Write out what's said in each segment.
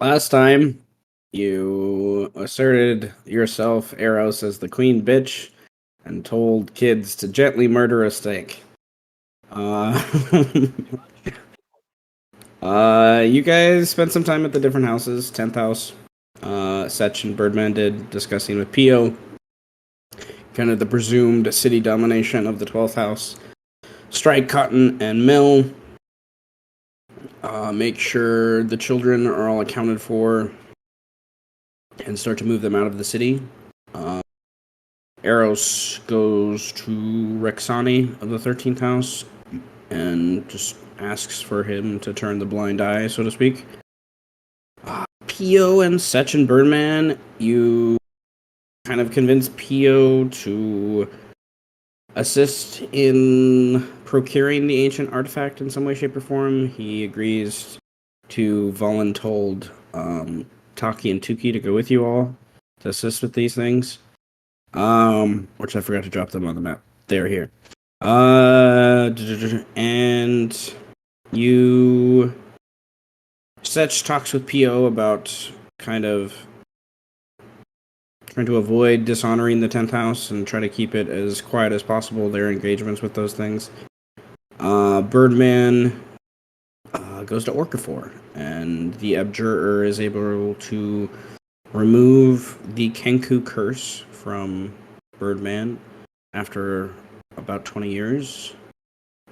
Last time, you asserted yourself, Eros, as the queen bitch and told kids to gently murder a snake. Uh, you guys spent some time at the different houses. 10th house, Setch and Birdman did, discussing with Pio kind of the presumed city domination of the 12th house. Strike Cotton and Mill. Make sure the children are all accounted for and start to move them out of the city. Eros goes to Roxana of the 13th house and just asks for him to turn the blind eye, so to speak. Pio and Setch and Birdman, you kind of convince Pio to assist in procuring the ancient artifact in some way, shape, or form. He agrees to voluntold Taki and Tuki to go with you all to assist with these things. Which I forgot to drop them on the map. They're here. And you Setch talks with PO about kind of trying to avoid dishonoring the 10th house and try to keep it as quiet as possible, their engagements with those things. Birdman goes to Orcafor, and the Abjurer is able to remove the Kenku curse from Birdman after about 20 years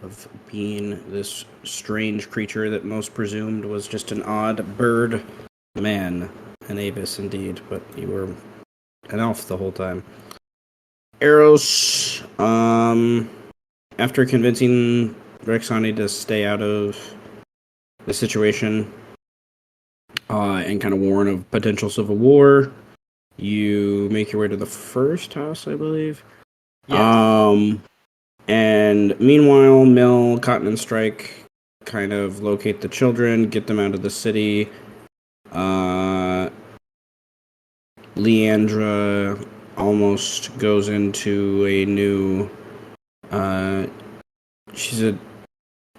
of being this strange creature that most presumed was just an odd bird man. An Avis indeed, but you were an elf the whole time. Eros, after convincing Rexani to stay out of the situation and kind of warn of potential civil war, you make your way to the first house, I believe. Yes. And meanwhile, Mill, Cotton, and Strike kind of locate the children, get them out of the city. Leandra almost goes into a new. She's a,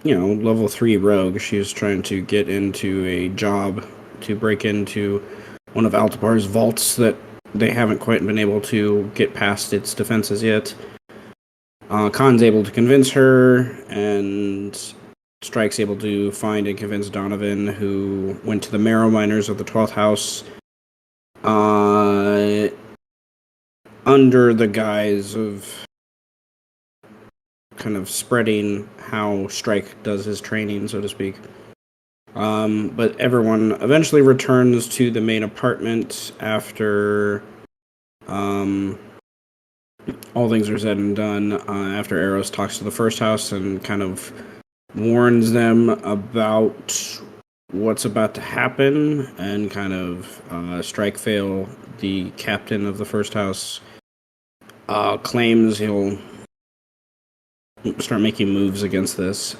level 3 rogue. She's trying to get into a job to break into one of Altapar's vaults that they haven't quite been able to get past its defenses yet. Khan's able to convince her, and Strike's able to find and convince Donovan, who went to the Marrow Miners of the 12th House under the guise of kind of spreading how Strike does his training, so to speak. But everyone eventually returns to the main apartment after all things are said and done, after Eros talks to the first house and kind of warns them about what's about to happen, and kind of Strike Fail, the captain of the first house, claims he'll start making moves against this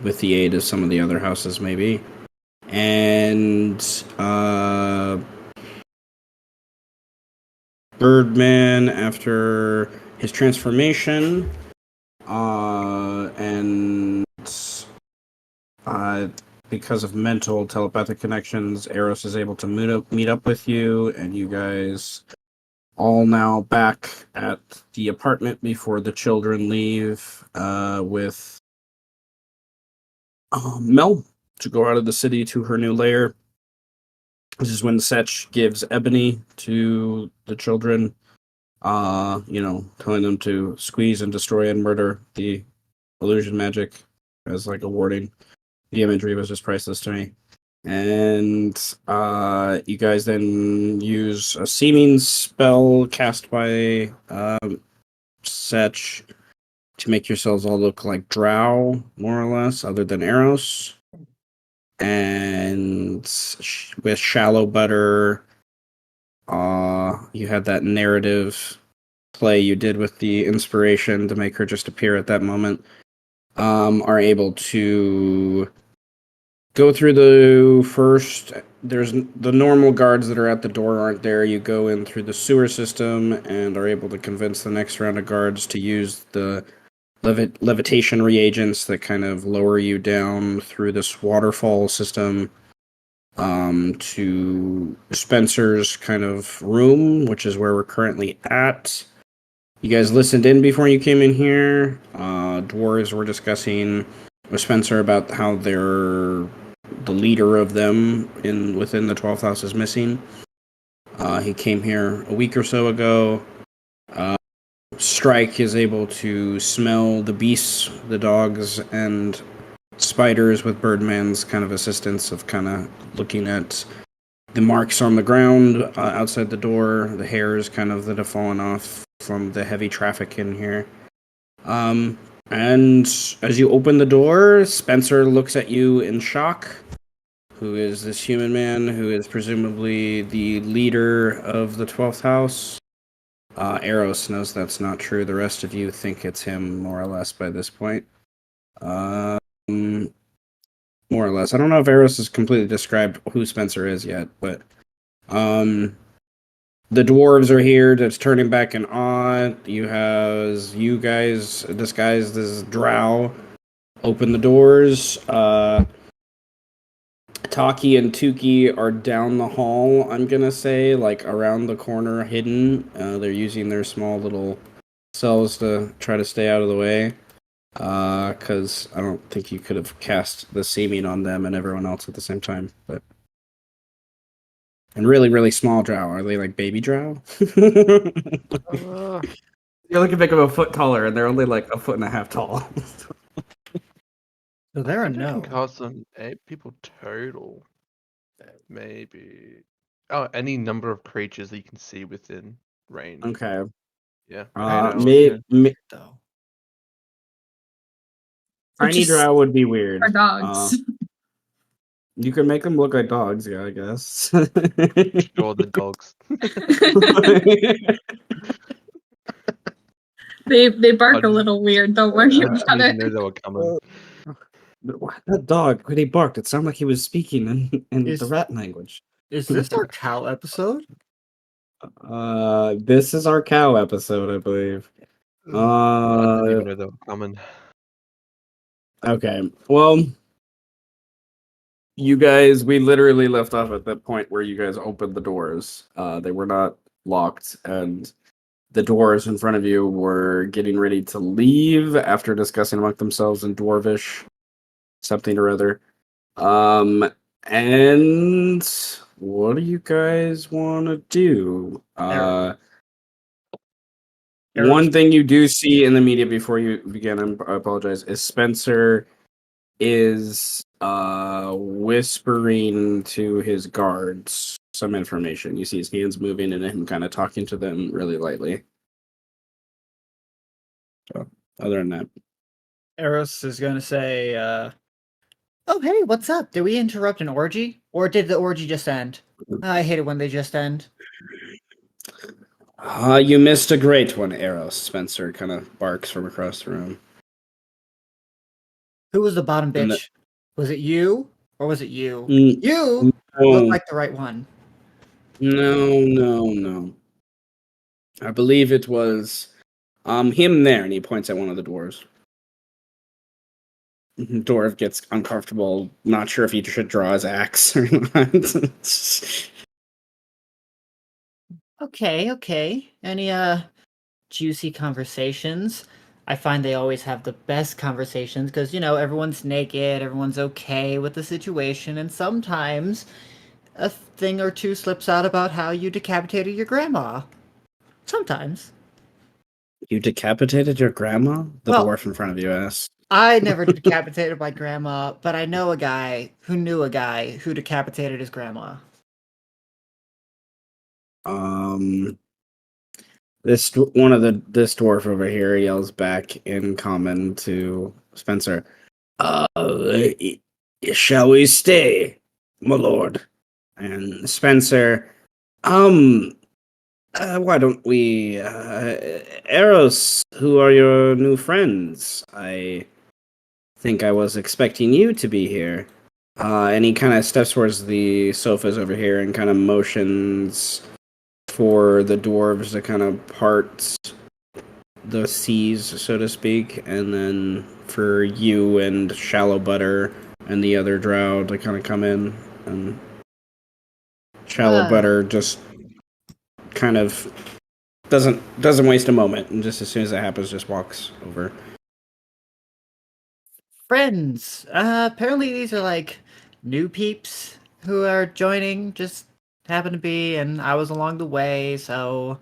with the aid of some of the other houses, maybe. And Birdman, after his transformation, and because of mental telepathic connections, Eros is able to meet up with you, and you guys all now back at the apartment before the children leave with Mel to go out of the city to her new lair. This is when Setch gives Ebony to the children, telling them to squeeze and destroy and murder the illusion magic as like a warning. The imagery was just priceless to me. And you guys then use a seeming spell cast by Setch to make yourselves all look like drow, more or less, other than Eros. And with Shallow Butter, you had that narrative play you did with the inspiration to make her just appear at that moment, are able to go through the first. There's the normal guards that are at the door aren't there. You go in through the sewer system and are able to convince the next round of guards to use the levitation reagents that kind of lower you down through this waterfall system to Spencer's kind of room, which is where we're currently at. You guys listened in before you came in here. Dwarves were discussing with Spencer about how they're the leader of them within the 12th house is missing. He came here a week or so ago. Strike is able to smell the beasts, the dogs, and spiders with Birdman's kind of assistance of kind of looking at the marks on the ground outside the door, the hairs kind of that have fallen off from the heavy traffic in here. And as you open the door, Spencer looks at you in shock, who is this human man who is presumably the leader of the 12th house. Eros knows that's not true. The rest of you think it's him, more or less, by this point. More or less. I don't know if Eros has completely described who Spencer is yet, but the dwarves are here. That's turning back in awe. You guys disguised as drow. Open the doors. Taki and Tuki are down the hall, I'm gonna say, like around the corner, hidden. They're using their small little cells to try to stay out of the way. Because I don't think you could have cast the seeming on them and everyone else at the same time. But and really, really small drow. Are they like baby drow? You're looking to make them a foot taller, and they're only like a foot and a half tall. So they're a I no. can cast on 8 people total. Maybe. Oh, any number of creatures that you can see within range. Okay. Yeah. Though. Tiny drow would be weird. Or dogs. You could make them look like dogs, yeah, I guess. Sure, the dogs. They bark a little weird. Don't worry I about didn't it. know they were coming. That dog, when he barked, it sounded like he was speaking in the rat language. Is this our cow episode? This is our cow episode, I believe. I didn't even know they were coming. Okay, well, you guys, we literally left off at that point where you guys opened the doors. They were not locked, and the doors in front of you were getting ready to leave after discussing among themselves in Dwarvish, something or other. And what do you guys want to do? One thing you do see in the media before you begin, I apologize, is Spencer is whispering to his guards some information. You see his hands moving and him kind of talking to them really lightly. So, other than that, Eros is going to say, oh, hey, what's up? Did we interrupt an orgy? Or did the orgy just end? I hate it when they just end. You missed a great one, Eros. Spencer kind of barks from across the room. Who was the bottom bitch? Was it you? Or was it you? You You look like the right one. No. I believe it was him there, and he points at one of the dwarves. Dwarf gets uncomfortable, not sure if he should draw his axe or not. Okay. Any juicy conversations? I find they always have the best conversations because, everyone's naked, everyone's okay with the situation, and sometimes a thing or two slips out about how you decapitated your grandma. Sometimes. You decapitated your grandma? The dwarf in front of you asked. I never decapitated my grandma, but I know a guy who knew a guy who decapitated his grandma. This dwarf over here yells back in common to Spencer. Shall we stay, my lord? And Spencer, why don't we, Eros, who are your new friends? I think I was expecting you to be here. And he kind of steps towards the sofas over here and kind of motions for the dwarves to kind of part the seas, so to speak, and then for you and Shallow Butter and the other drow to kind of come in and Shallow Butter just kind of doesn't waste a moment, and just as soon as that happens, just walks over. Friends. Apparently these are like new peeps who are joining. Just happen to be, and I was along the way, so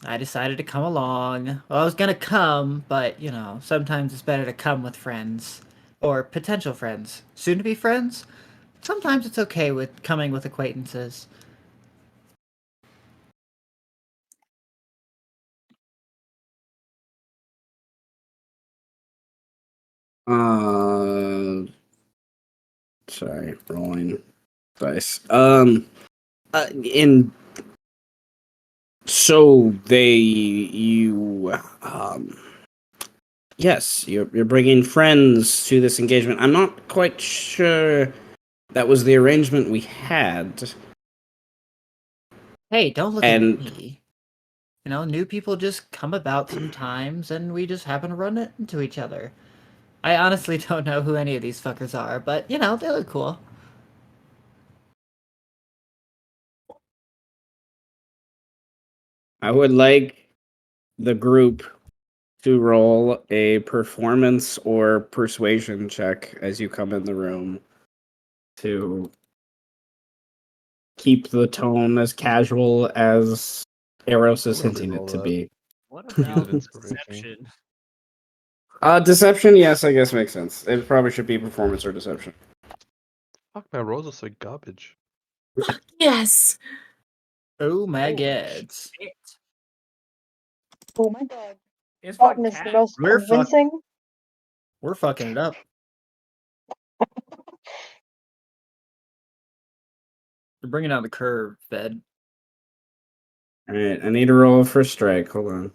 I decided to come along. Well, I was gonna come, but you know, sometimes it's better to come with friends or potential friends, soon to be friends. Sometimes it's okay with coming with acquaintances. Sorry, rolling dice. In so yes, you're bringing friends to this engagement. I'm not quite sure that was the arrangement we had. Hey, don't look at And me. You know, new people just come about sometimes, and we just happen to run into each other. I honestly don't know who any of these fuckers are, but you know, they look cool. I would like the group to roll a performance or persuasion check as you come in the room to keep the tone as casual as Eros is Probably hinting roll it to that. be. What Use an about inspiration. deception? Deception, yes, I guess makes sense. It probably should be performance or deception. Fuck, my rolls are so garbage. Yes. Oh my Holy god. shit. Oh my god. It's Cotton fucking is the cat. most We're fuck- convincing. We're fucking it up. You're bringing down the curve, Fed. Alright, I need a roll for strike. Hold on.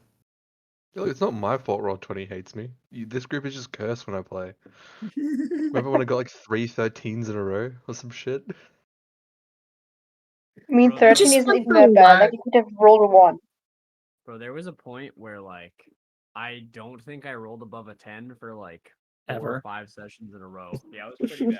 Look, it's not my fault Roll20 hates me. This group is just cursed when I play. Remember when I got like 3 13s in a row or some shit? I mean, Bro, there 13 was- isn't went even through that bad. a Like, you could have rolled a 1. Bro, there was a point where like I don't think I rolled above a 10 for like 4 Ever. or 5 sessions in a row. Yeah, it was pretty bad.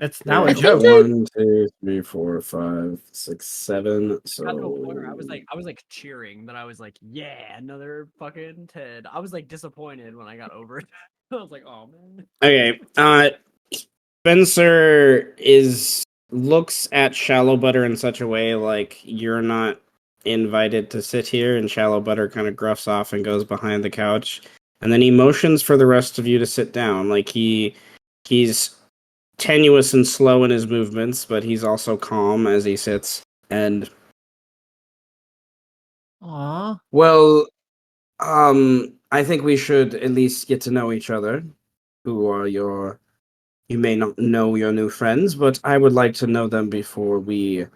It's now a Alright, joke. 1, 2, 3, 4, 5, 6, 7. Got to a point where So I was like cheering that I was like, yeah, another fucking 10. I was like disappointed when I got over it. I was like, oh man. okay. Spencer looks at Shallow Butter in such a way like you're not invited to sit here, and Shallow Butter kind of gruffs off and goes behind the couch, and then he motions for the rest of you to sit down. Like he's tenuous and slow in his movements, but he's also calm as he sits. And Aw. well, I think we should at least get to know each other. Who are your You may not know your new friends, but I would like to know them before we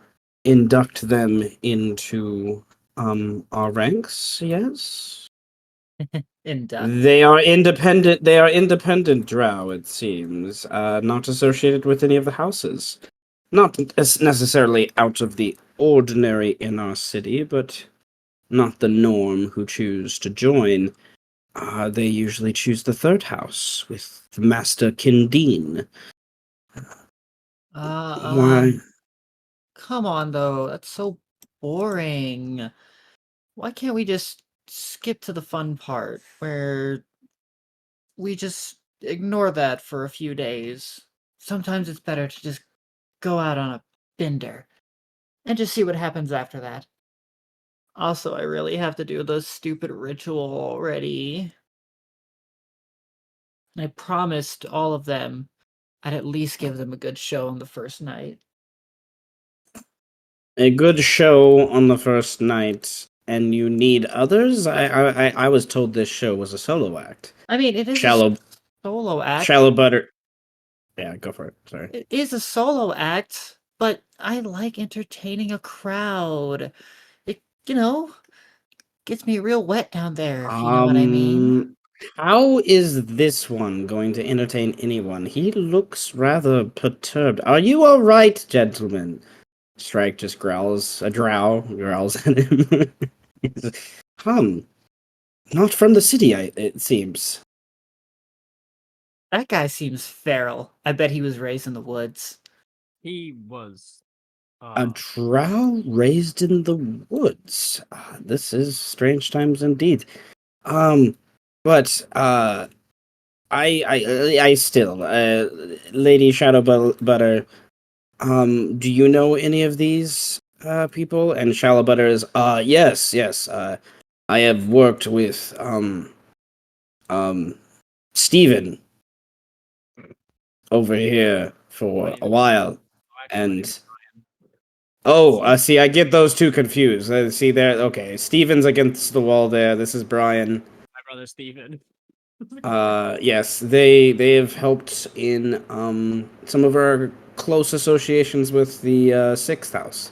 induct them into our ranks. Yes, Induct. They are independent drow, it seems. Not associated with any of the houses. Not as necessarily out of the ordinary in our city, but not the norm who choose to join. They usually choose the third house with Master Kindeen. Why? Come on though, that's so boring. Why can't we just skip to the fun part where we just ignore that for a few days? Sometimes it's better to just go out on a bender and just see what happens after that. Also, I really have to do the stupid ritual already. I promised all of them I'd at least give them a good show on the first night. A good show on the first night, and you need others? I was told this show was a solo act. I mean, it is Shallow, a solo act. Shallow Butter. Yeah, go for it. Sorry. It is a solo act, but I like entertaining a crowd. It, you know, gets me real wet down there, if you know what I mean. How is this one going to entertain anyone? He looks rather perturbed. Are you all right, gentlemen? Strike just growls. A drow growls at him. Come, not from the city, it seems. That guy seems feral. I bet he was raised in the woods. He was A drow raised in the woods. This is strange times indeed. But I still, Lady Butter. Do you know any of these people? And Shallowbutter is, yes. I have worked with Stephen over here for a while, and see, I get those two confused. See there, okay, Stephen's against the wall there. This is Brian. My brother Steven. Yes, they have helped in some of our close associations with the Sixth House.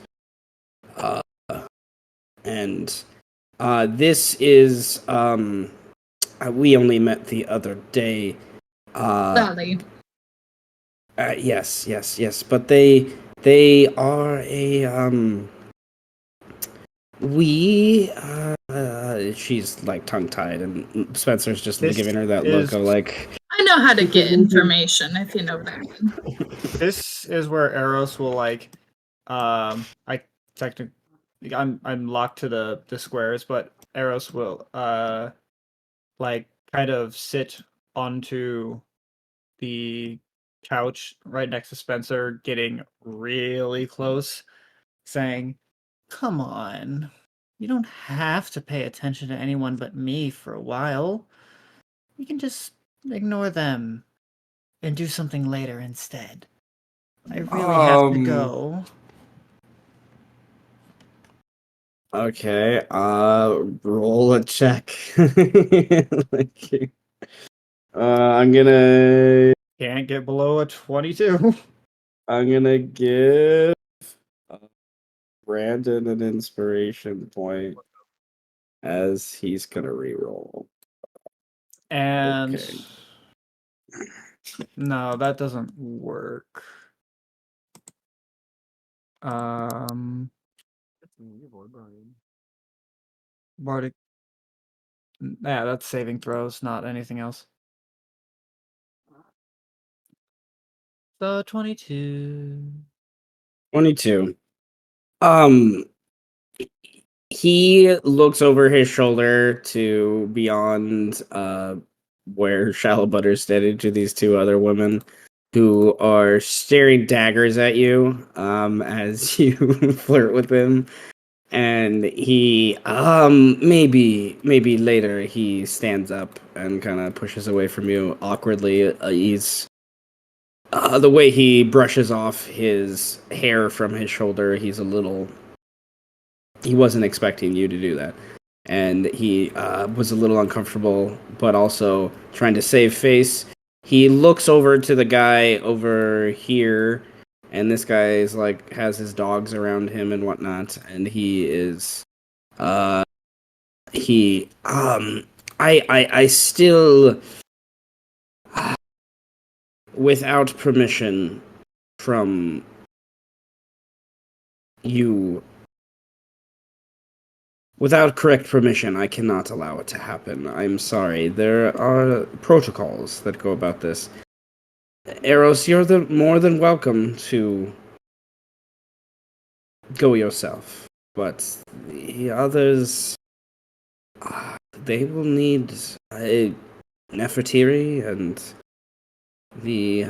And this is we only met the other day. Valley. Yes, but they are a we she's like tongue tied, and Spencer's just This giving her that look is- of like, I know how to get information, if you know what I mean. This is where Eros will like, I technically, I'm locked to the squares, but Eros will like kind of sit onto the couch right next to Spencer, getting really close, saying, "Come on, you don't have to pay attention to anyone but me for a while. You can just ignore them and do something later instead. I really have to go." okay, roll a check. Like, I'm Can't get below a 22. give Brandon an inspiration point as he's gonna reroll. And Okay. no, that doesn't work. Bardic. Yeah, that's saving throws, not anything else. So 22. 22. Um, he looks over his shoulder to beyond where Shallowbutter's standing to these two other women who are staring daggers at you as you flirt with him. And he maybe later he stands up and kind of pushes away from you awkwardly. He's the way he brushes off his hair from his shoulder, he wasn't expecting you to do that. And he was a little uncomfortable, but also trying to save face. He looks over to the guy over here, and this guy is like, has his dogs around him and whatnot, and he is, I still, without permission from you, without correct permission, I cannot allow it to happen. I'm sorry. There are protocols that go about this. Eros, you're more than welcome to go yourself. But the others, they will need a Nefertiri, and the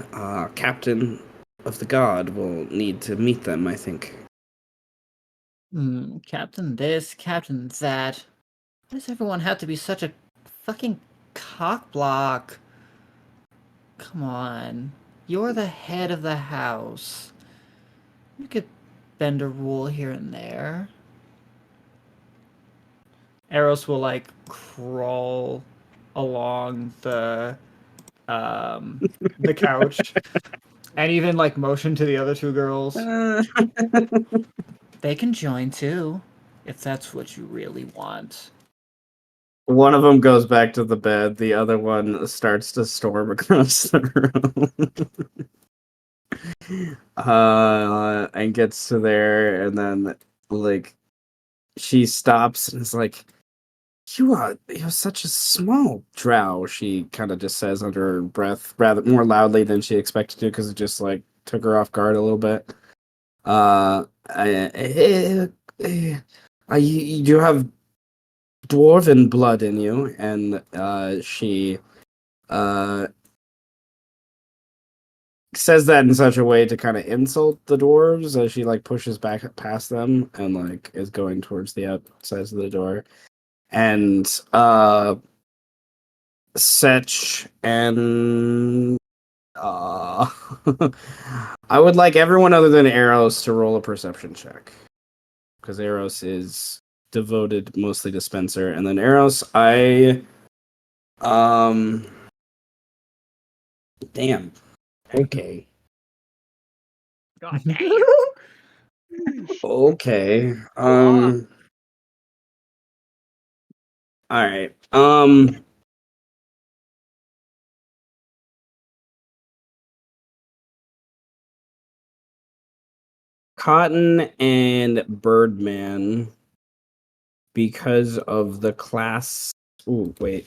captain of the guard will need to meet them, I think. Captain this, Captain that. Why does everyone have to be such a fucking cockblock? Come on. You're the head of the house. You could bend a rule here and there. Eros will like crawl along the couch and even like motion to the other two girls. They can join too, if that's what you really want. One of them goes back to the bed. The other one starts to storm across the room. And gets to there, and then like she stops and is like, you're such a small drow." She kind of just says under her breath, rather more loudly than she expected to, because it just like took her off guard a little bit. You have dwarven blood in you, and she uh, says that in such a way to kind of insult the dwarves as she like pushes back past them and like is going towards the outsides of the door. And Setch and I would like everyone other than Eros to roll a perception check because Eros is devoted mostly to Spencer, and then Eros, um, damn, okay, God damn. okay, Wow. all right, Cotton and Birdman, because of the class. Ooh, wait.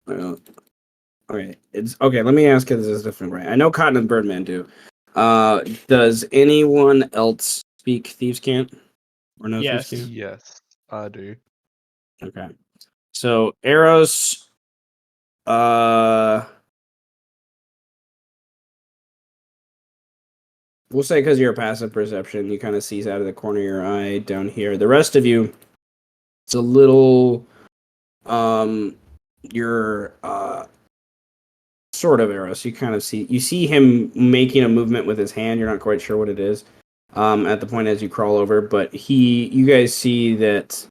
Okay, it's okay. Let me ask you this a different way. I know Cotton and Birdman do. Does anyone else speak Thieves' Cant or no Thieves' Yes. Cant? Yes, I do. Okay, so Eros, uh, we'll say because you're a passive perception, you kind of sees out of the corner of your eye down here. The rest of you, it's a little, you're sort of Eros. You see him making a movement with his hand. You're not quite sure what it is. At the point as you crawl over, but you guys see that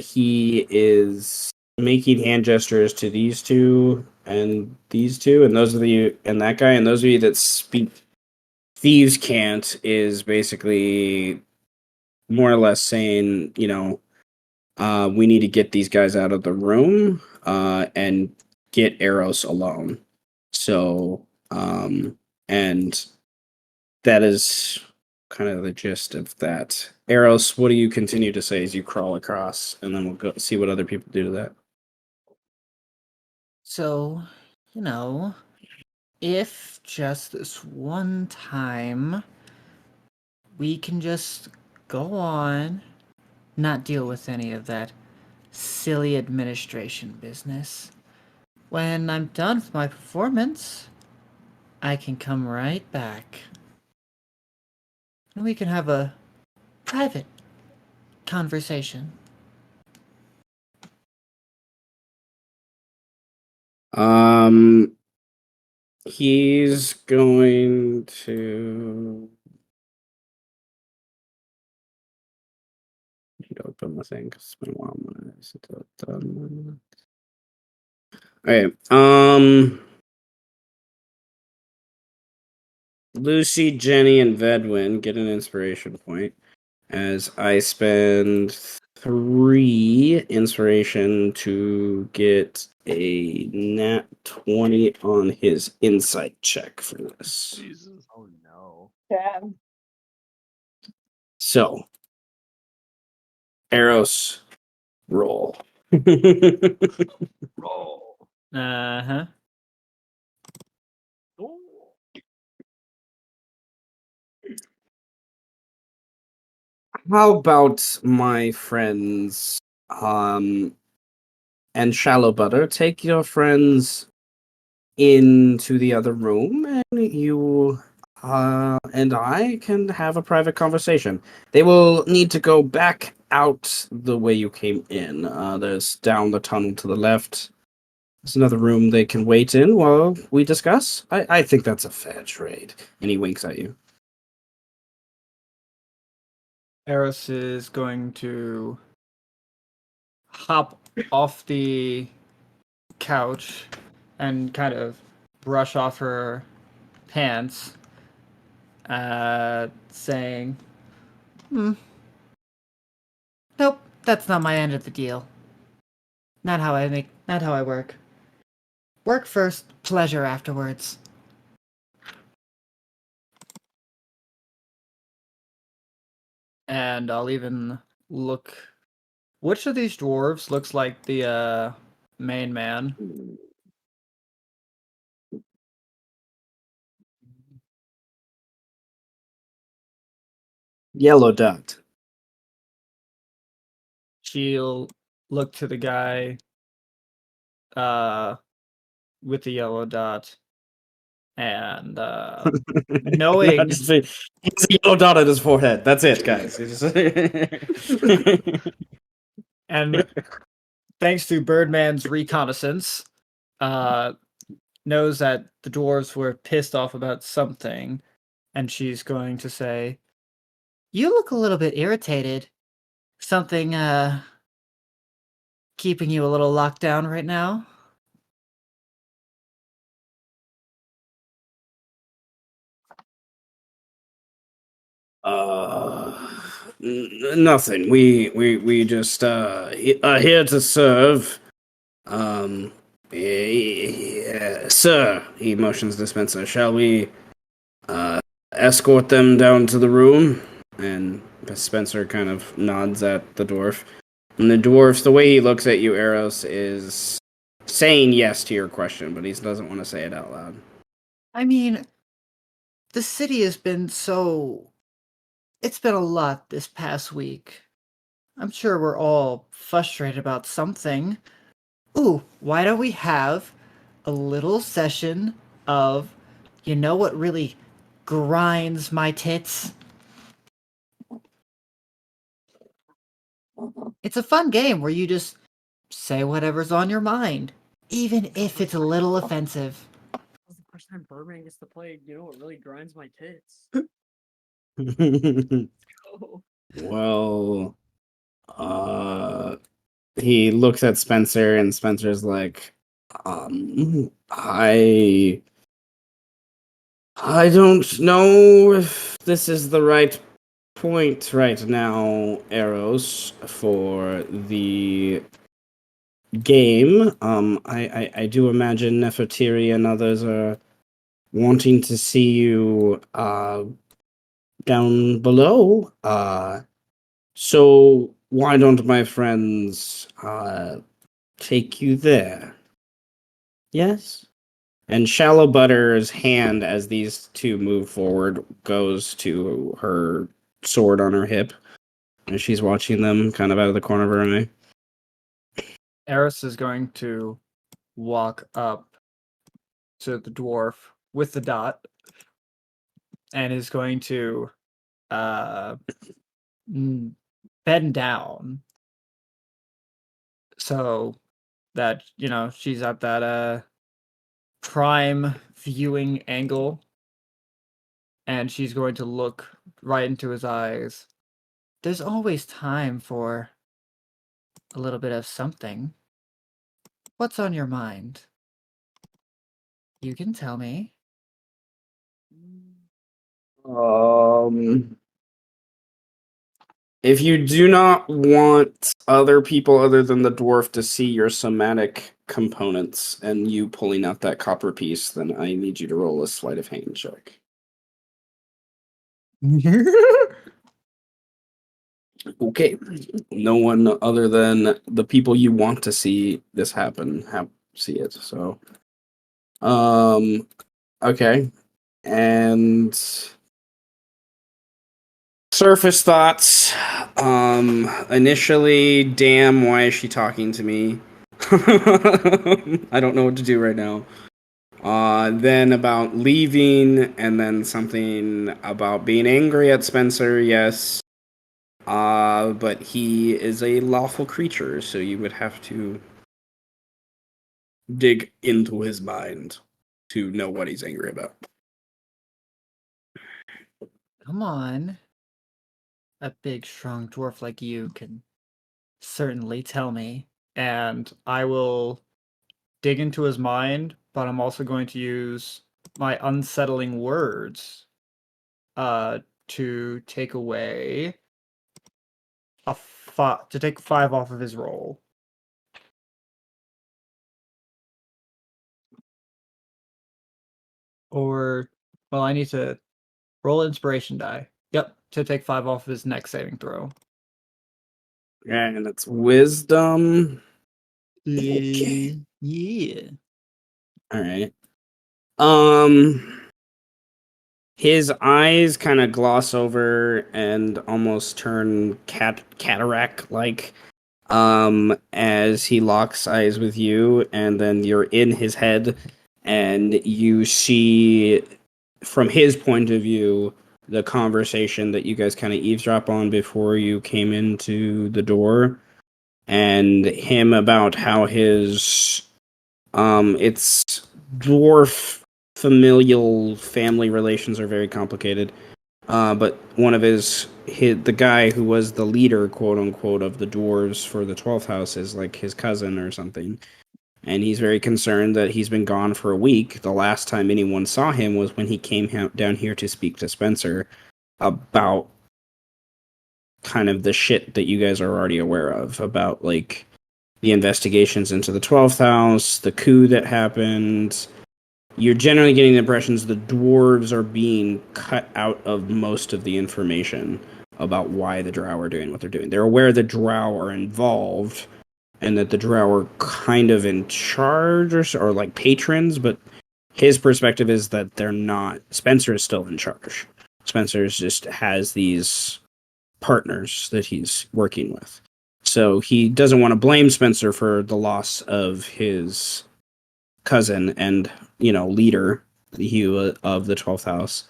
he is making hand gestures to these two and these two, and those of you and that guy, and those of you that speak Thieves' Cant is basically more or less saying, we need to get these guys out of the room and get Eros alone. So, and that is kind of the gist of that. Eros, what do you continue to say as you crawl across? And then we'll go see what other people do to that. So, if just this one time we can just go on, not deal with any of that silly administration business. When I'm done with my performance, I can come right back. And we can have a private conversation. Um, he's going to need to open the thing 'cause it's been a while. Is it done? Okay. Lucy, Jenny, and Vedwin get an inspiration point as I spend 3 inspiration to get a nat 20 on his insight check for this. Jesus. Oh no. Damn. So, Eros, roll. Roll. Uh-huh. Ooh. How about my friends, and Shallow Butter, take your friends into the other room and you and I can have a private conversation. They will need to go back out the way you came in. There's down the tunnel to the left. There's another room they can wait in while we discuss. I think that's a fair trade. And he winks at you. Eros is going to hop off the couch and kind of brush off her pants, saying, nope, that's not my end of the deal. Not how I work. Work first, pleasure afterwards. And I'll even look. Which of these dwarves looks like the main man? Yellow dot. She'll look to the guy with the yellow dot and knowing He has a yellow dot on his forehead. That's it, guys. and thanks to Birdman's reconnaissance, knows that the dwarves were pissed off about something, and she's going to say, "You look a little bit irritated. Something keeping you a little locked down right now?" Nothing. We just are here to serve. Sir, he motions to Spencer. Shall we escort them down to the room? And Spencer kind of nods at the dwarf. And the dwarf, the way he looks at you, Eros, is saying yes to your question, but he doesn't want to say it out loud. I mean, the city has been it's been a lot this past week. I'm sure we're all frustrated about something. Ooh, why don't we have a little session of, you know what really grinds my tits? It's a fun game where you just say whatever's on your mind, even if it's a little offensive. This is the first time Birdman gets to play, you know what really grinds my tits. Oh. Well, he looks at Spencer, and Spencer's like, I don't know if this is the right point right now, Eros, for the game. I do imagine Nefertiri and others are wanting to see you down below. So why don't my friends take you there? Yes? And Shallow Butter's hand, as these two move forward, goes to her sword on her hip. And she's watching them kind of out of the corner of her eye. Eris is going to walk up to the dwarf with the dot and is going to bend down so that, she's at that prime viewing angle, and she's going to look right into his eyes. There's always time for a little bit of something. What's on your mind? You can tell me. If you do not want other people other than the dwarf to see your somatic components and you pulling out that copper piece, then I need you to roll a sleight of hand check. Okay. No one other than the people you want to see this happen see it. So, okay. And surface thoughts. Initially, damn, why is she talking to me? I don't know what to do right now. Then about leaving, and then something about being angry at Spencer, yes. But he is a lawful creature, so you would have to dig into his mind to know what he's angry about. Come on. A big, strong dwarf like you can certainly tell me. And I will dig into his mind, but I'm also going to use my unsettling words to take away to take 5 off of his roll. Or, well, I need to roll inspiration die. Yep, to take 5 off of his next saving throw. And it's wisdom. Okay. Yeah. All right. His eyes kind of gloss over and almost turn cataract like as he locks eyes with you, and then you're in his head, and you see from his point of view the conversation that you guys kind of eavesdrop on before you came into the door, and him about how his it's dwarf familial family relations are very complicated. But one of the guy who was the leader, quote unquote, of the dwarves for the 12th house is like his cousin or something. And he's very concerned that he's been gone for a week. The last time anyone saw him was when he came down here to speak to Spencer about kind of the shit that you guys are already aware of, about like the investigations into the 12th house, the coup that happened. You're generally getting the impressions the dwarves are being cut out of most of the information about why the drow are doing what they're doing. They're aware the drow are involved and that the drow are kind of in charge or like patrons, but his perspective is that they're not. Spencer is still in charge. Spencer just has these partners that he's working with. So he doesn't want to blame Spencer for the loss of his cousin and leader of the 12th house.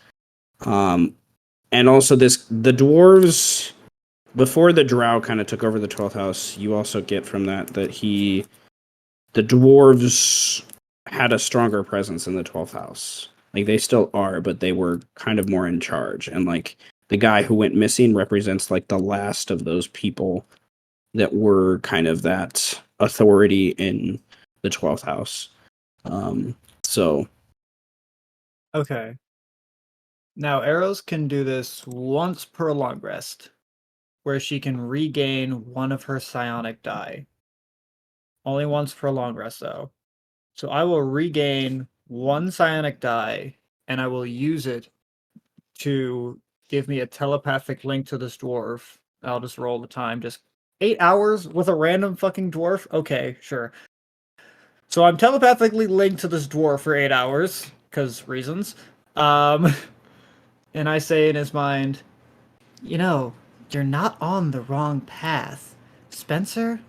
And also the dwarves before the drow kind of took over the 12th house, you also get from that the dwarves had a stronger presence in the 12th house. Like they still are, but they were kind of more in charge, and like the guy who went missing represents like the last of those people that were kind of that authority in the 12th house. So Okay. Now, Arrows can do this once per long rest, where she can regain one of her psionic die. Only once per long rest, though. So I will regain one psionic die, and I will use it to give me a telepathic link to this dwarf. I'll just roll the time. Just 8 hours with a random fucking dwarf? Okay, sure. So I'm telepathically linked to this dwarf for 8 hours, because reasons. And I say in his mind, you're not on the wrong path. Spencer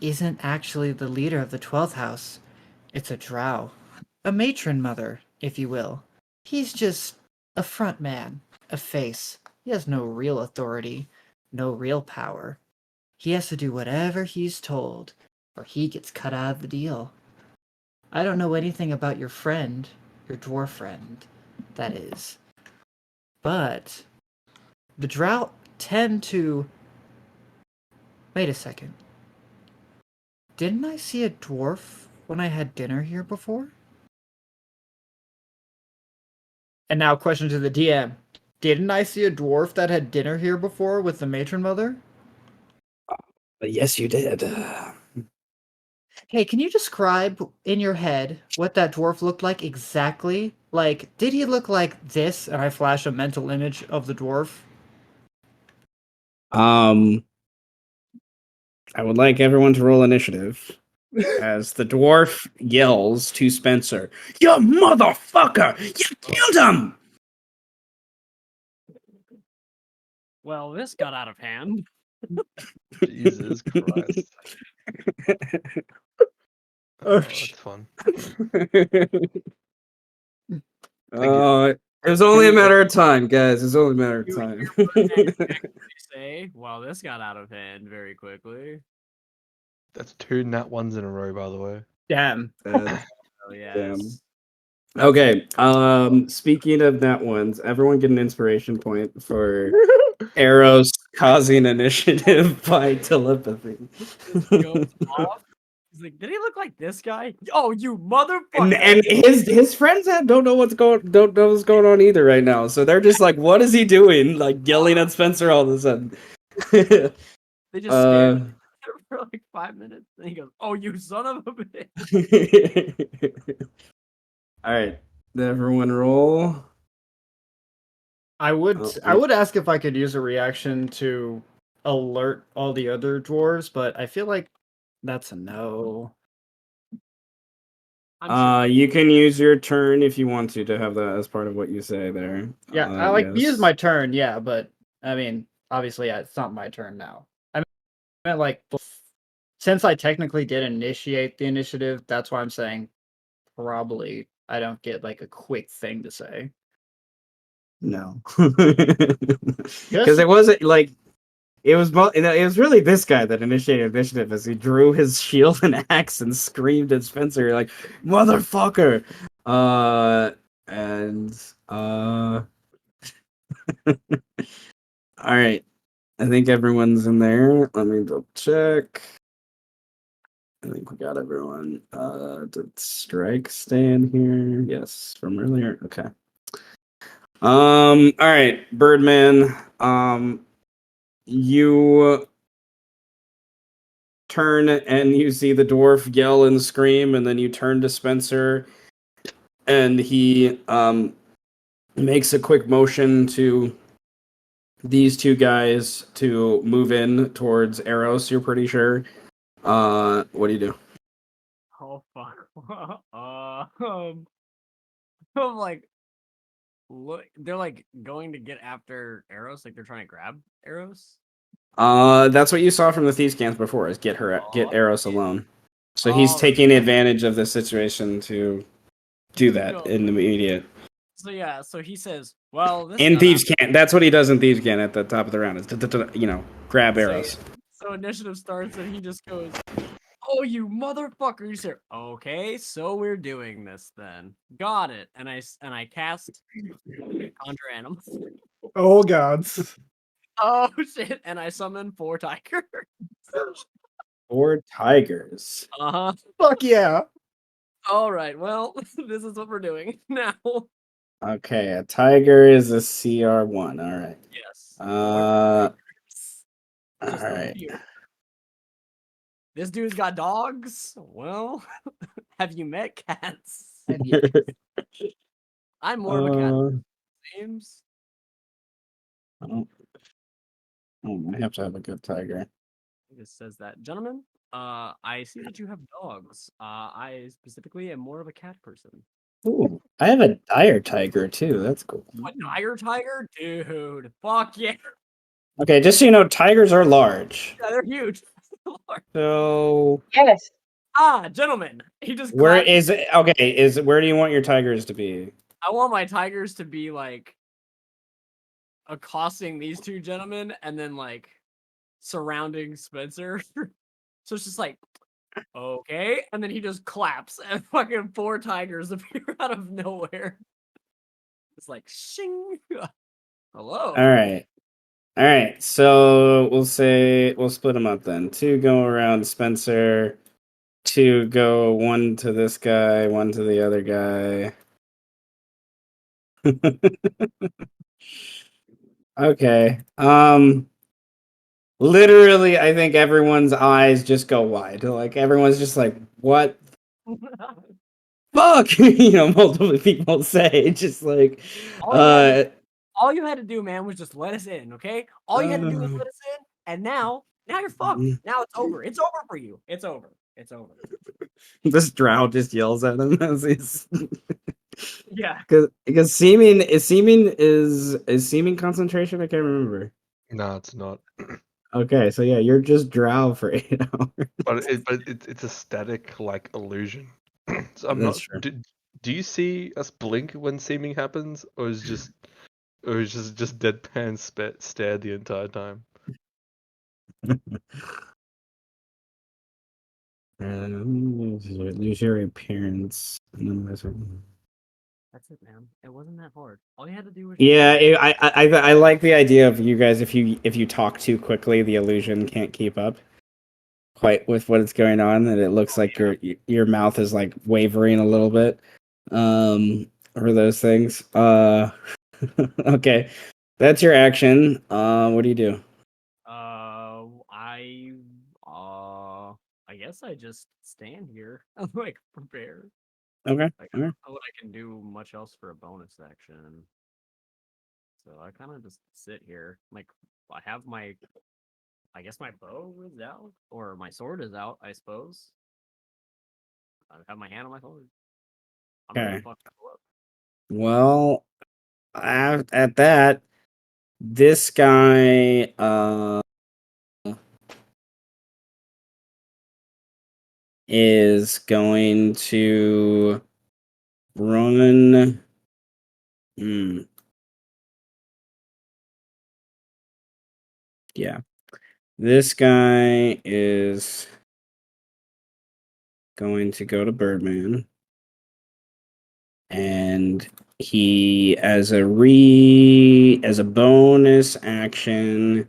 isn't actually the leader of the 12th house. It's a drow. A matron mother, if you will. He's just a front man, a face. He has no real authority, no real power. He has to do whatever he's told, or he gets cut out of the deal. I don't know anything about your friend, your dwarf friend, that is. But the drow tend to... Wait a second. Didn't I see a dwarf when I had dinner here before? And now question to the DM. Didn't I see a dwarf that had dinner here before with the matron mother? yes, you did. Hey, can you describe in your head what that dwarf looked like exactly? Like, did he look like this? And I flash a mental image of the dwarf. I would like everyone to roll initiative as the dwarf yells to Spencer, "You motherfucker! You killed him!" Well, this got out of hand. Jesus Christ. Oh, That's fun. It was only a matter of time, guys. It was only a matter of You time. hear what they say? Well, this got out of hand very quickly. That's 2 nat ones in a row, by the way. Damn. Oh yes. Okay. Speaking of that ones, everyone get an inspiration point for Arrows causing initiative by telepathy. Just goes off. He's like, did he look like this guy? Oh, you motherfucker! And his friends don't know what's going on either right now. So they're just like, what is he doing? Like yelling at Spencer all of a sudden. They just stare at him for like 5 minutes, and he goes, "Oh, you son of a bitch!" All right, everyone roll. I would ask if I could use a reaction to alert all the other dwarves, but I feel like that's a no. I'm sure. You can use your turn if you want to have that as part of what you say there. Yeah, I like use yes. my turn, yeah, but I mean, obviously, yeah, it's not my turn now. I meant like since I technically did initiate the initiative, that's why I'm saying probably I don't get like a quick thing to say. No, because it wasn't like it was. It was really this guy that initiated initiative as he drew his shield and axe and screamed at Spencer like "motherfucker," and all right. I think everyone's in there. Let me double check. I think we got everyone. Did Strike stand here? Yes, from earlier. Okay. All right, Birdman. You turn and you see the dwarf yell and scream, and then you turn to Spencer, and he makes a quick motion to these two guys to move in towards Eros. You're pretty sure. What do you do? Oh fuck. I'm like, look, they're like going to get after Eros, like they're trying to grab Eros. That's what you saw from the thieves' camp before. Is get Oh, Eros yeah. alone. So he's Oh, taking advantage of the situation to do that no. in the immediate. So yeah, so he says, "Well, this In got thieves' camp, that's what he does in thieves' camp at the top of the round. Is grab So, Eros. so initiative starts and he just goes, "Oh, you motherfucker!" You say, "Okay, so we're doing this then. Got it." And I cast conjure animals. Oh gods. Oh shit! And I summon 4 tigers. Or tigers. Uh huh. Fuck yeah! All right. Well, this is what we're doing now. Okay, a tiger is a CR1. All right. Yes. All Just a right. few. This dude's got dogs. Well, have you met cats? I'm more of a cat. Names. Oh, I have to have a good tiger. It just says that, gentlemen. I see that you have dogs. I specifically am more of a cat person. Ooh, I have a dire tiger too. That's cool. A dire tiger, dude. Fuck yeah. Okay, just so you know, tigers are large. Yeah, they're huge. So Yes. Gentlemen. He just where clapped. is it? Okay, where do you want your tigers to be? I want my tigers to be like accosting these two gentlemen and then like surrounding Spencer. So it's just like, okay, and then he just claps and fucking 4 tigers appear out of nowhere. It's like shing. Hello. All right. All right. So we'll split them up then. 2 go around Spencer. 2 go, 1 to this guy, 1 to the other guy. Okay. Literally, I think everyone's eyes just go wide. Like everyone's just like, "What fuck?" Multiple people say, just like, All you had to do, man, was just let us in, okay? All you had to do was let us in, and now you're fucked. Now it's over. It's over for you. It's over. It's over. this drow just yells at him as he's Yeah. because seeming concentration. I can't remember. No, it's not. Okay, so yeah, you're just drow for 8 hours. It's a static like illusion. So I'm That's not. true. Do you see us blink when seeming happens, or is just deadpan stare the entire time? Lose your appearance. That's it, man. It wasn't that hard. All you had to do was Yeah, I like the idea of you guys. If you talk too quickly, the illusion can't keep up quite with what is going on, and it looks like your mouth is like wavering a little bit. For those things. Okay, that's your action. What do you do? I I guess I just stand here. I'm like prepared. Okay, Like I all right. don't know what I can do much else for a bonus action. So I kind of just sit here. Like I have my I guess my bow is out or my sword is out, I suppose. I have my hand on my sword. I'm gonna Okay. fuck you up. Well, at that, this guy is going to run. Yeah. This guy is going to go to Birdman. And he as a bonus action,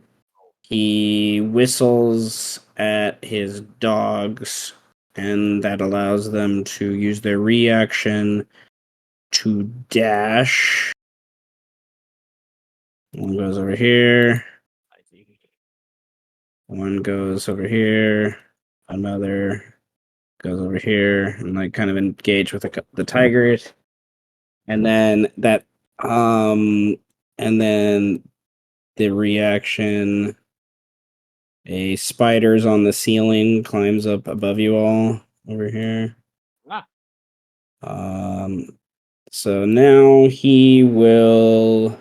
he whistles at his dogs, and that allows them to use their reaction to dash. One goes over here. I see. One goes over here. Another goes over here, and like kind of engage with the tigers. And then and then the reaction. A spider's on the ceiling, climbs up above you all over here. Ah. So now he will,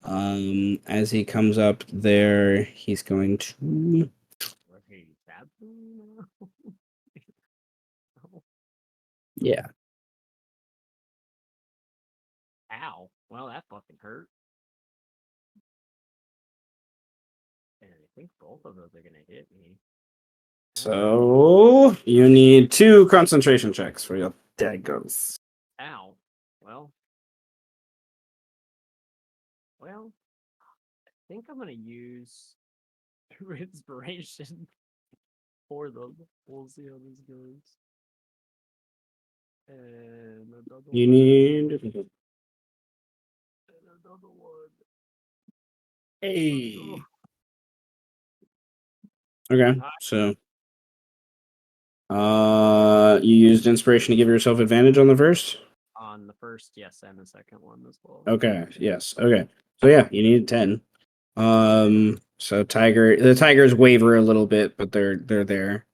as he comes up there, he's going to. Okay, stab him? Yeah. Ow. Well, that fucking hurt. And I think both of those are gonna hit me. So you need 2 concentration checks for your daggers. Ow. Well. Well. I think I'm gonna use true inspiration for them. We'll see how this goes. And another You one. need. And another one. Hey. Oh, Okay, so. You used inspiration to give yourself advantage on the first? on the first, yes, and the second one as well. Okay, yes. Okay. So yeah, you need 10. So the tigers waver a little bit, but they're there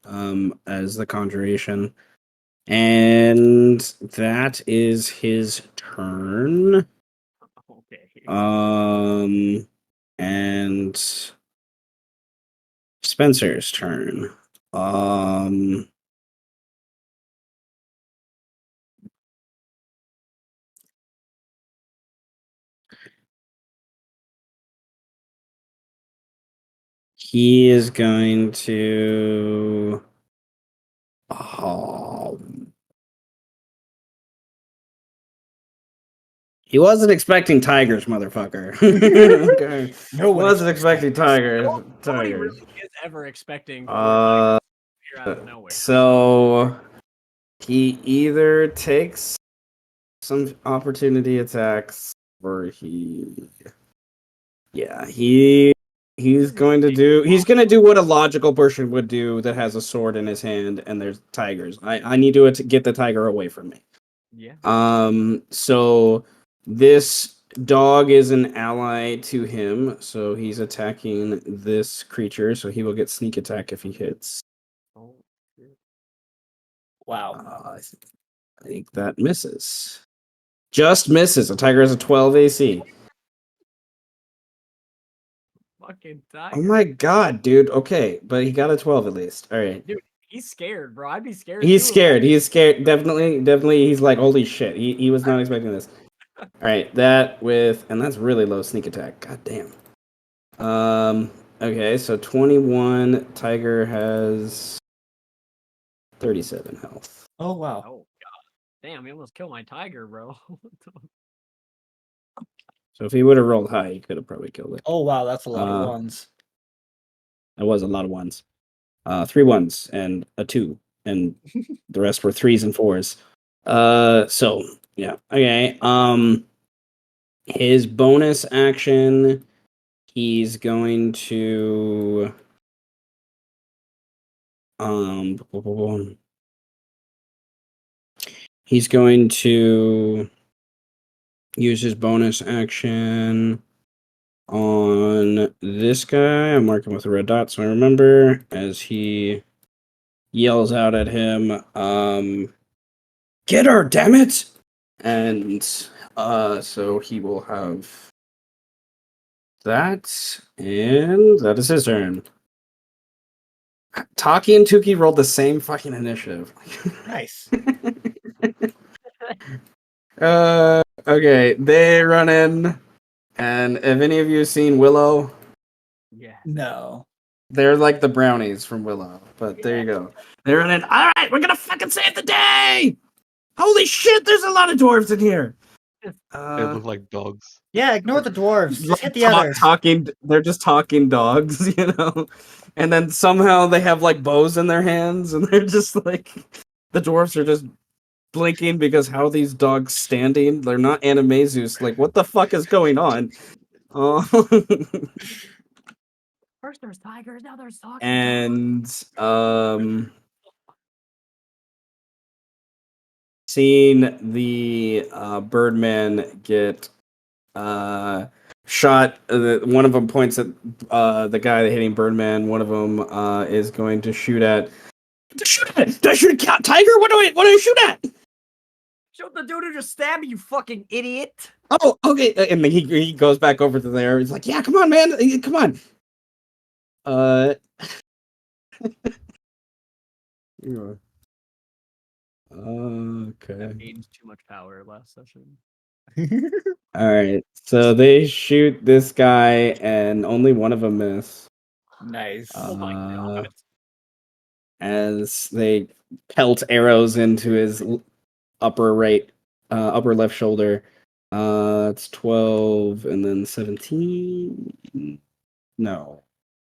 as the conjuration. And that is his turn. Okay. And Spencer's turn. He is going to. He wasn't expecting tigers, motherfucker. Okay. No one Wasn't expects expecting tigers. Nobody Tigers. really is ever expecting 4 tigers to appear out of nowhere. So he either takes some opportunity attacks, or he's going to do what a logical person would do that has a sword in his hand and there's tigers. I need to get the tiger away from me. Yeah. So this dog is an ally to him, so he's attacking this creature, so he will get sneak attack if he hits. Oh, shit. Wow. I think that misses. Just misses. A tiger has a 12 AC. Fucking Oh tiger. my god, dude. Okay, but he got a 12 at least. All right. Dude, he's scared, bro. I'd be scared He's too. scared. He's scared. Definitely. He's like, holy shit. He was not expecting this. All right, and that's really low sneak attack. God damn. Okay, so 21. Tiger has 37 health. Oh wow. Oh, God. Damn, he almost killed my tiger, bro. So if he would have rolled high, he could have probably killed it. Oh wow, that's a lot of ones. That was a lot of ones. 3 ones and a 2, and the rest were 3s and 4s. So yeah, okay. His bonus action, he's going to he's going to use his bonus action on this guy. I'm marking with a red dot, so I remember as he yells out at him. Get her, damn it! And so he will have that, and that is his turn. Taki and Tuki rolled the same fucking initiative. Nice. Okay, they run in, and have any of you seen Willow? Yeah. No. They're like the brownies from Willow, but there you go. They run in. All right, we're gonna fucking save the day! Holy shit, there's a lot of dwarves in here. They look like dogs. Yeah, ignore the dwarves. Just hit the Talk- others. They're just talking dogs, you know. And then somehow they have like bows in their hands, and they're just like the dwarves are just blinking because how are these dogs standing? They're not Animaesus. Like, what the fuck is going on? First there's tigers, now there's talking And seeing the Birdman get shot, one of them points at the guy hitting Birdman. One of them is going to shoot at. Shoot at! Do I shoot a tiger? What do I shoot at? Shoot the dude who just stabbed me, you fucking idiot! Oh, okay. And then he goes back over to there. He's like, "Yeah, come on, man, come on." Yeah. Okay. Gained too much power last session. All right. So they shoot this guy, and only one of them miss. Nice. Oh my god. As they pelt arrows into his upper left shoulder. It's 12 and then 17. No,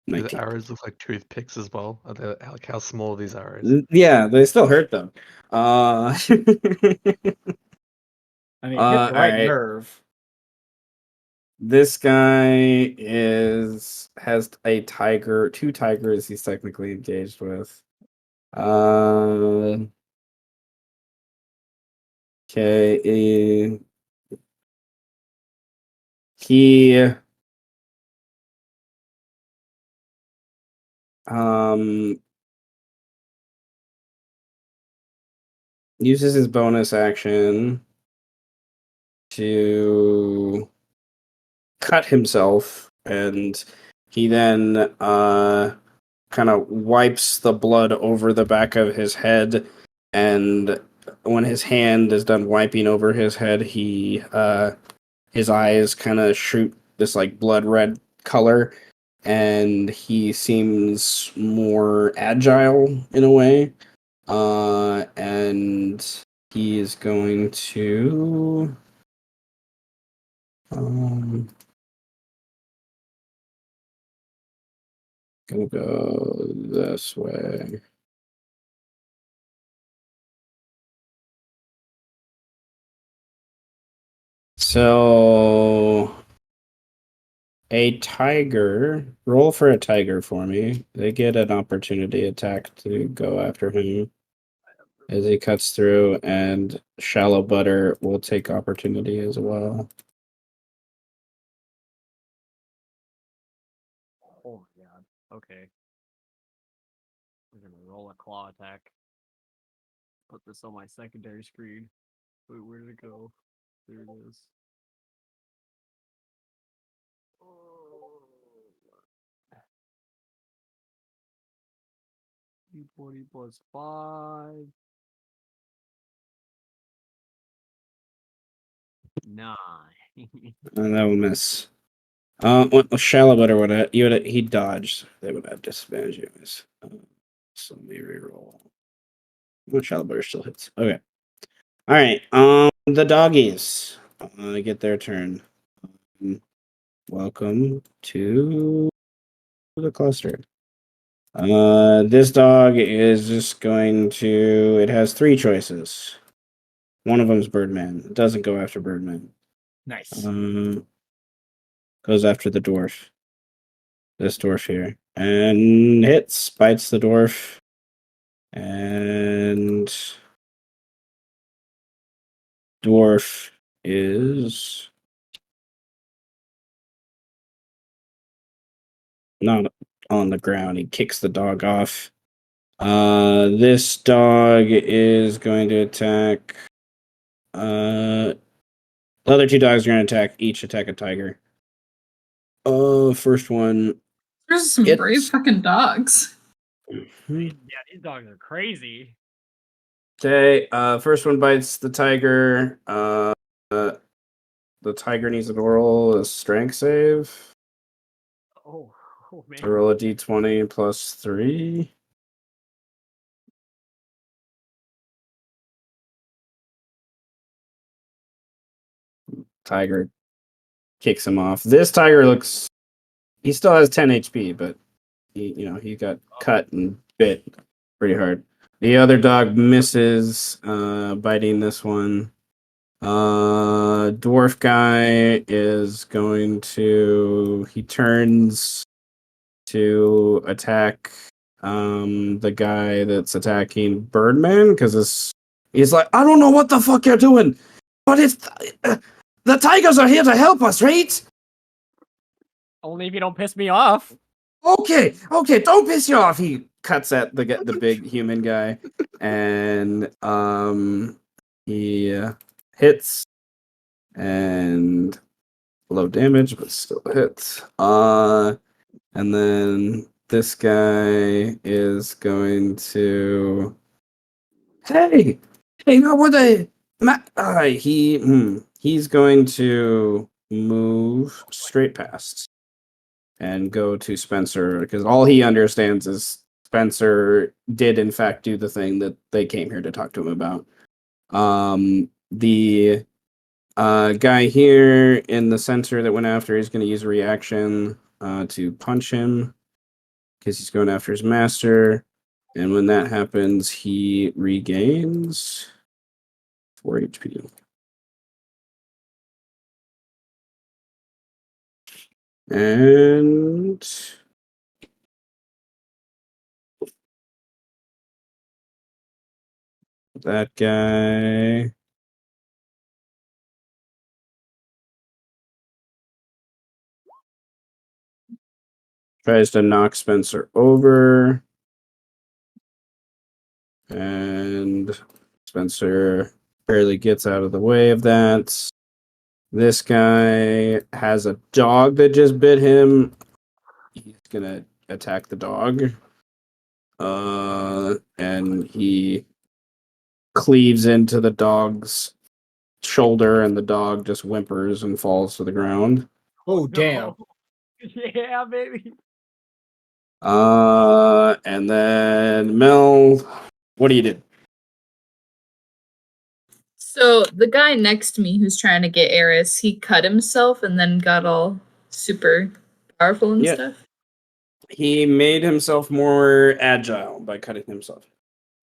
The 19. arrows look like toothpicks as well. Like how small are these arrows? Yeah, they still hurt them. I mean, hit the right alright. nerve. This guy has two tigers he's technically engaged with. Okay. He uses his bonus action to cut himself, and he then kind of wipes the blood over the back of his head, and when his hand is done wiping over his head, his eyes kind of shoot this like blood red color, and he seems more agile in a way. And he is going to gonna go this way. So a tiger, roll for a tiger for me. They get an opportunity attack to go after him as he cuts through, and shallow butter will take opportunity as well. Oh my god. Okay. I'm gonna roll a claw attack. Put this on my secondary screen. Wait, where did it go? There it is. D40 plus 5. 9. And that will miss. Shallow butter he dodged. They would have disadvantage. So let me reroll. Well, shallow butter still hits. Okay. All right. The doggies get their turn. Welcome to the cluster. This dog is just going to. It has 3 choices. One of them is Birdman. It doesn't go after Birdman. Nice. Goes after the dwarf. This dwarf here. And hits, bites the dwarf. And dwarf is not on the ground. He kicks the dog off. This dog is going to attack The other two dogs are gonna each attack a tiger. First one. There's some brave fucking dogs. Yeah, these dogs are crazy. Okay, first one bites the tiger. The tiger needs to roll a strength save. Oh man. To roll a d20 plus 3. Tiger kicks him off. This tiger looks. He still has 10 HP, but he got cut and bit pretty hard. The other dog misses, biting this one. Dwarf guy is going to. He turns to attack the guy that's attacking Birdman because he's like, I don't know what the fuck you're doing, but it's the tigers are here to help us, right? Only if you don't piss me off. Okay, don't piss you off. He cuts at the big human guy, and he hits and low damage, but still hits. And then this guy is going to. Hey, no, what a he's going to move straight past and go to Spencer because all he understands is Spencer did in fact do the thing that they came here to talk to him about. The guy here in the center that went after is going to use a reaction to punch him because he's going after his master. And when that happens, he regains 4 HP. And that guy tries to knock Spencer over. And Spencer barely gets out of the way of that. This guy has a dog that just bit him. He's gonna attack the dog. And he cleaves into the dog's shoulder, and the dog just whimpers and falls to the ground. Oh, damn. Yeah, baby. And then Mel, what do you do? So the guy next to me who's trying to get Eris, he cut himself and then got all super powerful and Yeah. stuff. He made himself more agile by cutting himself.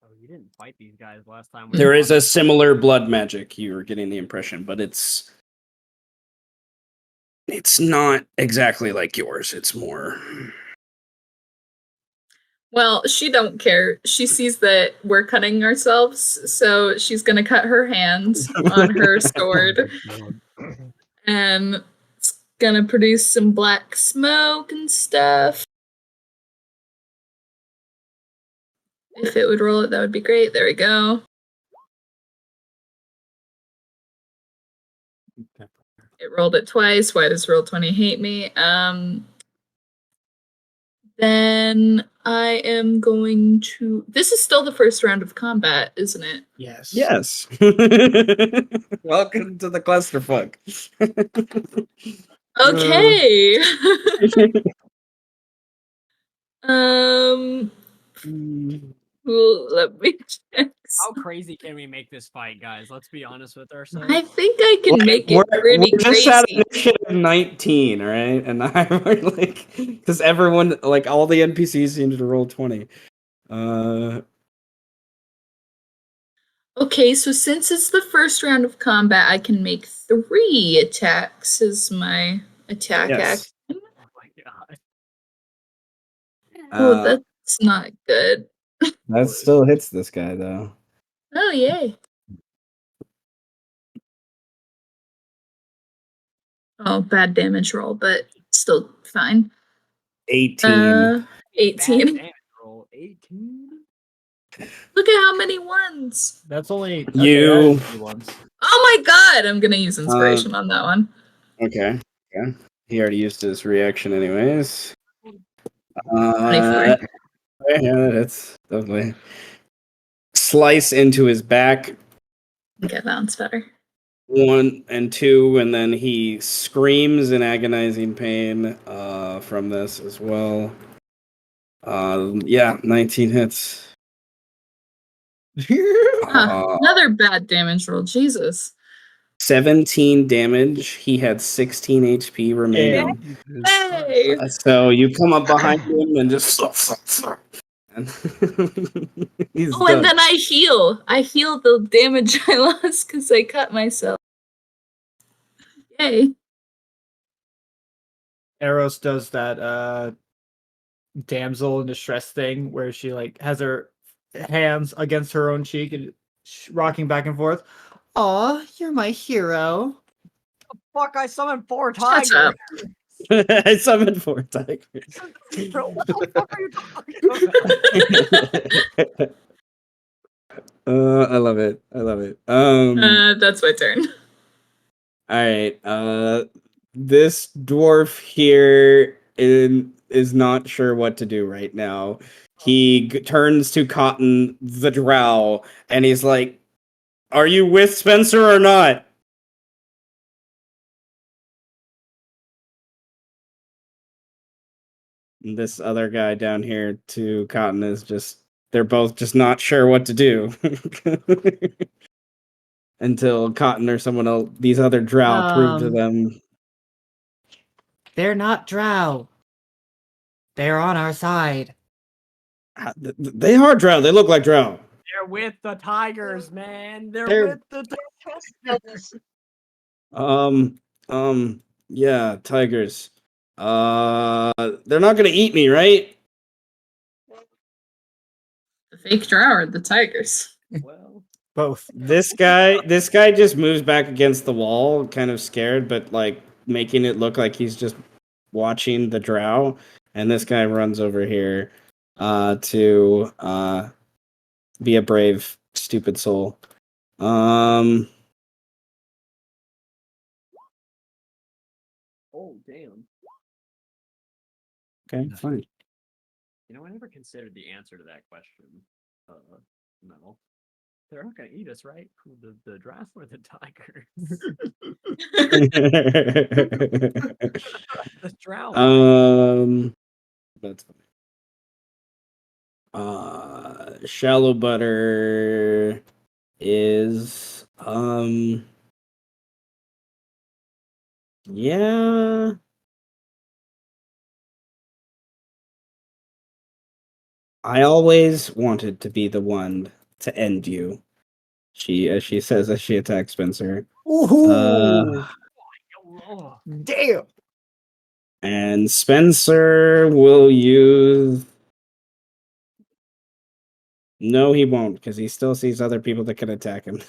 Oh, you didn't fight these guys last time. There is a similar blood magic, you were getting the impression, but it's not exactly like yours. It's more. Well, she don't care. She sees that we're cutting ourselves, so she's gonna cut her hands on her sword, and it's gonna produce some black smoke and stuff. If it would roll it, that would be great. There we go. It rolled it twice. Why does roll 20 hate me? Then I am going to. This is still the first round of combat, isn't it? Yes. Yes. Welcome to the clusterfuck. Okay. Well, let me check. How crazy can we make this fight, guys? Let's be honest with ourselves. I think I can make it pretty we're just at crazy. initiative 19, right? And I'm like, because everyone, like all the NPCs seem to roll 20. Okay, so since it's the first round of combat, I can make 3 attacks as my attack Yes. action. Oh my god. Oh, that's not good. That still hits this guy, though. Oh, yay. Oh, bad damage roll, but still fine. 18. 18. Bad damage roll. 18? Look at how many ones. That's only You- ones. Oh, Oh my god! I'm gonna use inspiration on that one. Okay. Yeah. He already used his reaction anyways. 24. Yeah, that's lovely. Slice into his back, Okay, that one's better. 1 and 2, and then he screams in agonizing pain from this as well. Yeah, 19 hits. Another bad damage roll. Jesus. 17 damage. He had 16 HP remaining. Hey! So you come up behind him and just and he's Oh, done. and then I heal. I heal the damage I lost because I cut myself. Yay. Eros does that damsel in distress thing where she like has her hands against her own cheek and rocking back and forth. Aw, you're my hero. Fuck! I summoned 4 Shut tigers. up. I summoned 4 tigers. Bro, what the fuck are you talking about? I love it. I love it. That's my turn. All right. This dwarf here is not sure what to do right now. He turns to Cotton the Drow, and he's like, "Are you with Spencer or not?" And this other guy down here to Cotton is they're both just not sure what to do. Until Cotton or someone else, these other drow prove to them. They're not drow. They're on our side. They are drow. They look like drow. They're with the tigers, man. They're They're- with the tigers. Yeah, tigers. They're not gonna eat me, right? The fake drow or the tigers? Well, Both. This guy just moves back against the wall, kind of scared, but like making it look like he's just watching the drow. And this guy runs over here, to be a brave, stupid soul. oh damn. Okay, fine. You know, I never considered the answer to that question. No. They're not gonna eat us, right? The draft or the tiger? The drow. That's shallow butter is yeah. I always wanted to be the one to end you. She says as she attacks Spencer. Ooh. Oh, Damn. And Spencer will use. No, he won't, because he still sees other people that can attack him.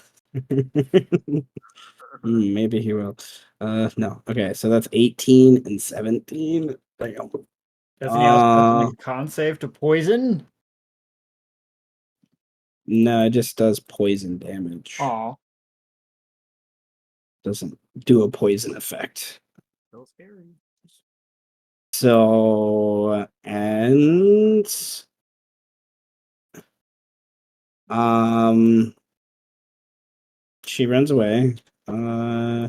Maybe he will. No. Okay, so that's 18 and 17. Damn. Doesn't he also have to make a con save to poison? No, it just does poison damage. Aw. Doesn't do a poison effect. so scary. So, and she runs away. Yeah,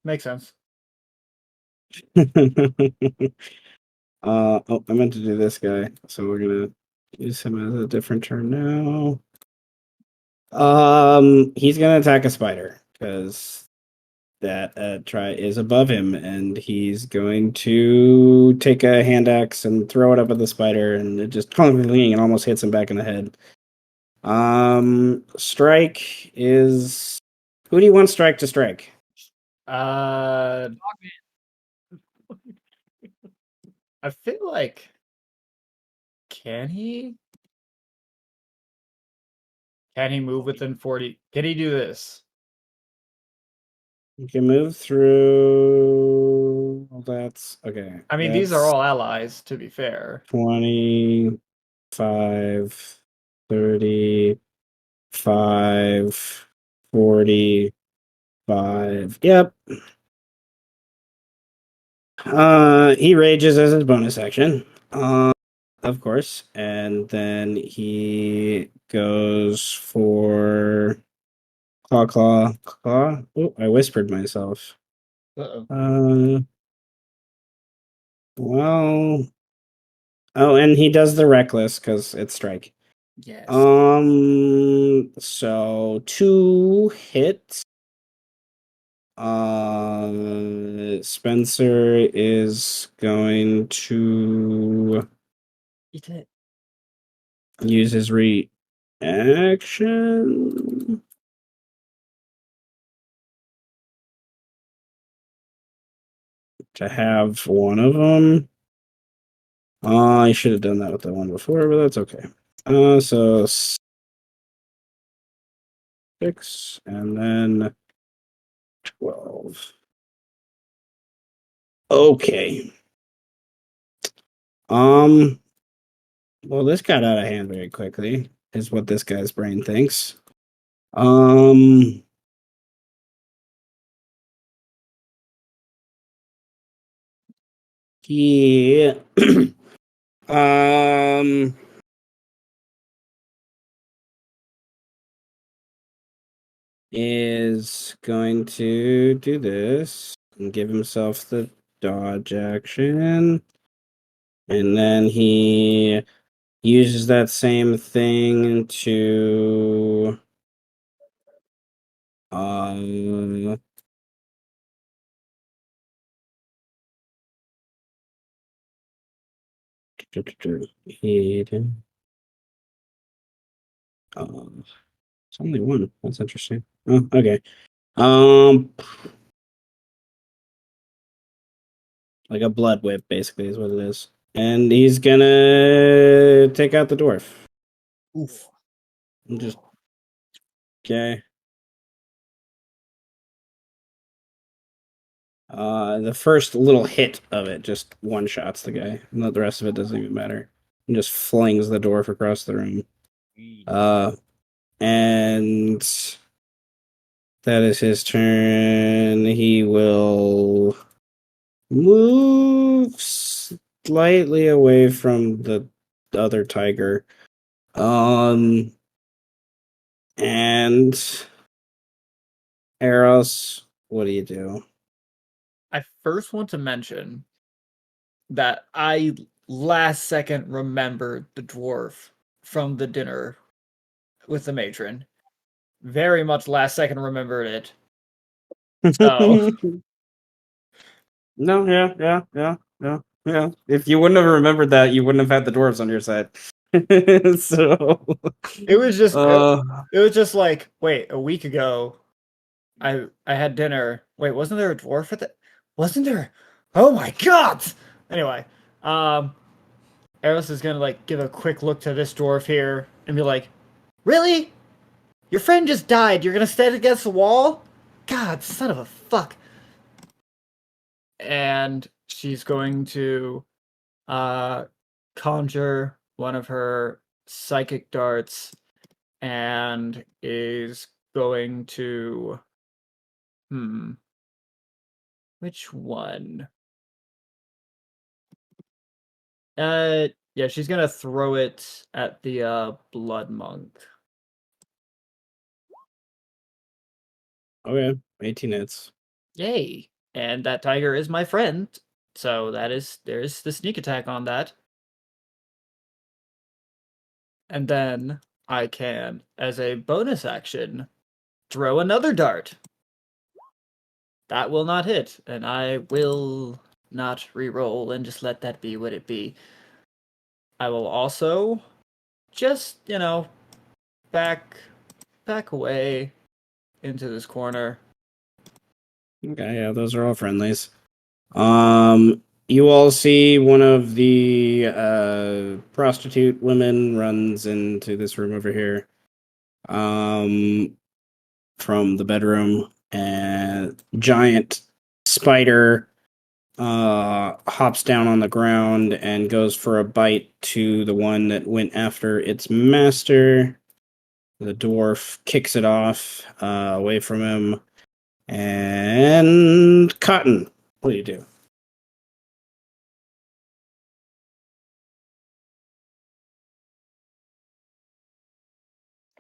makes sense. Oh, I meant to do this guy, so we're gonna use him as a different turn now. He's gonna attack a spider because that try is above him, and he's going to take a hand axe and throw it up at the spider, and it just and almost hits him back in the head. Strike is. Who do you want Strike to strike? I feel like can he move within 40? Can he do this? You can move through. That's okay. I mean, these are all allies, to be fair. 25, 30, 5, 40, 5. Yep. He rages as his bonus action. Of course. And then he goes for claw, claw, claw. Oh, I whispered myself. Uh-oh. Well. Oh, and he does the reckless because it's strike. Yes. So 2 hits. Spencer is going to Eat it. use his reaction to have one of them. I should have done that with the one before, but that's okay. So 6 and then 12. Okay. Well, this got out of hand very quickly, is what this guy's brain thinks. He is going to do this and give himself the dodge action. And then he uses that same thing to he it's only one. That's interesting. Oh, okay. Like a blood whip, basically, is what it is. And he's gonna take out the dwarf. Oof. And just okay. The first little hit of it just one shots the guy, and the rest of it doesn't even matter. And just flings the dwarf across the room. And that is his turn. He will move slightly away from the other tiger. And Eros, what do you do? I first want to mention that I last second remembered the dwarf from the dinner with the matron. Very much last second remembered it. So No, yeah. If you wouldn't have remembered that, you wouldn't have had the dwarves on your side. So it was just uh it was just like, wait, a week ago I had dinner. Wait, wasn't there a dwarf at the wasn't there? Oh my god! Anyway, Eros is gonna like give a quick look to this dwarf here and be like, really? Your friend just died. You're gonna stand against the wall? God, son of a fuck. And she's going to conjure one of her psychic darts and is going to which one? Yeah, she's gonna throw it at the blood monk. okay, 18 hits. Yay. And that tiger is my friend. So there's the sneak attack on that. And then I can, as a bonus action, throw another dart. That will not hit, and I will not re-roll and just let that be what it be. I will also just, back away into this corner. Okay, yeah, those are all friendlies. You all see one of the prostitute women runs into this room over here. From the bedroom, and giant spider hops down on the ground and goes for a bite to the one that went after its master. The dwarf kicks it off away from him And Cotton, what do you do?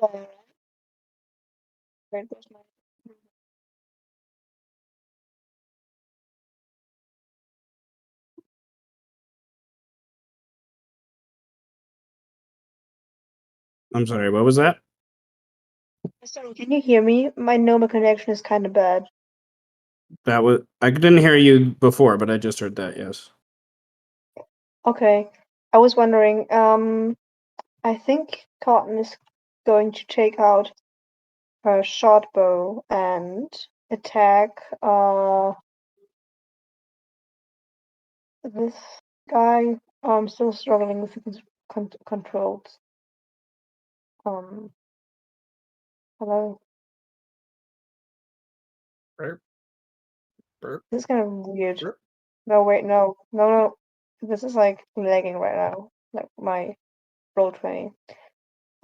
Wait, there's my. I'm sorry, what was that? Sorry, can you hear me? My Noma connection is kind of bad. That was I didn't hear you before, but I just heard that. Yes. Okay, I was wondering. I think Cotton is going to take out her short bow and attack this guy. I'm still struggling with the controls. Hello. Burp. Burp. This is kind of weird. Burp. No, wait, no. This is like lagging right now. Like my roll 20.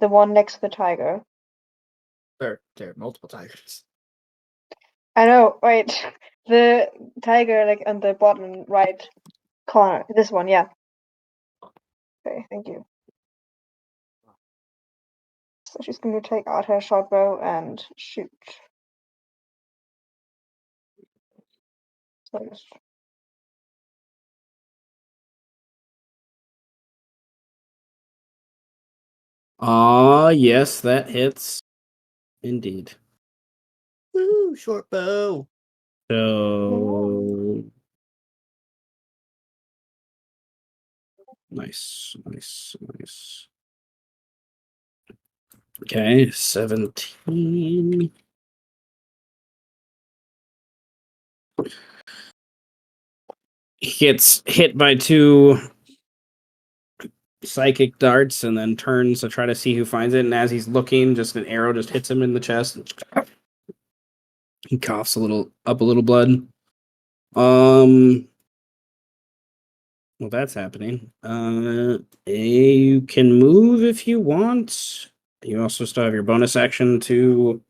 The one next to the tiger. There are multiple tigers. I know, wait. The tiger like on the bottom right corner. This one, yeah. Okay, thank you. So she's going to take out her short bow and shoot. So just Yes, that hits. Indeed. Woo, short bow. So nice. Okay, 17. Gets hit by 2 psychic darts and then turns to try to see who finds it. And as he's looking, just an arrow just hits him in the chest. He coughs a little blood. Well, that's happening. You can move if you want. You also still have your bonus action to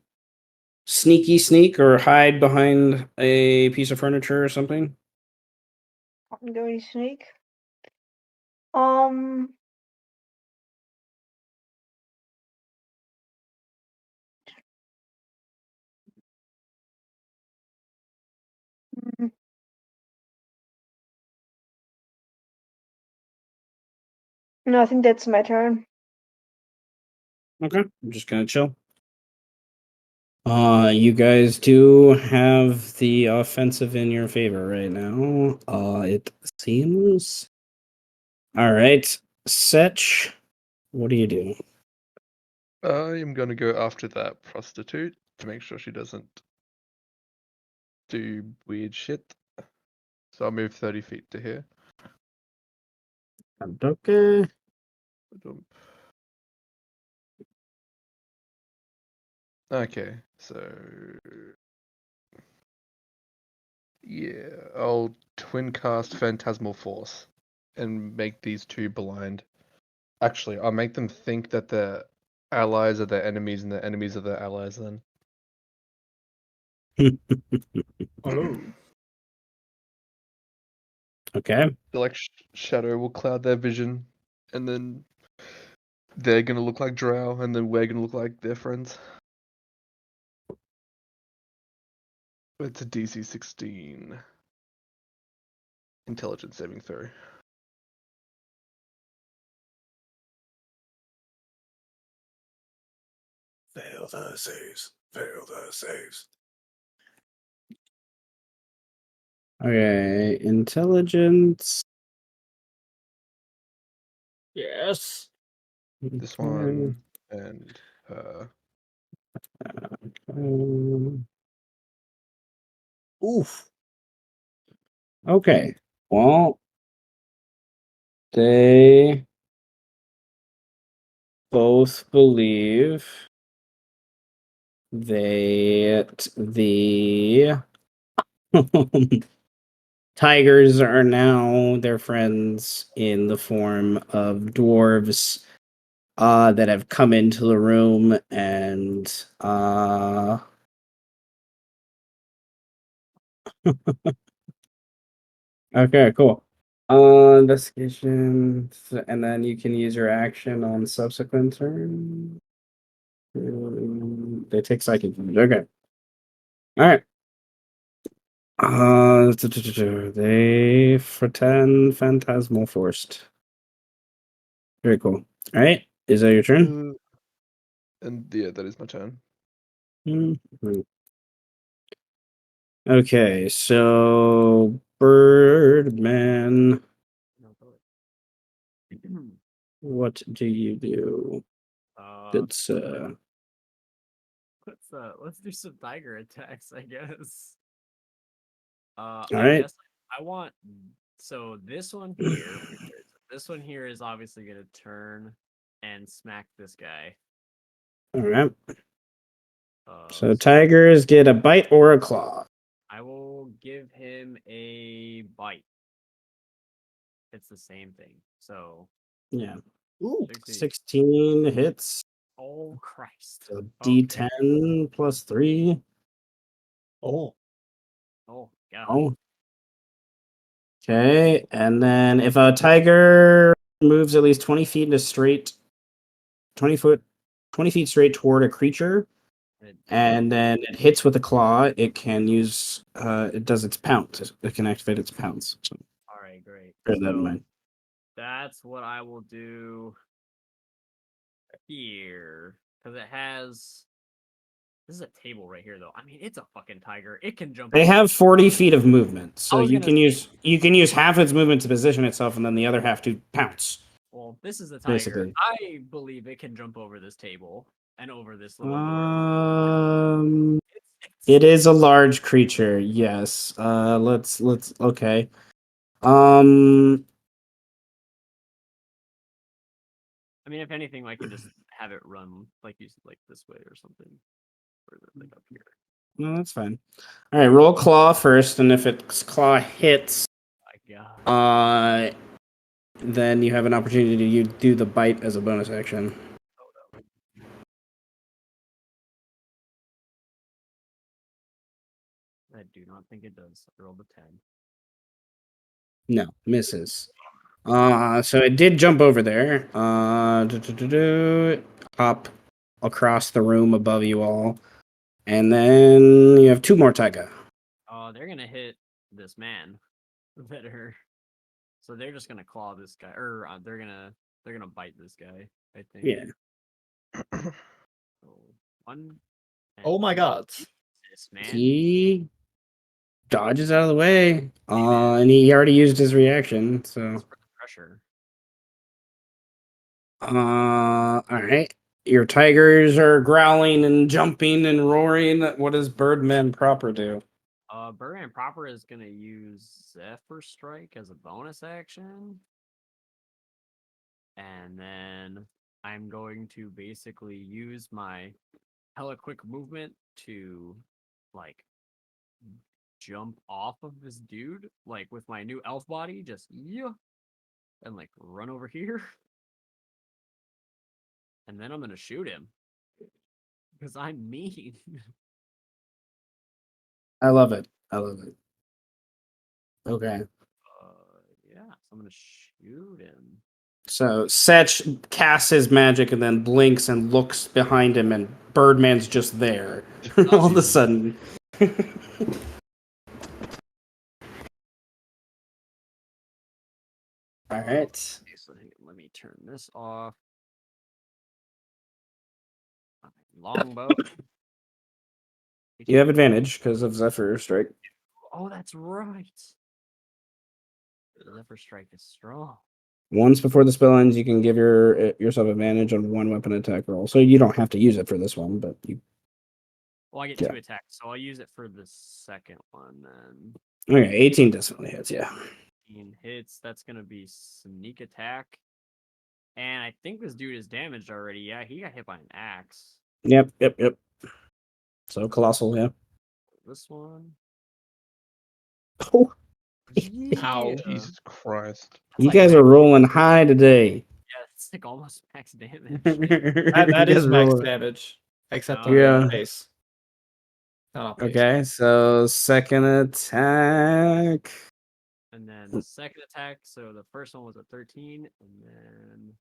sneak or hide behind a piece of furniture or something. I'm going to sneak. Um, mm, no, I think that's my turn. Okay, I'm just gonna chill. You guys do have the offensive in your favor right now. It seems. All right, Setch, what do you do? I am gonna go after that prostitute to make sure she doesn't do weird shit. So I'll move 30 feet to here. Okay. Okay, so yeah, I'll twin cast Phantasmal Force and make these 2 blind. Actually, I'll make them think that the allies are their enemies and the enemies are their allies then. Hello. Okay. So like shadow will cloud their vision and then they're gonna look like Drow and then we're gonna look like their friends. It's a DC 16 intelligence saving throw. Fail the saves. Okay, intelligence. Yes. This one and Oof. Okay. Well, they both believe that the tigers are now their friends in the form of dwarves that have come into the room and Okay, cool. Investigation, and then you can use your action on subsequent turn. They take psychic damage. Okay. All right. They pretend phantasmal forced. Very cool. All right. Is that your turn? And yeah, that is my turn. Mhm. Okay, so Birdman, No, go what do you do? ahead. It's Let's do some tiger attacks, I guess. all I right. guess I want so this one here. This one here is obviously gonna turn and smack this guy. All right. So So tigers get a bite or a claw. I will give him a bite. It's the same thing. So Yeah. Ooh. 16 hits. oh Christ. So Okay. D10 plus 3. Oh. Oh God. Oh. Okay, and then if a tiger moves at least 20 feet in a straight 20 feet straight toward a creature, and then it hits with a claw, it can use it does its pounce. It can activate its pounce. So All right, great. bear that in So mind. that's what I will do here because it has. This is a table right here, though. I mean, it's a fucking tiger. It can jump. They over. have 40 feet of movement, so I was you gonna can say- use half its movement to position itself, and then the other half to pounce. Well, this is a tiger. Basically. I believe it can jump over this table and over this little door. It is a large creature. Yes. Let's okay. Um, I mean, if anything, I can just have it run like this way or something, or like up here. no, that's fine. All right, roll claw first, and if its claw hits, My God. then you have an opportunity to do the bite as a bonus action. I do not think it does. I rolled a 10. No, misses. So it did jump over there. Hop across the room above you all, and then you have two more taiga. They're gonna hit this man better. So they're just gonna claw this guy, or they're gonna bite this guy. I think. Yeah. So, one. Oh my God. This man. He dodges out of the way. man. And he already used his reaction, so For the pressure. all right. Your tigers are growling and jumping and roaring. What does Birdman proper do? Birdman proper is gonna use Zephyr Strike as a bonus action, and then I'm going to basically use my hella quick movement to like jump off of this dude, like with my new elf body, just yeah, and like run over here, and then I'm gonna shoot him because I'm mean. I love it. I love it. Okay. Yeah, so I'm gonna shoot him. So Setch casts his magic and then blinks and looks behind him, and Birdman's just there. All of a sudden. All right. Okay, so let me turn this off. Longbow. You have advantage because of Zephyr Strike. Oh, that's right. Zephyr Strike is strong. Once before the spell ends, you can give yourself advantage on one weapon attack roll. So you don't have to use it for this one, but you. Well, I get Yeah. 2 attacks, so I'll use it for the second one then. Okay, 18 definitely hits. Yeah. 18 hits. That's gonna be sneak attack. And I think this dude is damaged already. Yeah, he got hit by an axe. Yep. So colossal. Yeah. This one. Oh, Ow. Jesus Christ. That's you like guys are max- rolling high today. Yeah, it's like almost max damage. That You is guys max rolling- damage. Except Oh, on yeah. the base. Okay, so second attack. And then the second attack, so the first one was a 13, and then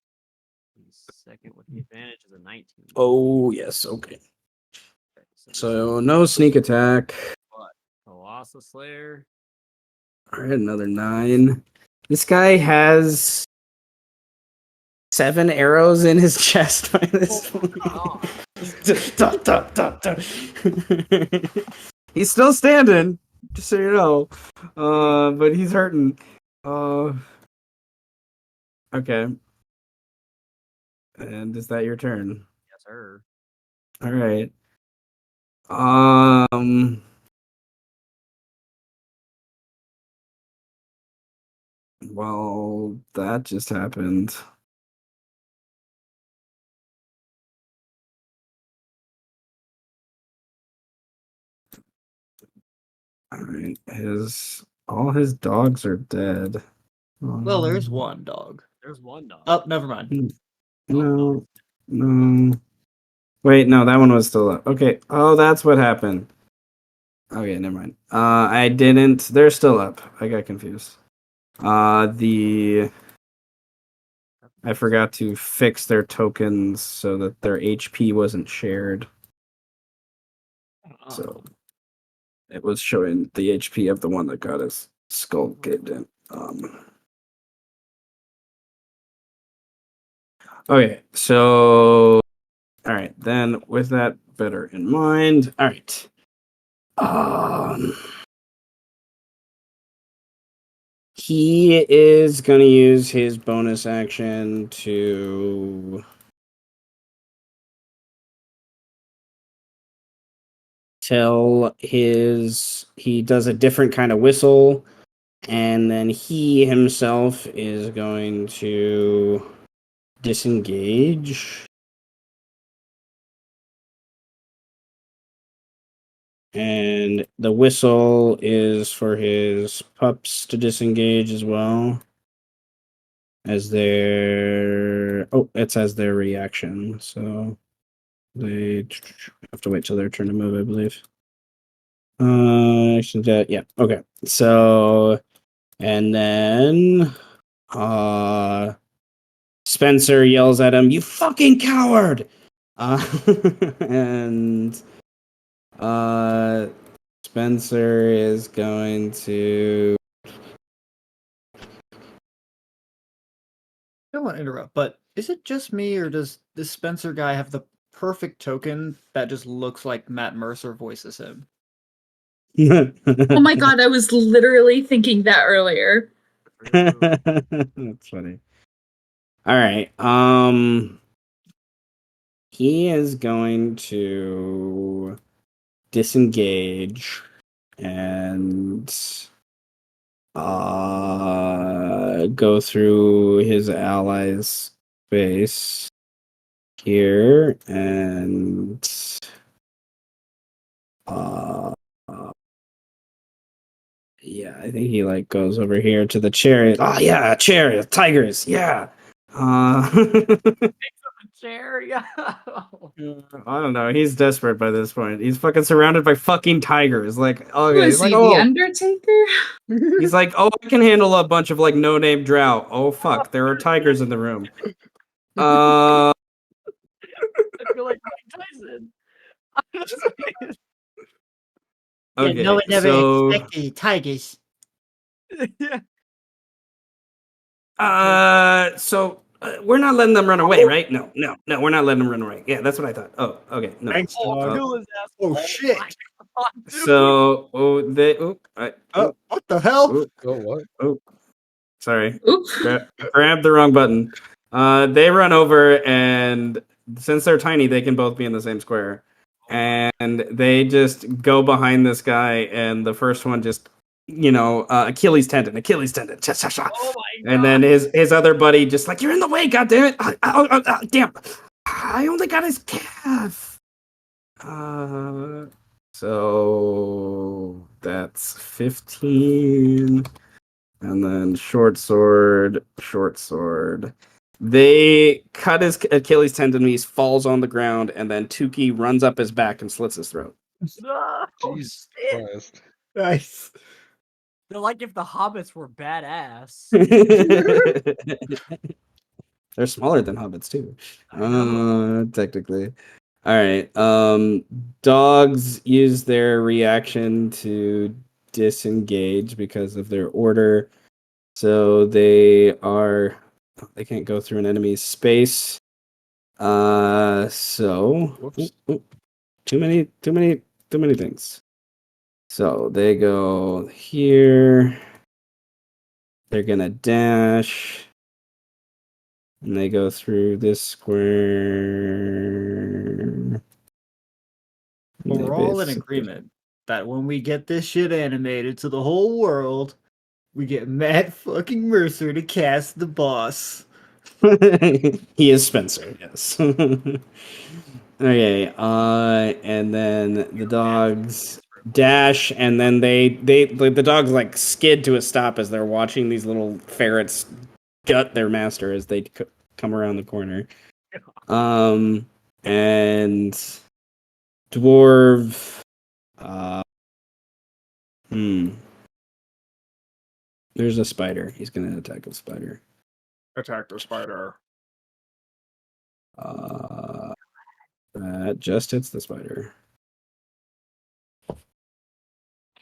the second with the advantage is a 19. Oh, yes, okay. Okay, So no sneak attack. Colossus Slayer. All right, another 9. This guy has 7 arrows in his chest by this point. Dun, dun, dun, dun. He's still standing, just so you know. But he's hurting. Okay. And is that your turn? Yes, sir. All right. Well, that just happened. All right. All his dogs are dead. Well, there's one dog. There's one dog. Oh, never mind. No. Wait, no, that one was still up. Okay. Oh, that's what happened. Okay, never mind. I didn't. They're still up. I got confused. I forgot to fix their tokens so that their HP wasn't shared. So it was showing the HP of the one that got his skull caved in. Okay, so all right, then with that better in mind, all right. He is gonna use his bonus action to he does a different kind of whistle, and then he himself is going to disengage. And the whistle is for his pups to disengage as well. As it's as their reaction. So they have to wait till their turn to move, I believe. Yeah, okay. So, and then Spencer yells at him, "You fucking coward!" And Spencer is going to. I don't want to interrupt, but is it just me, or does this Spencer guy have the perfect token that just looks like Matt Mercer voices him? Oh my god, I was literally thinking that earlier. That's funny. All right. He is going to disengage and go through his ally's base here and yeah, I think he like goes over here to the chariot. Oh yeah, chariot, tigers, yeah. Chair, yeah. I don't know. He's desperate by this point. He's fucking surrounded by fucking tigers. Like, okay, Was he's like, he oh, the Undertaker? he's like, oh, I can handle a bunch of like no-name drought. Oh fuck, there are tigers in the room. I feel like Mike Tyson. Okay, no one never so expected tigers. Yeah. We're not letting them run away, right? No, we're not letting them run away. Yeah, that's what I thought. Oh, okay, no. Thanks, dog. Kill his ass. Oh my shit! God, dude. So, What the hell? Oh, what? sorry. Oop. Grab the wrong button. They run over, and since they're tiny, they can both be in the same square. And they just go behind this guy, and the first one just, Achilles tendon. Cha, cha, cha. Oh my God. And then his other buddy just like, you're in the way, goddammit. Damn. I only got his calf. So that's 15. And then short sword. They cut his Achilles tendon, he falls on the ground, and then Tukey runs up his back and slits his throat. Oh, Jesus shit. Christ. Nice. They're like if the hobbits were badass. They're smaller than hobbits too. I know. Technically. All right. Dogs use their reaction to disengage because of their order. So they can't go through an enemy's space. So Whoops. too many things. So they go here. They're gonna dash. And they go through this square. But we're all in agreement that when we get this shit animated to the whole world, we get Matt fucking Mercer to cast the boss. He is Spencer, yes. Okay, and then the dogs dash, and then the dogs like skid to a stop as they're watching these little ferrets gut their master as they come around the corner. And dwarf, there's a spider. He's gonna attack a spider. Attack the spider. That just hits the spider.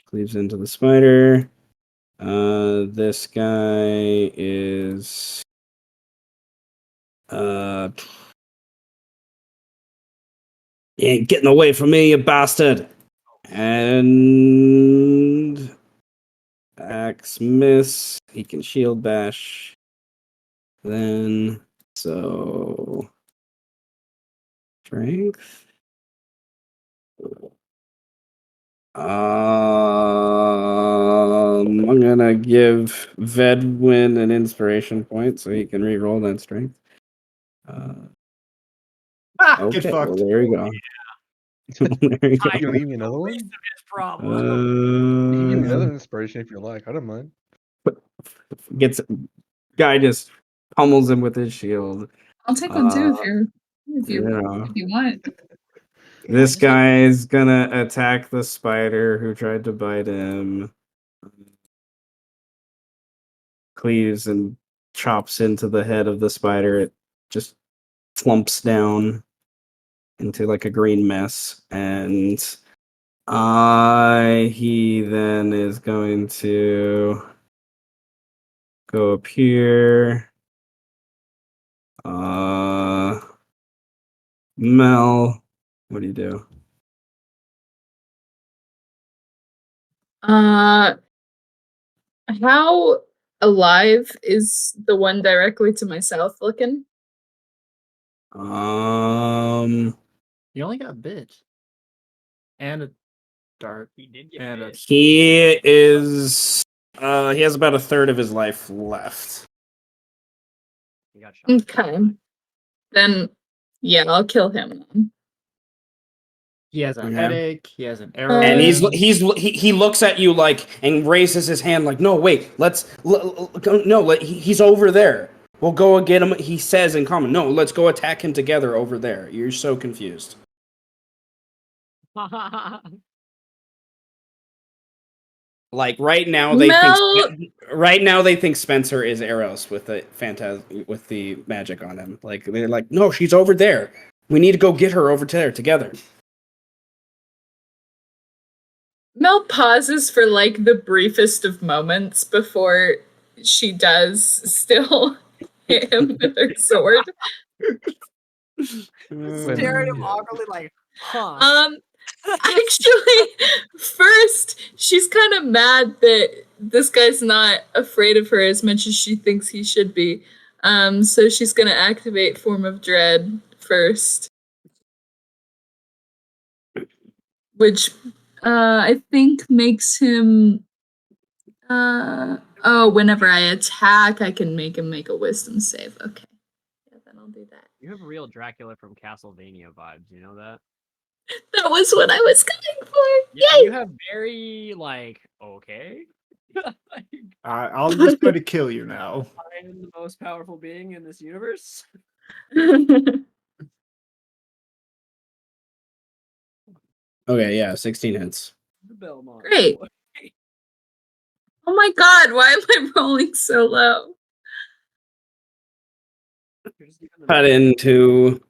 Cleaves into the spider. This guy is you ain't getting away from me, you bastard. And axe miss. He can shield bash. Then so strength. I'm gonna give Vedwin an inspiration point so he can re-roll that strength. Get Okay, well fucked. there you go. There you You gonna go. give me another one? Least of his problems. You can give me another Uh, inspiration if you like. I don't mind. gets guy just pummels him with his shield. I'll take one too if Yeah. you want. This guy is gonna attack the spider who tried to bite him. Cleaves and chops into the head of the spider. It just flumps down into like a green mess. And he then is going to go up here. Mel, what do you do? How alive is the one directly to my south looking? You only got bit. And a dart. He did get And a bit. He is he has about a third of his life left. He got shot. Okay. Then yeah, I'll kill him then. he has a Okay. headache. He has an arrow. And in him. he looks at you like and raises his hand like, no, wait, he's over there. We'll go get him. He says in common, no, let's go attack him together over there. You're so confused. Like right now they Mel- think Spencer is Eros with the magic on him. Like they're like, no, she's over there. We need to go get her over there together. Mel pauses for like the briefest of moments before she does still hit him with her sword. Staring at him awkwardly like, huh. Actually, first, she's kind of mad that this guy's not afraid of her as much as she thinks he should be. So she's gonna activate Form of Dread first. Which, I think makes him... whenever I attack, I can make him make a wisdom save. Okay. Yeah, then I'll do that. You have real Dracula from Castlevania vibes, you know that? That was what I was going for! Yeah, Yay! you have very, like, okay. I'm just going to kill you now. I am the most powerful being in this universe. Okay, yeah, 16 hits. The Belmont. Great. boy. Oh my god, why am I rolling so low? You're just giving them Cut into.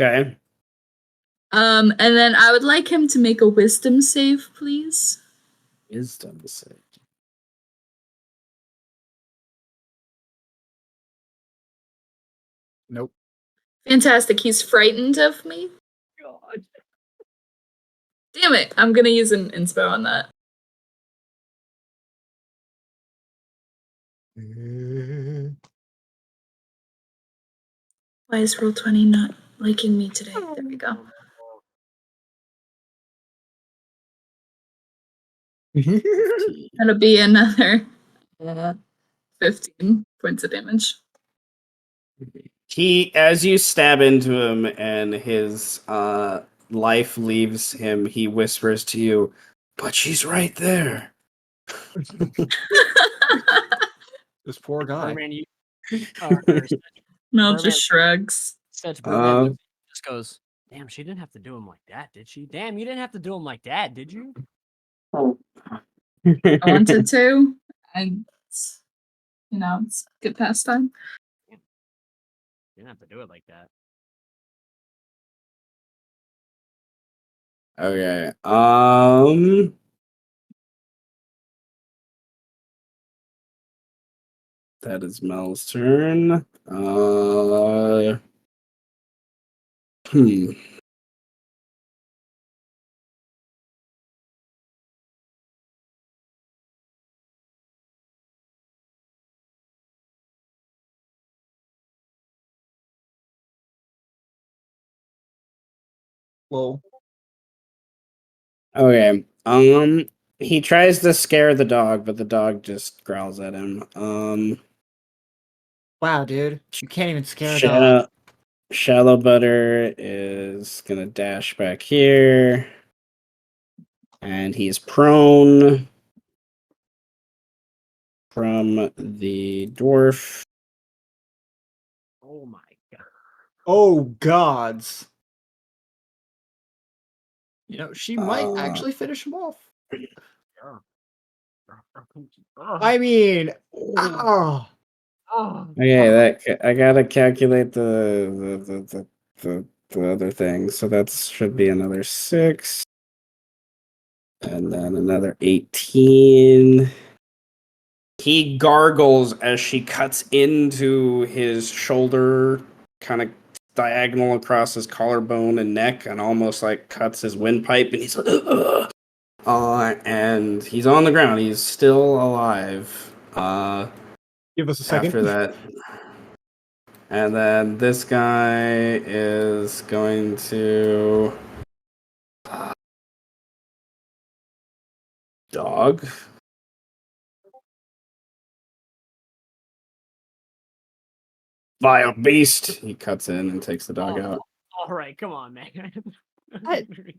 Okay. And then I would like him to make a wisdom save, please. Wisdom save. Nope. Fantastic. He's frightened of me. God. Damn it. I'm gonna use an inspo on that. Why is Roll20 not liking me today? There we go. That'll be another 15 points of damage. He, as you stab into him and his life leaves him, he whispers to you, "But she's right there." This poor guy. Merman, you or Mel Merman- just shrugs. Such Merman Uh, looks, just goes, "Damn, she didn't have to do him like that, did she? Damn, you didn't have to do him like that, did you?" I wanted to. And, it's good pastime. You didn't have to do it like that. Okay. That is Mel's turn. Hmm. Well, Okay. He tries to scare the dog, but the dog just growls at him. Wow, dude. You can't even scare a dog. Shallow Butter is gonna dash back here. And he's prone from the dwarf. Oh my god. oh gods. You know, she might actually finish him off. I mean, oh, Okay, I gotta calculate the other thing. So that should be another 6. And then another 18. He gargles as she cuts into his shoulder, kind of diagonal across his collarbone and neck, and almost like cuts his windpipe. And he's like, ugh. And he's on the ground. He's still alive. give us a second. After that. And then this guy is going to dog. Vile beast. He cuts in and takes the dog out. All right, come on, man.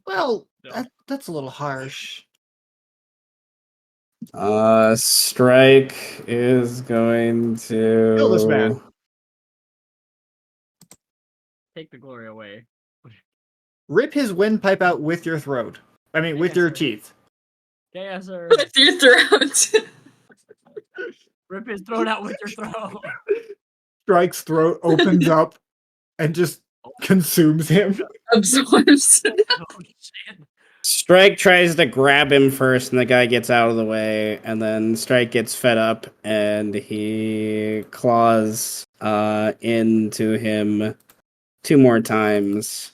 Well, No. that's a little harsh. Strike is going to Kill this man. Take the glory away. Rip his windpipe out with your throat. I mean, with Yes, your sir. teeth. Yes, sir. With your throat. Rip his throat out with your throat. Strike's throat opens up and just consumes him. Absorbs. Oh, shit. Strike tries to grab him first, and the guy gets out of the way. And then Strike gets fed up, and he claws into him 2 more times.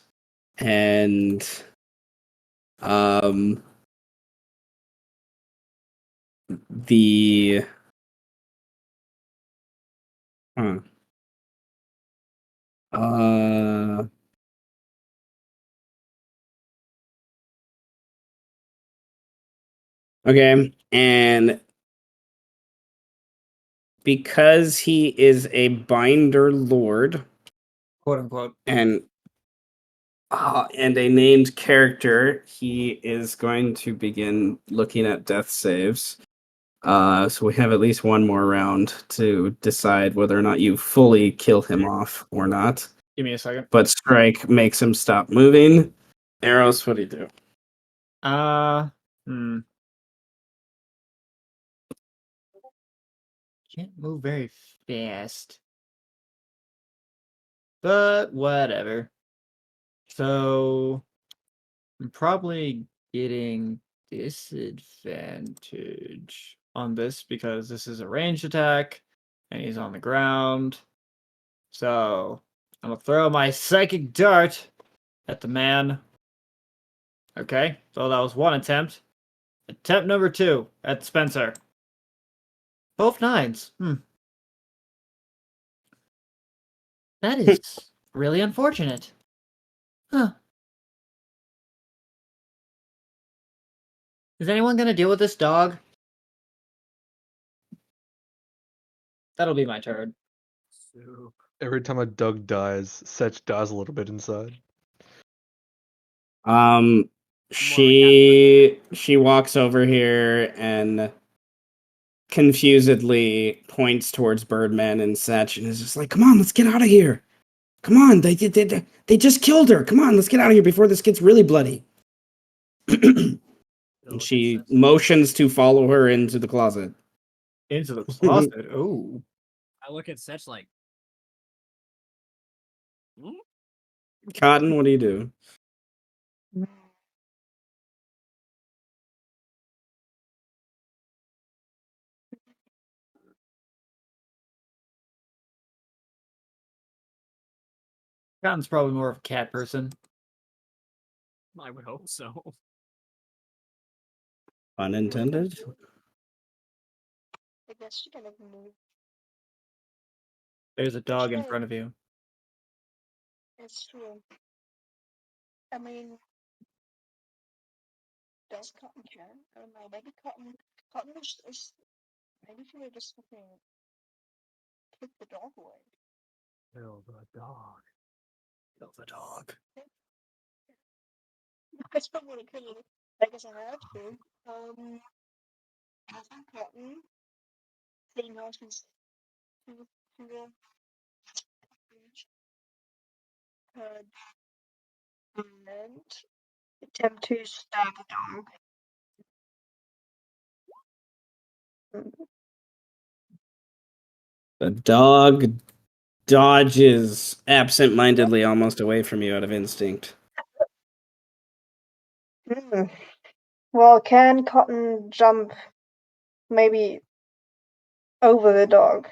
And the okay, and because he is a binder lord, Quote unquote. and a named character, he is going to begin looking at death saves. So we have at least one more round to decide whether or not you fully kill him off or not. Give me a second. But Strike makes him stop moving. Eros, what do you do? Hmm. Can't move very fast. But whatever. So I'm probably getting disadvantage on this because this is a ranged attack and he's on the ground. So I'm gonna throw my psychic dart at the man. Okay, so that was one attempt. Attempt number 2 at Spencer. Both 9s. That is really unfortunate. Huh. Is anyone gonna deal with this dog? That'll be my turn. Soup. Every time a dog dies, Setch dies a little bit inside. She walks over here and confusedly points towards Birdman and Setch and is just like, "Come on, let's get out of here! Come on, they just killed her! Come on, let's get out of here before this gets really bloody." And she motions to follow her into the closet. Into the closet. Ooh. I look at Setch like, Cotton, what do you do? Cotton's probably more of a cat person. I would hope so. Unintended. I guess she kind of moved. There's a dog in front of you. It's true. I mean, does Cotton care? I don't know. Maybe Cotton is maybe she would just fucking kick the dog away. Kill the dog. Kill the dog. I just don't want to kill it. I guess I have to. I think Cotton, seeing how she's to the could and attempt to stab the dog. The dog dodges absent-mindedly almost away from you out of instinct. Well, can Cotton jump maybe over the dog?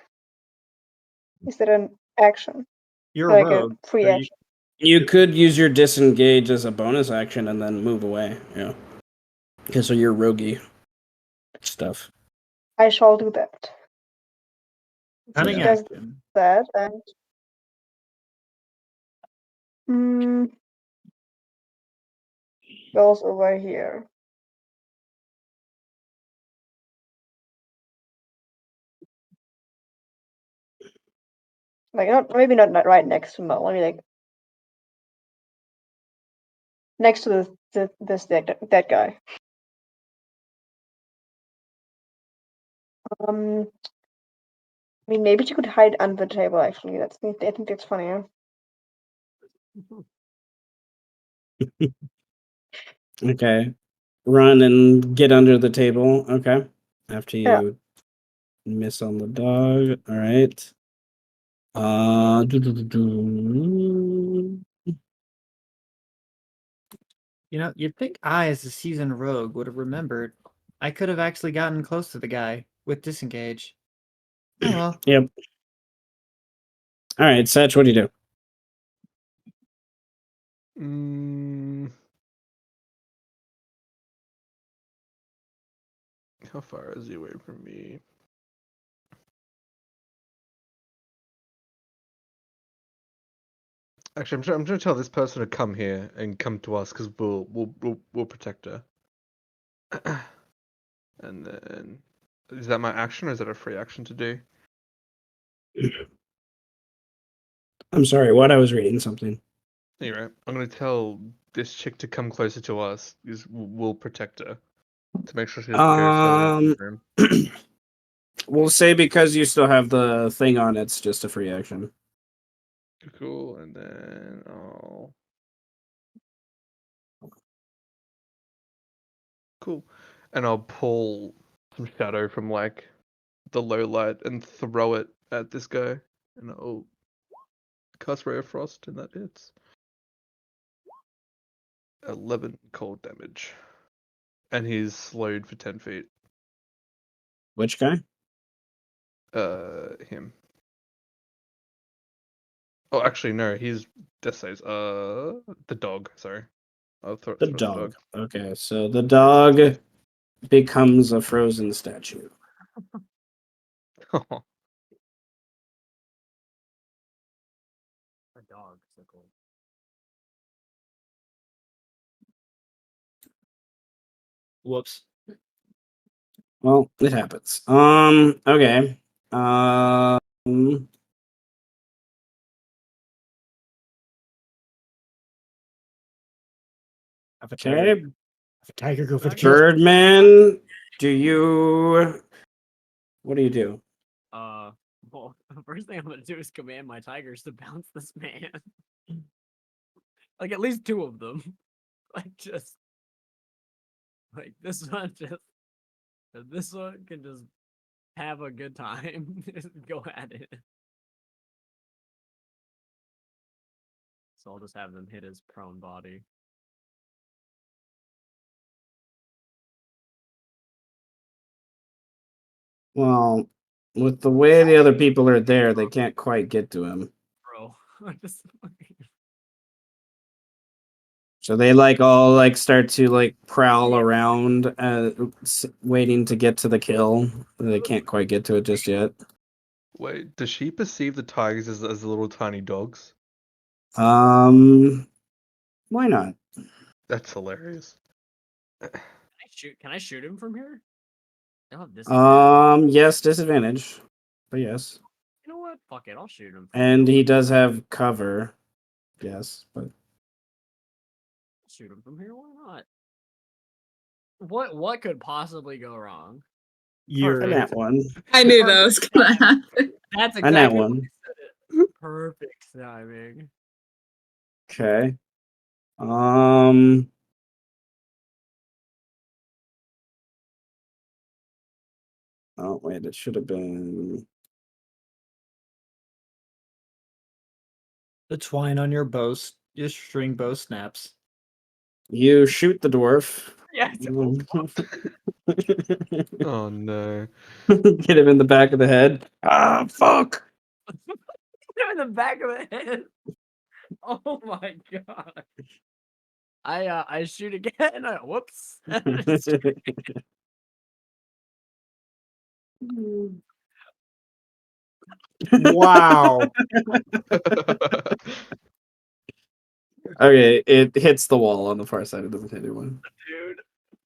Is that an action? You're Like a rogue. a free so action? You could use your disengage as a bonus action and then move away. Yeah. Because of your roguey stuff. I shall do that. Cunning She does action. that and goes over here. Like maybe not right next to Mo. Maybe like next to that guy. I mean, maybe she could hide under the table. Actually, I think that's funnier. Okay. Run and get under the table. Okay. After you miss on the dog. All right. You know, you'd think I, as a seasoned rogue, would have remembered. I could have actually gotten close to the guy with disengage. Oh well. Yep. All right, Satch, what do you do? How far is he away from me? Actually, I'm trying to tell this person to come here and come to us because we'll protect her. And then, is that my action or is that a free action to do? I'm sorry, what? I was reading something. You're right. I'm gonna tell this chick to come closer to us. We'll protect her to make sure she doesn't go somewhere in the room. We'll say because you still have the thing on, it's just a free action. Cool, and then I'll Cool. And I'll pull some shadow from like the low light and throw it at this guy. And I'll cast Ray of Frost, and that hits. 11 cold damage. And he's slowed for 10 feet. Which guy? Him. Oh, actually, no, he's death saves. The dog, sorry. I'll throw The the dog. Okay, so the dog becomes a frozen statue. dog. A dog. So cool. Whoops. Well, it happens. Okay. Have a tiger. Okay. Have a tiger go for the kill. Birdman, do you... What do you do? Well, the first thing I'm gonna do is command my tigers to bounce this man. Like at least 2 of them. Like just like this one can just have a good time. Just go at it. So I'll just have them hit his prone body. Well, with the way the other people are there, they can't quite get to him. Bro. I just So they like all like start to like prowl around, waiting to get to the kill. They can't quite get to it just yet. Wait, does she perceive the tigers as little tiny dogs? Why not? That's hilarious. Can I shoot him from here? I'll have disadvantage. Yes, disadvantage. But yes. You know what? Fuck it, I'll shoot him. And he does have cover. Yes, but Shoot him from here. Why not? What could possibly go wrong? You're a nat one. I knew that was gonna happen. That's A nat exactly what one. I said it. Perfect timing. Okay. Oh wait, it should have been. The twine on your bow, your string bow snaps. You shoot the dwarf. Yes. Oh no. Get him in the back of the head. Ah, fuck! In the back of the head. Oh my god. I shoot again. Whoops. wow. Okay, it hits the wall on the far side. It doesn't hit anyone. Dude,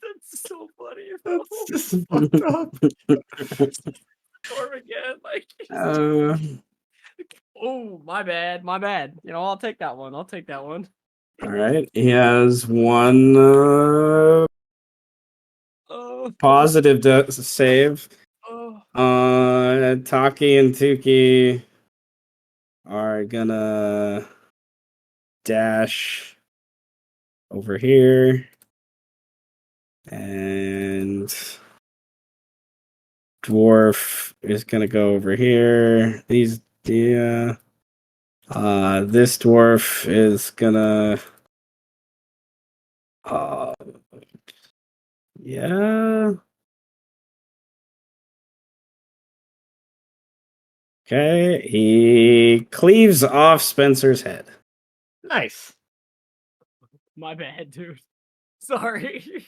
that's so funny. That's just fucked up. Storm again. Like, oh, my bad. My bad. You know, I'll take that one. All right, he has one Oh, positive save. oh. Taki and Tuki are gonna dash over here, and dwarf is gonna go over here. This dwarf is gonna yeah. Okay, he cleaves off Spencer's head. Nice. My bad, dude. Sorry.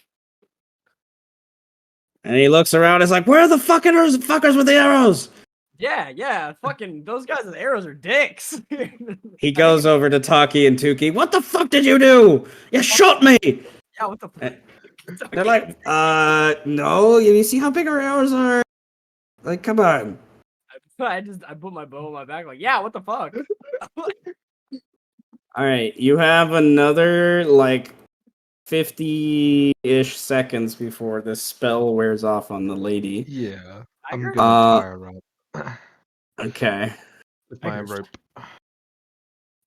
And he looks around, is like, where are the fucking fuckers with the arrows? Yeah. Fucking those guys with arrows are dicks. He goes over to Taki and Tuki. What the fuck did you do? You shot me! Yeah, what the fuck? They're like, no, you see how big our arrows are? Like, come on. I put my bow on my back, like, yeah, what the fuck? Alright, you have another, like, 50-ish seconds before this spell wears off on the lady. Yeah. I'm Tiger? gonna tie her up Okay. with my Tigers. rope.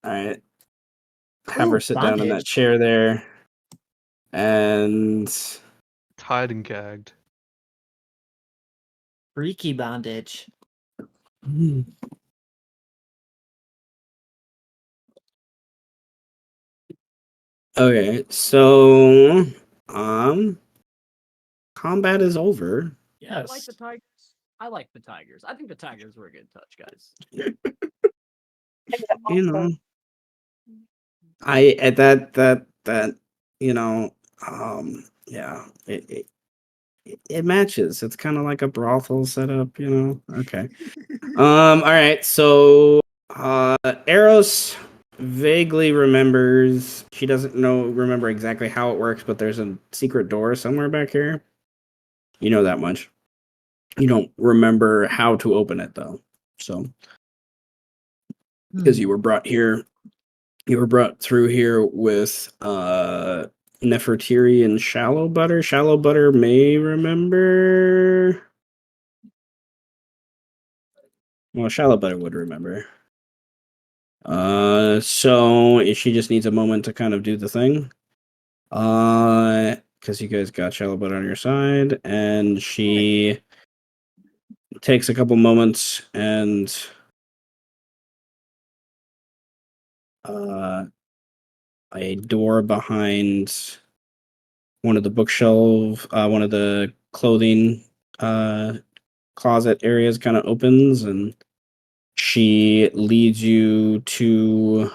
Alright. Have Ooh, her sit down in that bondage. chair there. And tied and gagged. Freaky bondage. Okay, so combat is over. Yeah, I like Yes. the tigers. I like the tigers. I think the tigers were a good touch, guys. You know, I at that you know, yeah, it matches. It's kind of like a brothel setup, you know. Okay. All right. So, Eros vaguely remembers. She doesn't remember exactly how it works, but there's a secret door somewhere back here. You know that much. You don't remember how to open it though. So, because you were brought here, you were brought through here with Nefertiri and Shallow Butter. Shallow Butter may remember. Well, Shallow Butter would remember. So she just needs a moment to kind of do the thing. Because you guys got Shallow Butter on your side, and she takes a couple moments and a door behind one of the one of the clothing closet areas kind of opens, and she leads you to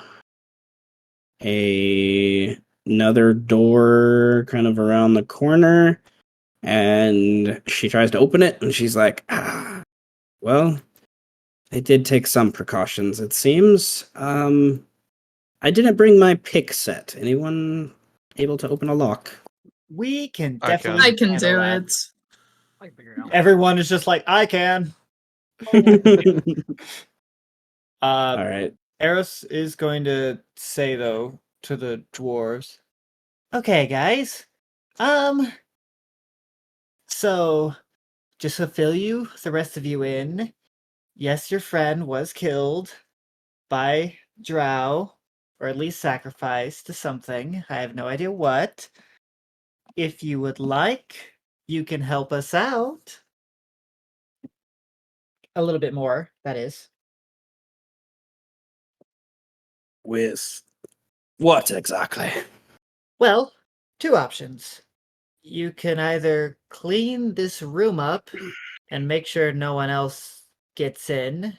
another door kind of around the corner, and she tries to open it, and she's like, well, I did take some precautions, it seems. I didn't bring my pick set. Anyone able to open a lock? We can I definitely I can handle do that. it. I can figure it out. Everyone is just like, I can. All right. Eros is going to say though to the dwarves, okay, guys. So just to fill the rest of you in, yes, your friend was killed by Drow, or at least sacrificed to something. I have no idea what. If you would like, you can help us out. A little bit more, that is. With what exactly? Well, two options. You can either clean this room up and make sure no one else gets in,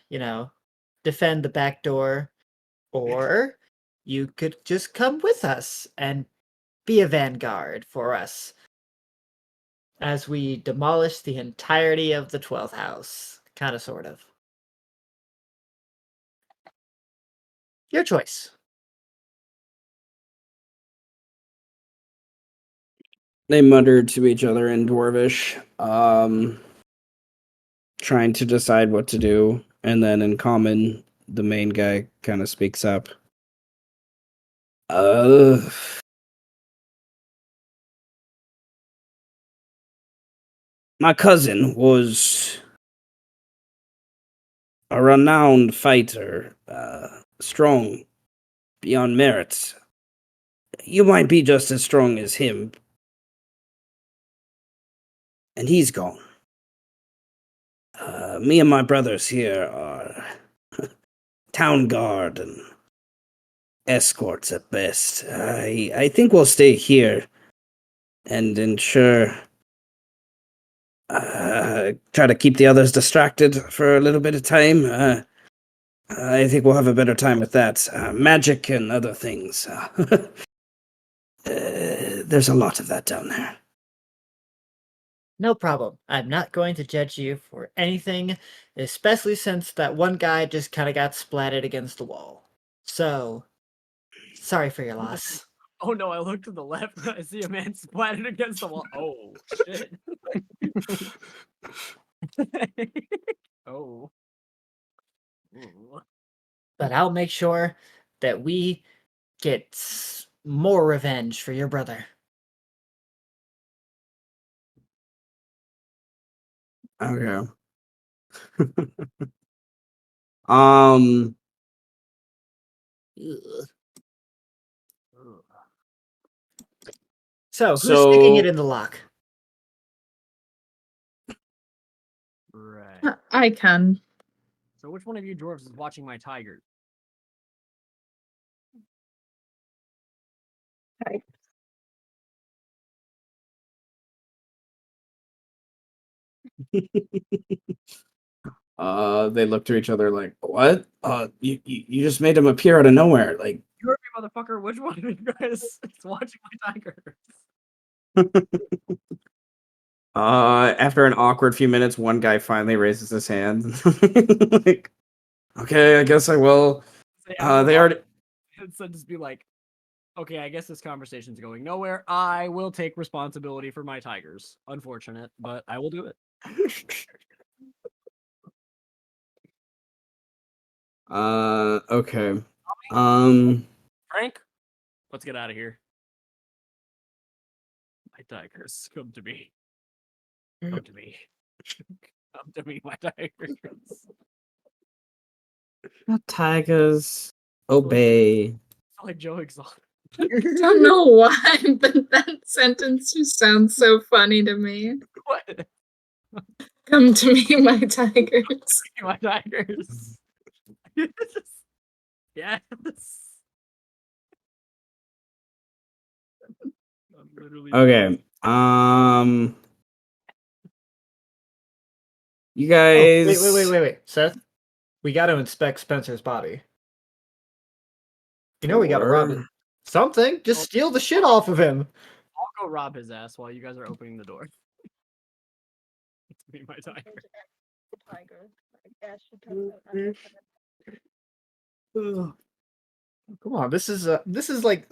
defend the back door, or you could just come with us and be a vanguard for us as we demolish the entirety of the 12th house. Kind of, sort of. Your choice. They muttered to each other in Dwarvish, trying to decide what to do, and then in common, the main guy kind of speaks up. My cousin was a renowned fighter, strong beyond merits. You might be just as strong as him, and he's gone. Me and my brothers here are town guard and escorts at best. I think we'll stay here and ensure try to keep the others distracted for a little bit of time. I think we'll have a better time with that. Magic and other things. There's a lot of that down there. No problem. I'm not going to judge you for anything, especially since that one guy just kind of got splatted against the wall. So, sorry for your loss. Oh no, I look to the left and I see a man splatted against the wall. Oh, shit. Oh. Ooh. But I'll make sure that we get more revenge for your brother. Okay. um. So, who's sticking it in the lock? Right. I can. So which one of you dwarves is watching my tiger? Right. They look to each other like, "What? You just made him appear out of nowhere. Like, You heard me, motherfucker. Which one of you guys is watching my tiger? after an awkward few minutes, one guy finally raises his hand. Like, okay, I guess I will. Say They everyone already. and so just be like, okay, I guess this conversation's going nowhere. I will take responsibility for my tigers. Unfortunate, but I will do it. Okay. Frank, let's get out of here. My tigers, come to me. Come to me. Come to me, my tigers. Tigers obey. I feel like Joe Exotic. I don't know why, but that sentence just sounds so funny to me. What? Come to me, my tigers. My tigers. Yes. I'm literally Okay. You Oh, guys. wait, Seth. We got to inspect Spencer's body. You know we got to rob it. For- Something. Just steal the shit off of him. I'll go rob his ass while you guys are opening the door. It's me, my tiger. Come on, this is like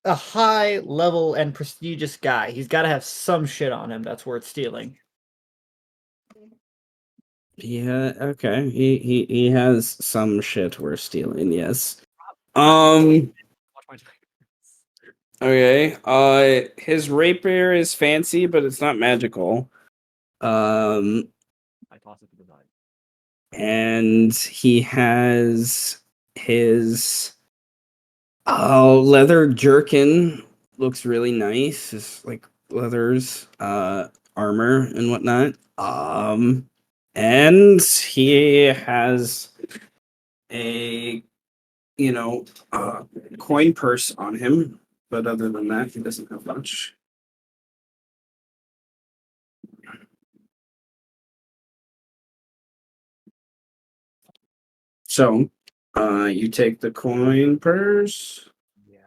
a high level and prestigious guy. He's got to have some shit on him that's worth stealing. Yeah. Okay. He has some shit worth stealing. Yes. Um. Watch my tigers. Okay. His rapier is fancy, but it's not magical. I toss it to the side. And he has his leather jerkin. Looks really nice. It's like leathers, armor and whatnot. And he has a coin purse on him, but other than that, he doesn't have much. So, you take the coin purse, Yeah.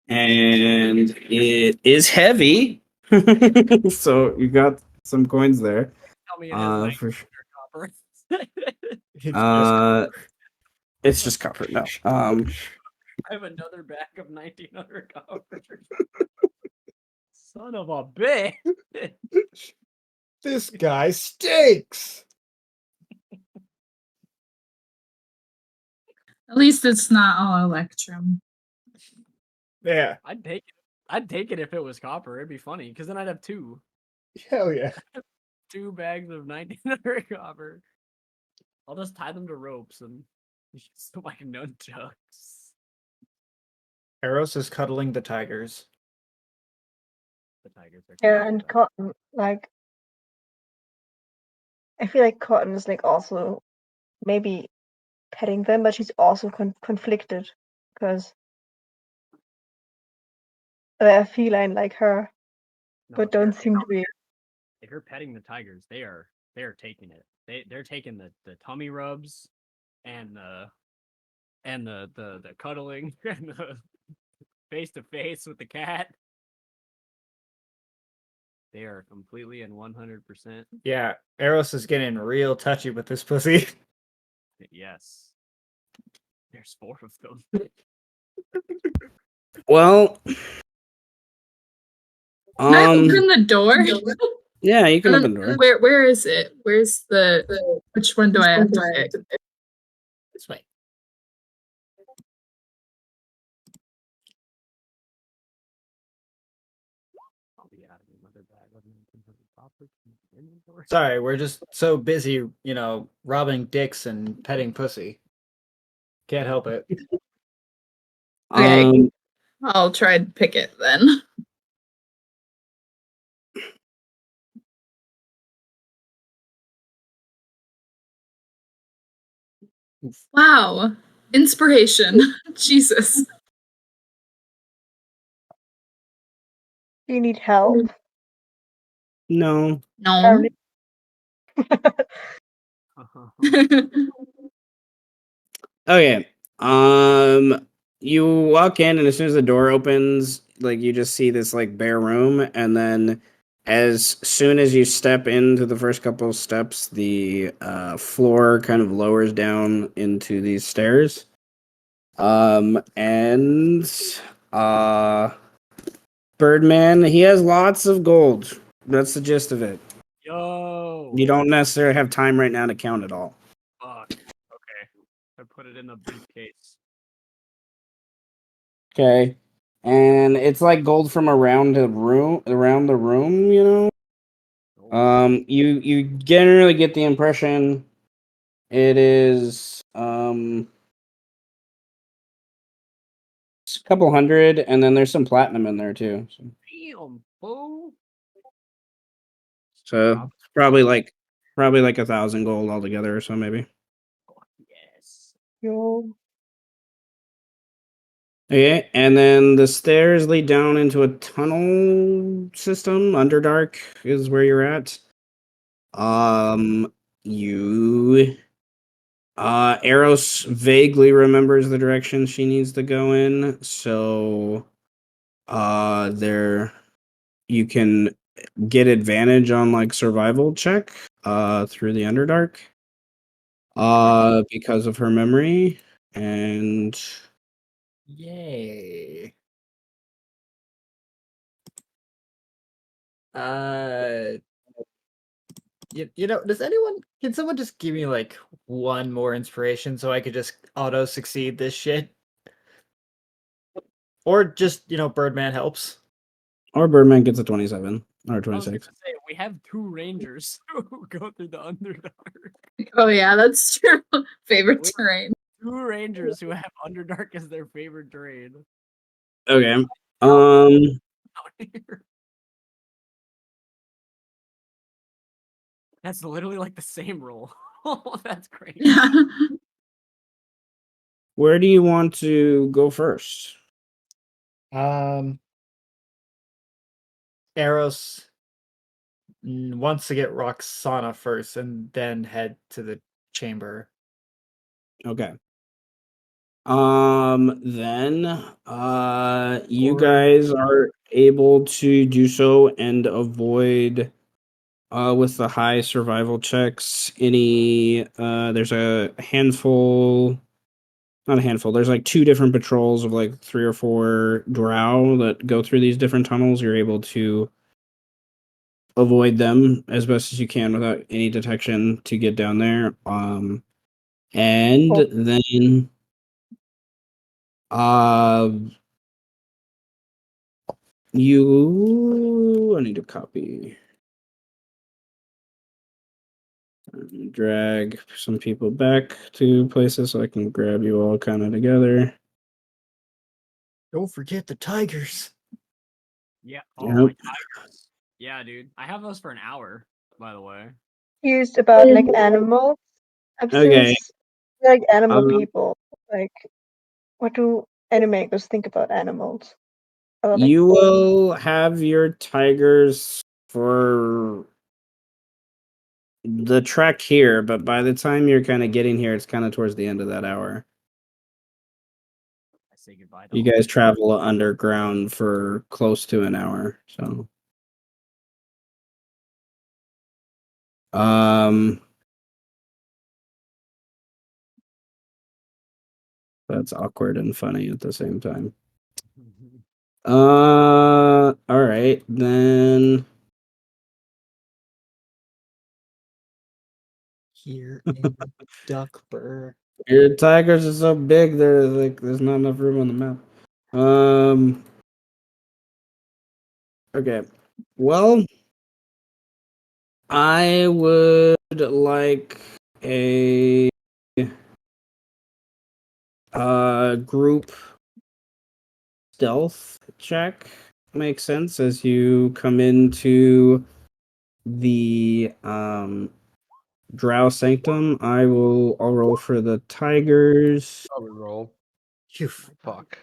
and it is heavy. So you got some coins there. Tell me it has For 900 sure. copper. It's just copper. No. I have another bag of 1900 copper. Son of a bitch. This guy stinks. At least it's not all Electrum. Yeah. I'd take it. I'd take it if it was copper. It'd be funny because then I'd have two. Hell yeah. 2 bags of 1900 copper. I'll just tie them to ropes and use them like nunchucks. Eros is cuddling the tigers. The tigers are Yeah, cute, and though. Cotton, like, I feel like Cotton is like also maybe petting them, but she's also conflicted because they're feline like her, No, but don't seem to be. if you're petting the tigers, they are taking it. They're taking the tummy rubs and the cuddling and the face to face with the cat. They are completely and 100%. Yeah, Eros is getting real touchy with this pussy. Yes. There's 4 of them. Well, Can I open the door? yeah, you can And open the door. where is it? Where's the which one do I have to pick? This way. I'll be adding another bag of 1900 copper to the inventory. Sorry, we're just so busy, robbing dicks and petting pussy. Can't help it. Okay. Um, I'll try to pick it then. Wow. Inspiration. Jesus. Do you need help? No. No. Okay. You walk in, and as soon as the door opens, like you just see this like bare room, and then as soon as you step into the first couple of steps, the floor kind of lowers down into these stairs. And Birdman, he has lots of gold. That's the gist of it. Yo. You don't necessarily have time right now to count it all. Fuck. Okay. I put it in the briefcase. Okay. And it's like gold from around the room, you know? You generally get the impression it is a couple hundred, and then there's some platinum in there too. Damn, fool. So probably like 1,000 gold altogether or so maybe. Yes. Yo. Okay, and then the stairs lead down into a tunnel system. Underdark is where you're at. You Eros vaguely remembers the direction she needs to go in, so there you can get advantage on like survival check through the Underdark because of her memory, and Yay. You know, can someone just give me like one more inspiration so I could just auto succeed this shit? Or just, Birdman helps. or Birdman gets a 27 or I was gonna 26. say we have 2 rangers who go through the Underdark. Oh yeah, that's true. Favorite We- terrain. 2 rangers who have Underdark as their favorite terrain. Okay. Out here. That's literally like the same roll. Oh, that's great. Yeah. Where do you want to go first? Eros wants to get Roxana first and then head to the chamber. Okay. Then you Or- guys are able to do so and avoid with the high survival checks any there's a handful, not a handful, there's like 2 different patrols of like 3 or 4 drow that go through these different tunnels. You're able to avoid them as best as you can without any detection to get down there. And Cool. then uh I need to copy. Drag some people back to places so I can grab you all kind of together. Don't forget the tigers. Yeah. Oh Yep. my tigers. Yeah, dude. I have those for an hour, by the way. Used about like animals. Okay. Since like animal Um, people. Like, what do animators think about animals? Or, like, you will have your tigers for the trek here, but by the time you're kind of getting here, it's kind of towards the end of that hour. I say goodbye to You all guys travel underground for close to an hour, so um that's awkward and funny at the same time. All right, then. Here in Duckburg. Your tigers are so big, there's not enough room on the map. Okay. Well, I would like a group stealth check. Makes sense as you come into the Drow Sanctum. I'll roll for the tigers. I'll roll. Phew. Fuck.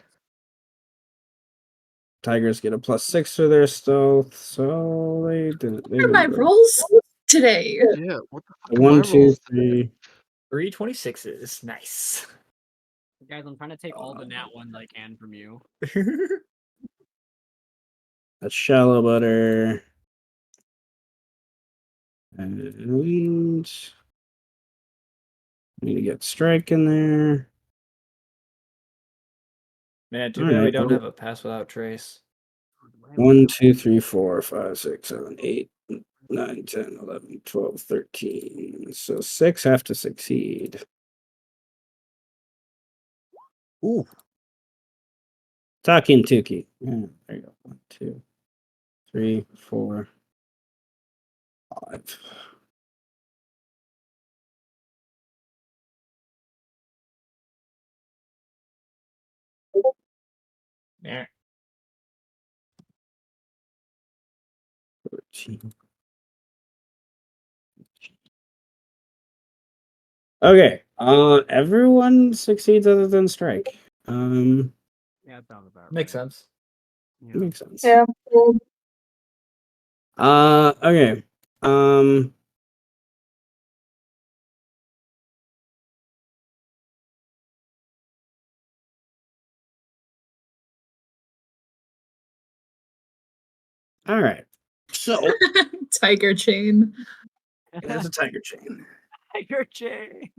Tigers get a +6 for their stealth, so they didn't. What are my rolls today? Yeah, what the fuck are my 1, 2, rolls? 3. 3 26s. Nice. Guys, I'm trying to take all the nat ones I can from you. That's shallow butter. And need to get strike in there. Man, too All bad we right, don't well- have a pass without trace. 1, 2, 3, 4, 5, 6, 7, 8, 9, 10, 11, 12, 13. So 6 have to succeed. Ooh. Talking Tuki. Yeah, there you go. 1, 2, 3, 4, 5. Yeah. 13. Okay. Everyone succeeds other than strike. Yeah, that sounds about right. Makes sense. Yeah. Makes sense. Yeah. Okay. All right. So Tiger chain. there's a tiger chain. Tiger chain.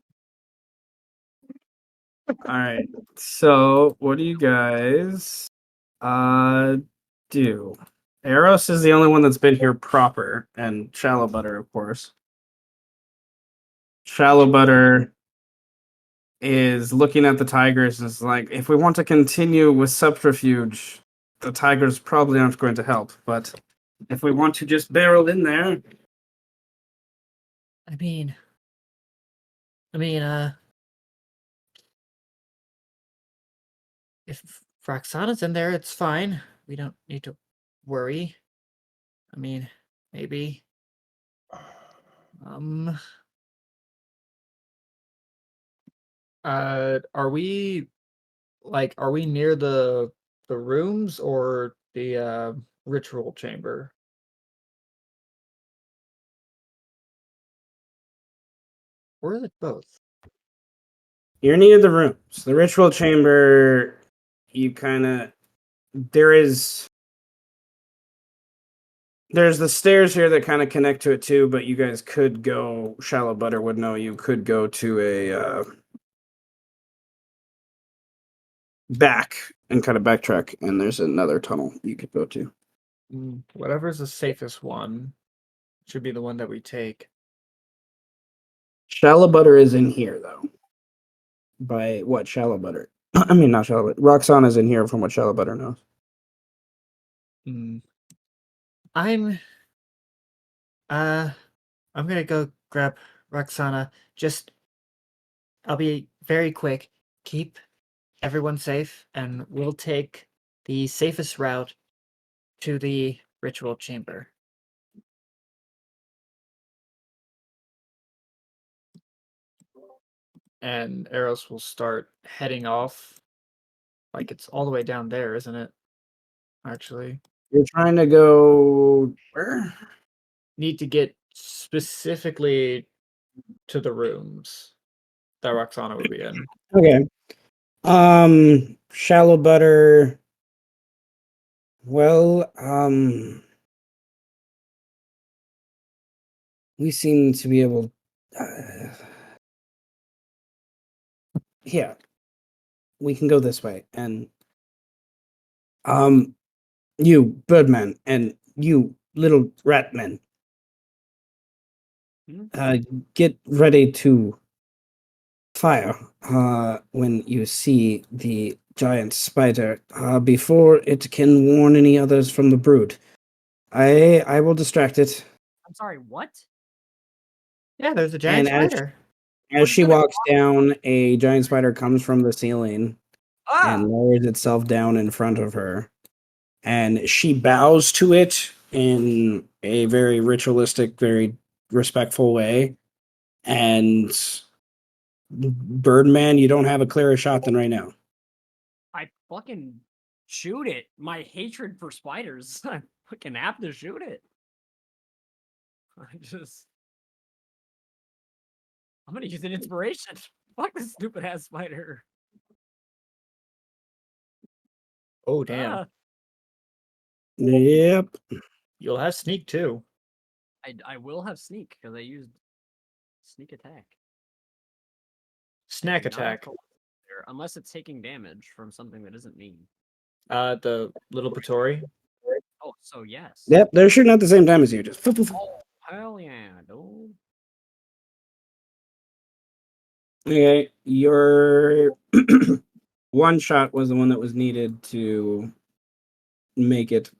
All right. So what do you guys do? Eros is the only one that's been here proper, and Shallow Butter, of course. Shallow Butter is looking at the tigers and is like, if we want to continue with subterfuge, the tigers probably aren't going to help. But if we want to just barrel in there, I mean, if Roxana's in there, it's fine. We don't need to worry. I mean, maybe. Are we near the rooms or the ritual chamber? Or is it both? you're near the rooms. The ritual chamber, you kind of there's the stairs here that kind of connect to it too, but you guys could go. Shallow Butter would know you could go to a back and kind of backtrack, and there's another tunnel you could go to. Whatever's the safest one should be the one that we take. Shallow Butter is in here though. By what Shallow Butter? I mean, not Shallow Butter. Roxana's in here from what Shallow Butter knows. I'm gonna go grab Roxana. I'll be very quick. Keep everyone safe, and we'll take the safest route to the ritual chamber. And Eros will start heading off. Like it's all the way down there, isn't it? Actually, You're trying to go where? need to get specifically to the rooms that Roxana would be in. Okay. Shallow Butter. Well, we seem to be able. Yeah, we can go this way, and you Birdman and you little Ratman, get ready to fire when you see the giant spider before it can warn any others from the brood. I will distract it. I'm sorry, what? Yeah, there's a giant And spider. as she walks down, a giant spider comes from the ceiling and Ah! lowers itself down in front of her. And she bows to it in a very ritualistic, very respectful way. And Birdman, you don't have a clearer shot than right now. I fucking shoot it. My hatred for spiders. I fucking have to shoot it. I'm gonna use an inspiration. Fuck this stupid ass spider. Oh damn! Ah, Yep. You'll have sneak too. I will have sneak because I used sneak attack. Snack Not attack. there, unless it's taking damage from something that isn't me. The little Patori. Oh, so yes. Yep, they're shooting at the same time as you. Just Oh, hell yeah, dude. okay. Your one shot was the one that was needed to make it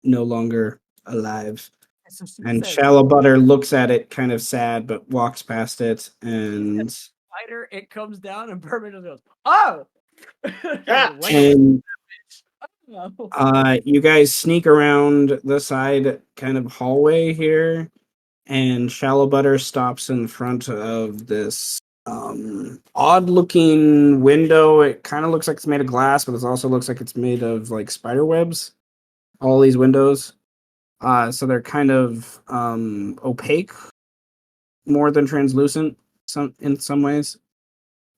no longer alive. So she And says, Shallow Butter looks at it kind of sad, but walks past it and spider, it comes down and Berman just goes, oh! Ah! and Oh. you guys sneak around the side kind of hallway here, and Shallow Butter stops in front of this odd looking window. It kind of looks like it's made of glass, but it also looks like it's made of like spider webs. All these windows. So they're kind of opaque more than translucent in some ways.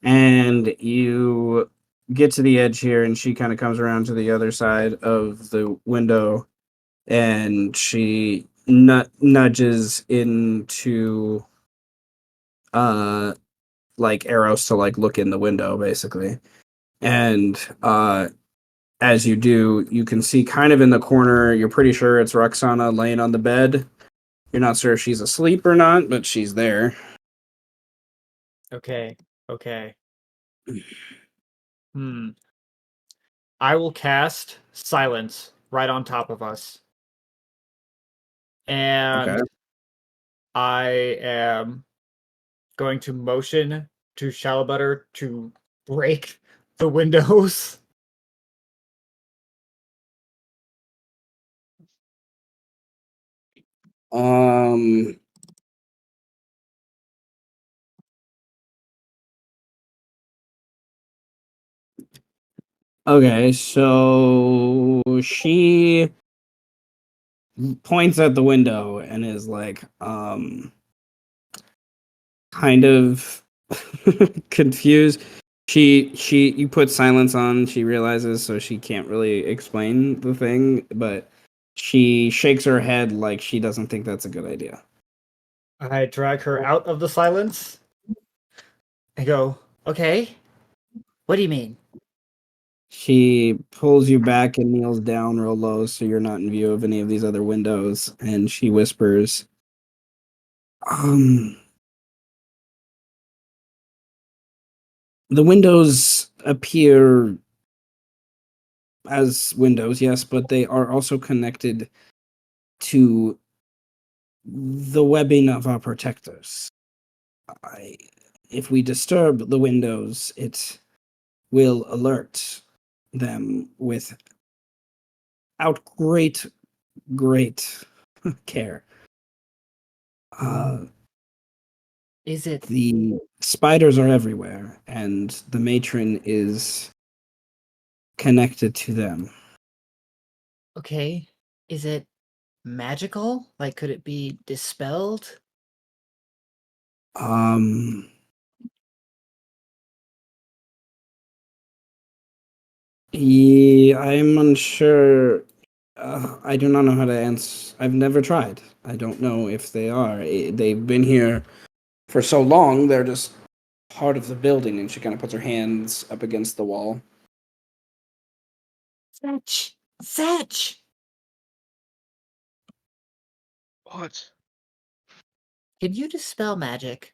And you get to the edge here, and she kind of comes around to the other side of the window, and she nudges into like arrows to like look in the window basically. And as you do, you can see kind of in the corner, you're pretty sure it's Roxana laying on the bed. You're not sure if she's asleep or not, but she's there. Okay. I will cast silence right on top of us. And Okay. I am going to motion to Shallow Butter to break the windows. Um. Okay, so she points at the window and is like, kind of confused. You put silence on, she realizes, so she can't really explain the thing, but she shakes her head like she doesn't think that's a good idea. I drag her out of the silence. I go, okay, what do you mean? She pulls you back and kneels down real low so you're not in view of any of these other windows, and she whispers, the windows appear as windows, yes, but they are also connected to the webbing of our protectors. If we disturb the windows, it will alert them without great care. Is it The spiders are everywhere, and the matron is connected to them. okay? Is it magical? Like, could it be dispelled? Yeah, I'm unsure. I do not know how to answer. I've never tried. I don't know if they are. They've been here for so long, they're just part of the building. And she kind of puts her hands up against the wall. Setch! What? Can you dispel magic?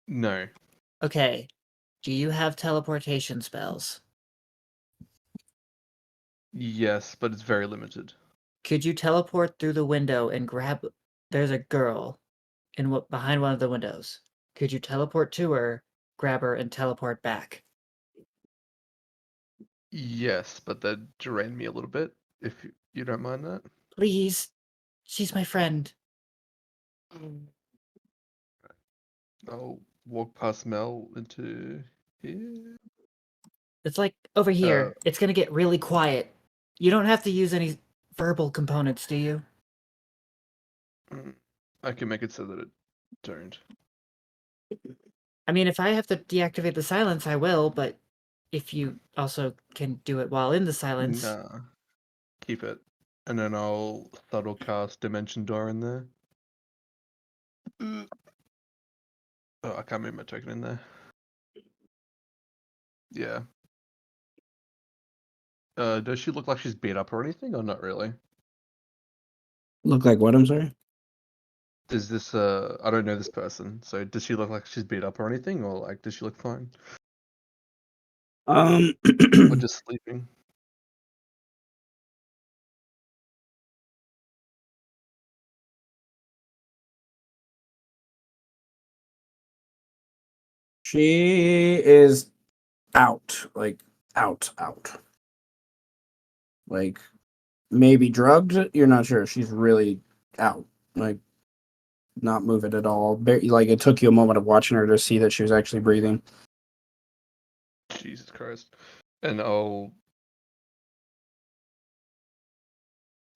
No. Okay. Do you have teleportation spells? Yes, but it's very limited. Could you teleport through the window and grab? There's a girl behind one of the windows. Could you teleport to her, grab her, and teleport back? Yes, but that drained me a little bit, if you don't mind that. Please. She's my friend. I'll walk past Mel into here. It's like over here. It's gonna get really quiet. You don't have to use any verbal components, do you? I can make it so that it don't. I mean, if I have to deactivate the silence, I will, but if you also can do it while in the silence. Nah. Keep it. And then I'll subtle cast Dimension Door in there. Oh, I can't move my token in there. Yeah. Does she look like she's beat up or anything, or not really? Look like what? I'm sorry. Does this I don't know this person, so does she look like she's beat up or anything, or like does she look fine? Or just sleeping? She is out, like out. Like maybe drugged. You're not sure. She's really out, like not moving at all. Like it took you a moment of watching her to see that she was actually breathing. Jesus Christ. And I'll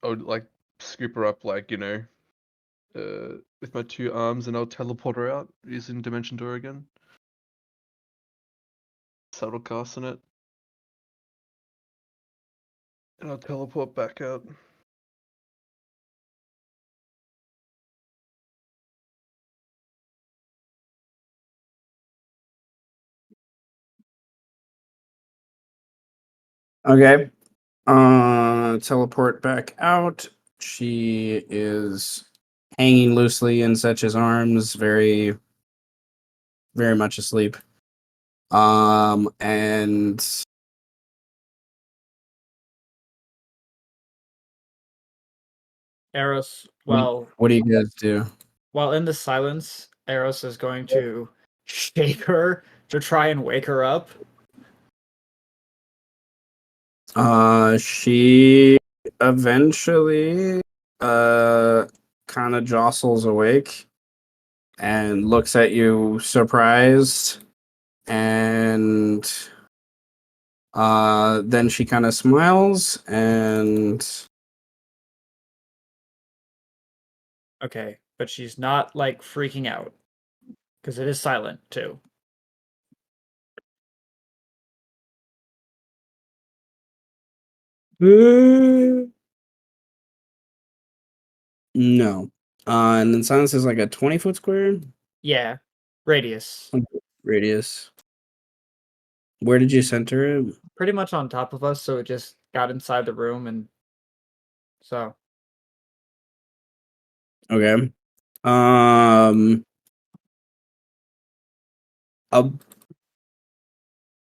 like scoop her up, like, with my 2 arms, and I'll teleport her out using Dimension Door again. Subtle cast on it. And I'll teleport back out. Okay. Teleport back out. She is hanging loosely in Setch's arms, very, very much asleep. And Eros, what do you guys do? while in the silence, Eros is going to shake her to try and wake her up. She eventually kind of jostles awake and looks at you surprised, and then she kind of smiles and Okay, but she's not like freaking out because it is silent too. no. And then silence is like a 20-foot square Yeah, radius. radius. Where did you center it? Pretty much on top of us, so it just got inside the room, and so Okay. Um. Uh,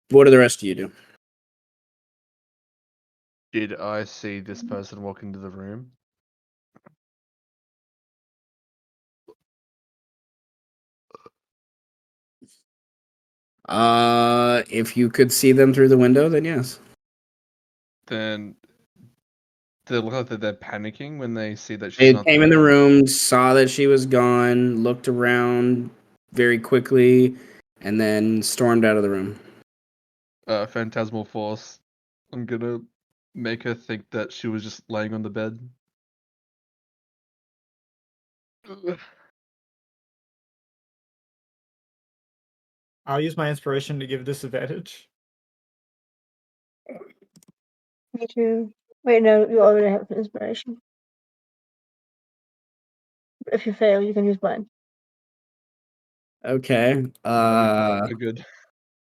what do the rest of you do? Did I see this person walk into the room? If you could see them through the window, then yes. Then they look like that they're panicking when they see that she's They not came in the there. room, saw that she was gone, looked around very quickly, and then stormed out of the room. Phantasmal Force. I'm gonna make her think that she was just laying on the bed. I'll use my inspiration to give disadvantage. Me too. Wait, no, you already have inspiration. If you fail, you can use mine. Okay. We're good.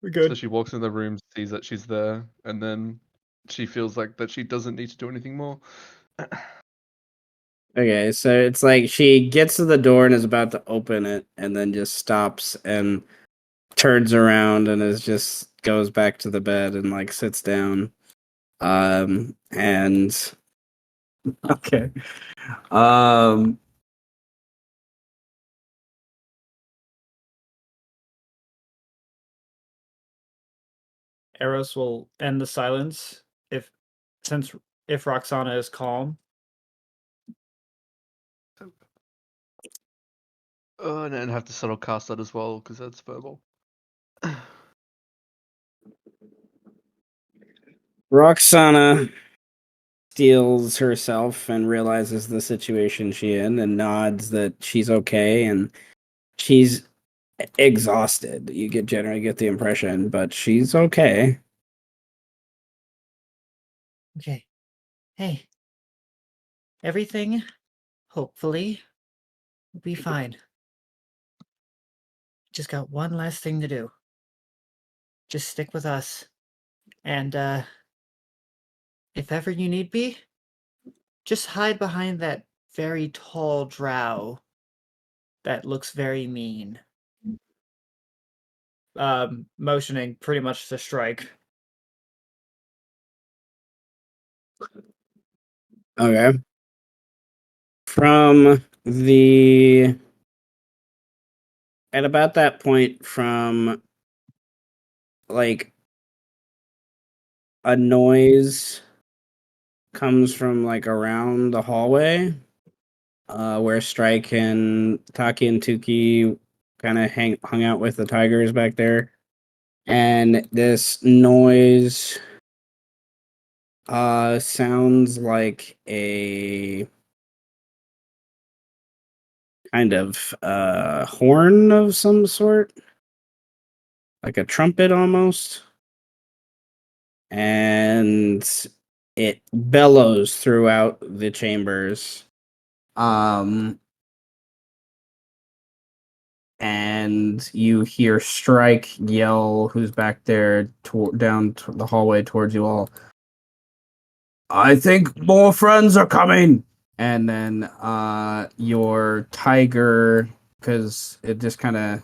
We're So good. she walks in the room, sees that she's there, and then she feels like that she doesn't need to do anything more. Okay, so it's like she gets to the door and is about to open it, and then just stops and turns around and is just goes back to the bed and like sits down. And okay. Um Eros will end the silence if since if Roxana is calm. And have to subtle cast that as well because that's verbal. Roxana steels herself and realizes the situation she's in and nods that she's okay and she's exhausted. You generally get the impression, but she's okay. Okay. Hey. Everything, hopefully, will be fine. Just got one last thing to do. Just stick with us. And, if ever you need me, just hide behind that very tall drow that looks very mean. Motioning pretty much to strike. Okay. From the at about that point, from like a noise comes from like around the hallway, where Strike and Taki and Tuki kind of hung out with the tigers back there, and this noise sounds like a kind of horn of some sort, like a trumpet almost, and it bellows throughout the chambers. And you hear Strike yell, who's back there down the hallway towards you all. I think more friends are coming. And then your tiger, because it just kind of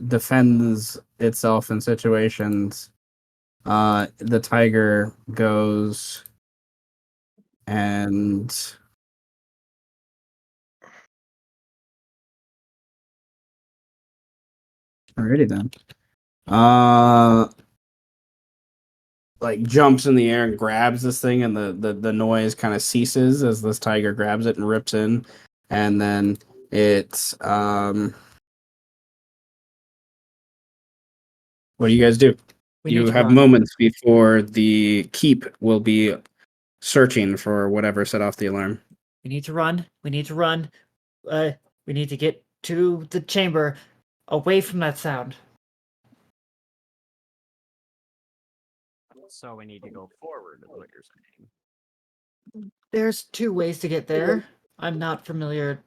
defends itself in situations. The tiger goes and alrighty then. Like jumps in the air and grabs this thing, and the noise kind of ceases as this tiger grabs it and rips in, and then it's what do you guys do? We need You to have run. moments before the keep will be searching for whatever set off the alarm. We need to run. We need to run. We need to get to the chamber, away from that sound. So we need to go forward, is what you're saying. There's two ways to get there. I'm not familiar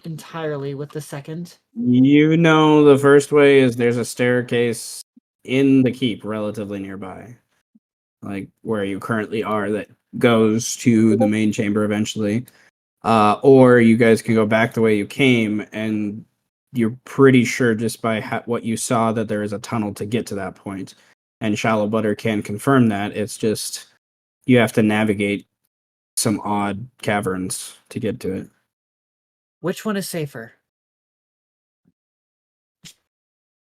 entirely with the second. You know, the first way is there's a staircase in the keep relatively nearby, like where you currently are, that goes to the main chamber eventually. Or you guys can go back the way you came, and you're pretty sure just by what you saw that there is a tunnel to get to that point. And Shallow Butter can confirm that. It's just you have to navigate some odd caverns to get to it. Which one is safer?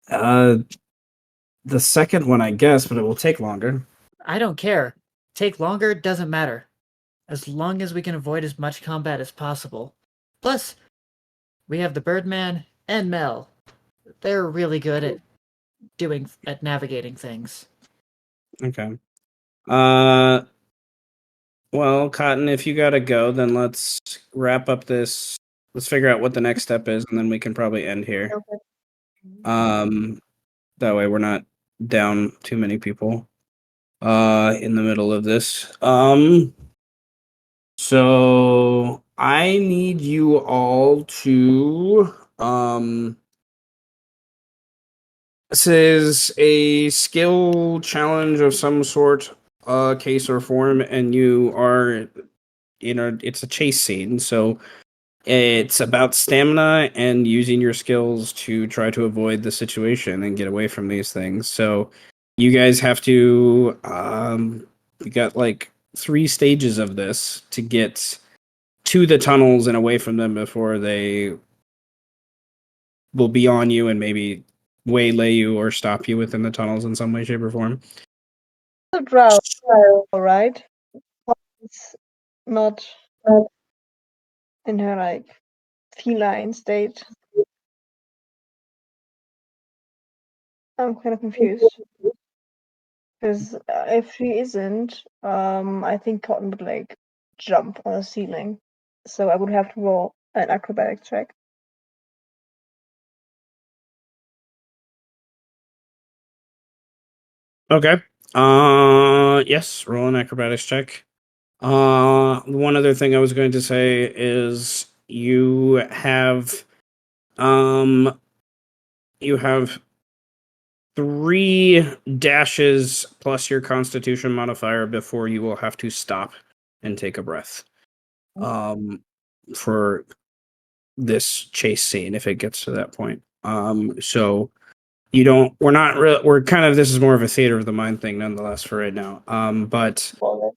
The second one, I guess, but it will take longer. I don't care. Take longer doesn't matter. As long as we can avoid as much combat as possible. Plus, we have the Birdman and Mel. They're really good at navigating things. Okay. Well, Cotton, if you gotta go, then let's wrap up this. Let's figure out what the next step is, and then we can probably end here. Okay. That way we're not down too many people in the middle of this. So I need you all to this is a skill challenge of some sort, case or form, and you are it's a chase scene, so it's about stamina and using your skills to try to avoid the situation and get away from these things. So you guys have to you got like 3 stages of this to get to the tunnels and away from them before they will be on you and maybe waylay you or stop you within the tunnels in some way, shape, or form. The drow, right? It's not in her like feline state. I'm kind of confused. Because if she isn't, I think Cotton would like jump on the ceiling. So I would have to roll an acrobatics check. Okay. Yes, roll an acrobatics check. One other thing I was going to say is um you have 3 dashes plus your constitution modifier before you will have to stop and take a breath. For this chase scene if it gets to that point. So you don't we're kind of, this is more of a theater of the mind thing nonetheless for right now. But Well,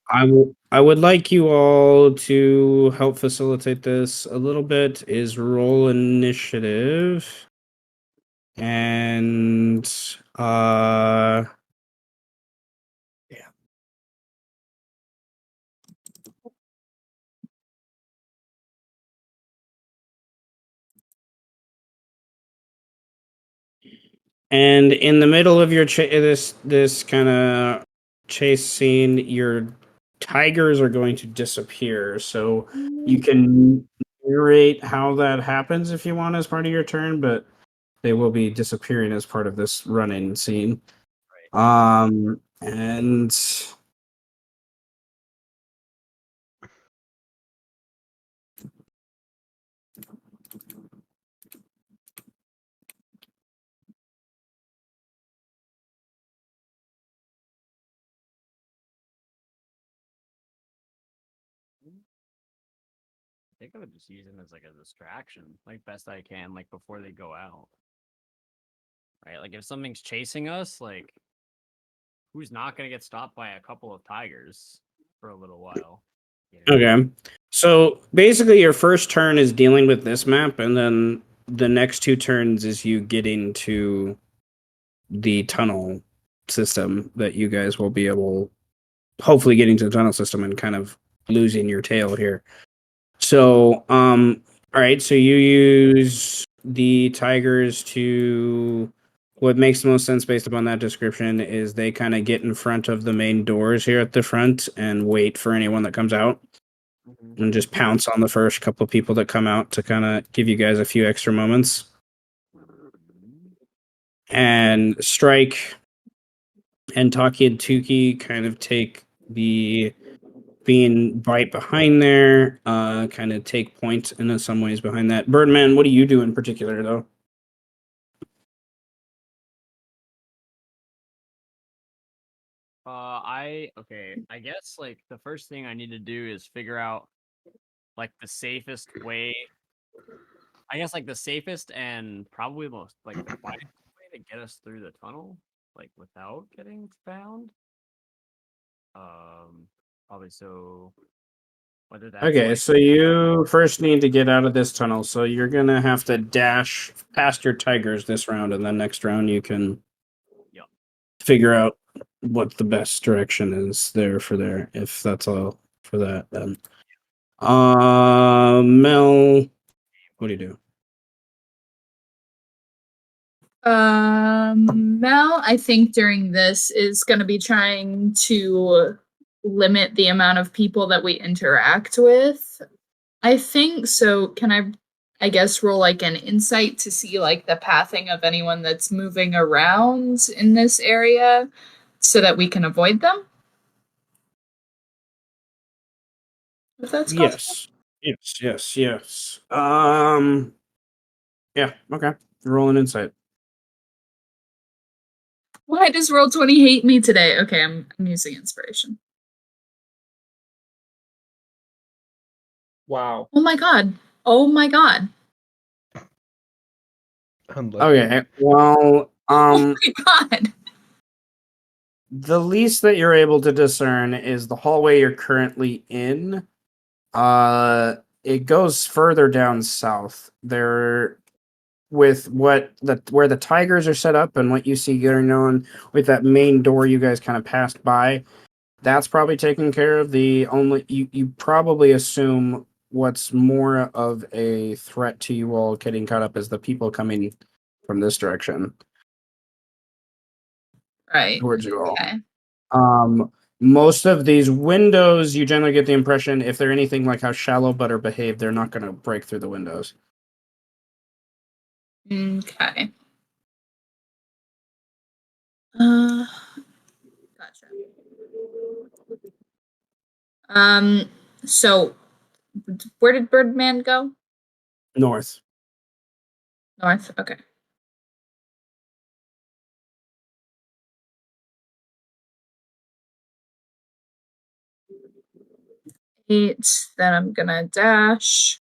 I would like you all to help facilitate this a little bit is roll initiative. And yeah. And in the middle of your this kind of chase scene, your tigers are going to disappear. So you can narrate how that happens if you want as part of your turn, but they will be disappearing as part of this run-in scene. And I think I would just use him as like a distraction, like best I can, like before they go out. Right? Like if something's chasing us, like who's not gonna get stopped by a couple of tigers for a little while? You know? okay. So basically your first turn is dealing with this map, and then the next 2 turns is you getting to the tunnel system that you guys will be able, hopefully getting to the tunnel system and kind of losing your tail here. So all right, so you use the tigers to, what makes the most sense based upon that description is they kind of get in front of the main doors here at the front and wait for anyone that comes out and just pounce on the first couple of people that come out to kind of give you guys a few extra moments. And Strike and Taki and Tuki kind of take the being right behind there, kind of take point in some ways behind that. Birdman, what do you do in particular though? I guess like the first thing I need to do is figure out like the safest way. I guess like the safest and probably most like the quietest way to get us through the tunnel, like without getting found. Probably so. Whether that's Okay, like so you first need to get out of this tunnel, so you're gonna have to dash past your tigers this round, and then next round you can Yep. figure out what the best direction is there for there, if that's all for that then. Mel, what do you do? Mel, I think during this is going to be trying to limit the amount of people that we interact with. I think so. Can I guess, roll like an insight to see like the pathing of anyone that's moving around in this area so that we can avoid them? If that's possible. Yes. Yeah, okay. Roll an insight. Why does Roll20 hate me today? Okay, I'm using inspiration. Wow. Oh my god. Oh my god. Unlucky. Okay, well, Oh my god. the least that you're able to discern is the hallway you're currently in. It goes further down south. There, with where the tigers are set up and what you see going on with that main door you guys kind of passed by, that's probably taken care of. The only you probably assume what's more of a threat to you all getting caught up is the people coming from this direction. Right. towards you all. Okay. Most of these windows, you generally get the impression if they're anything like how Shallow Butter behaved, they're not going to break through the windows. Okay. Gotcha. So where did Birdman go? North. North. Okay. 8. Then I'm gonna dash.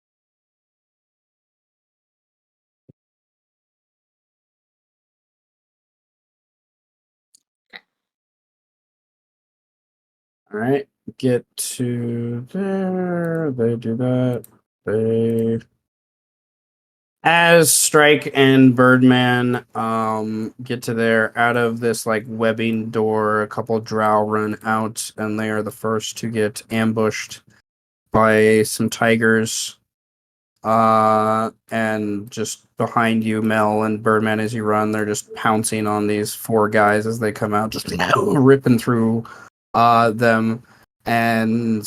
All right. Get to there. They do that. They. As Strike and Birdman get to there, out of this like webbing door, a couple drow run out, and they are the first to get ambushed by some tigers. And just behind you, Mel and Birdman, as you run, they're just pouncing on these 4 guys as they come out, just ripping through them. And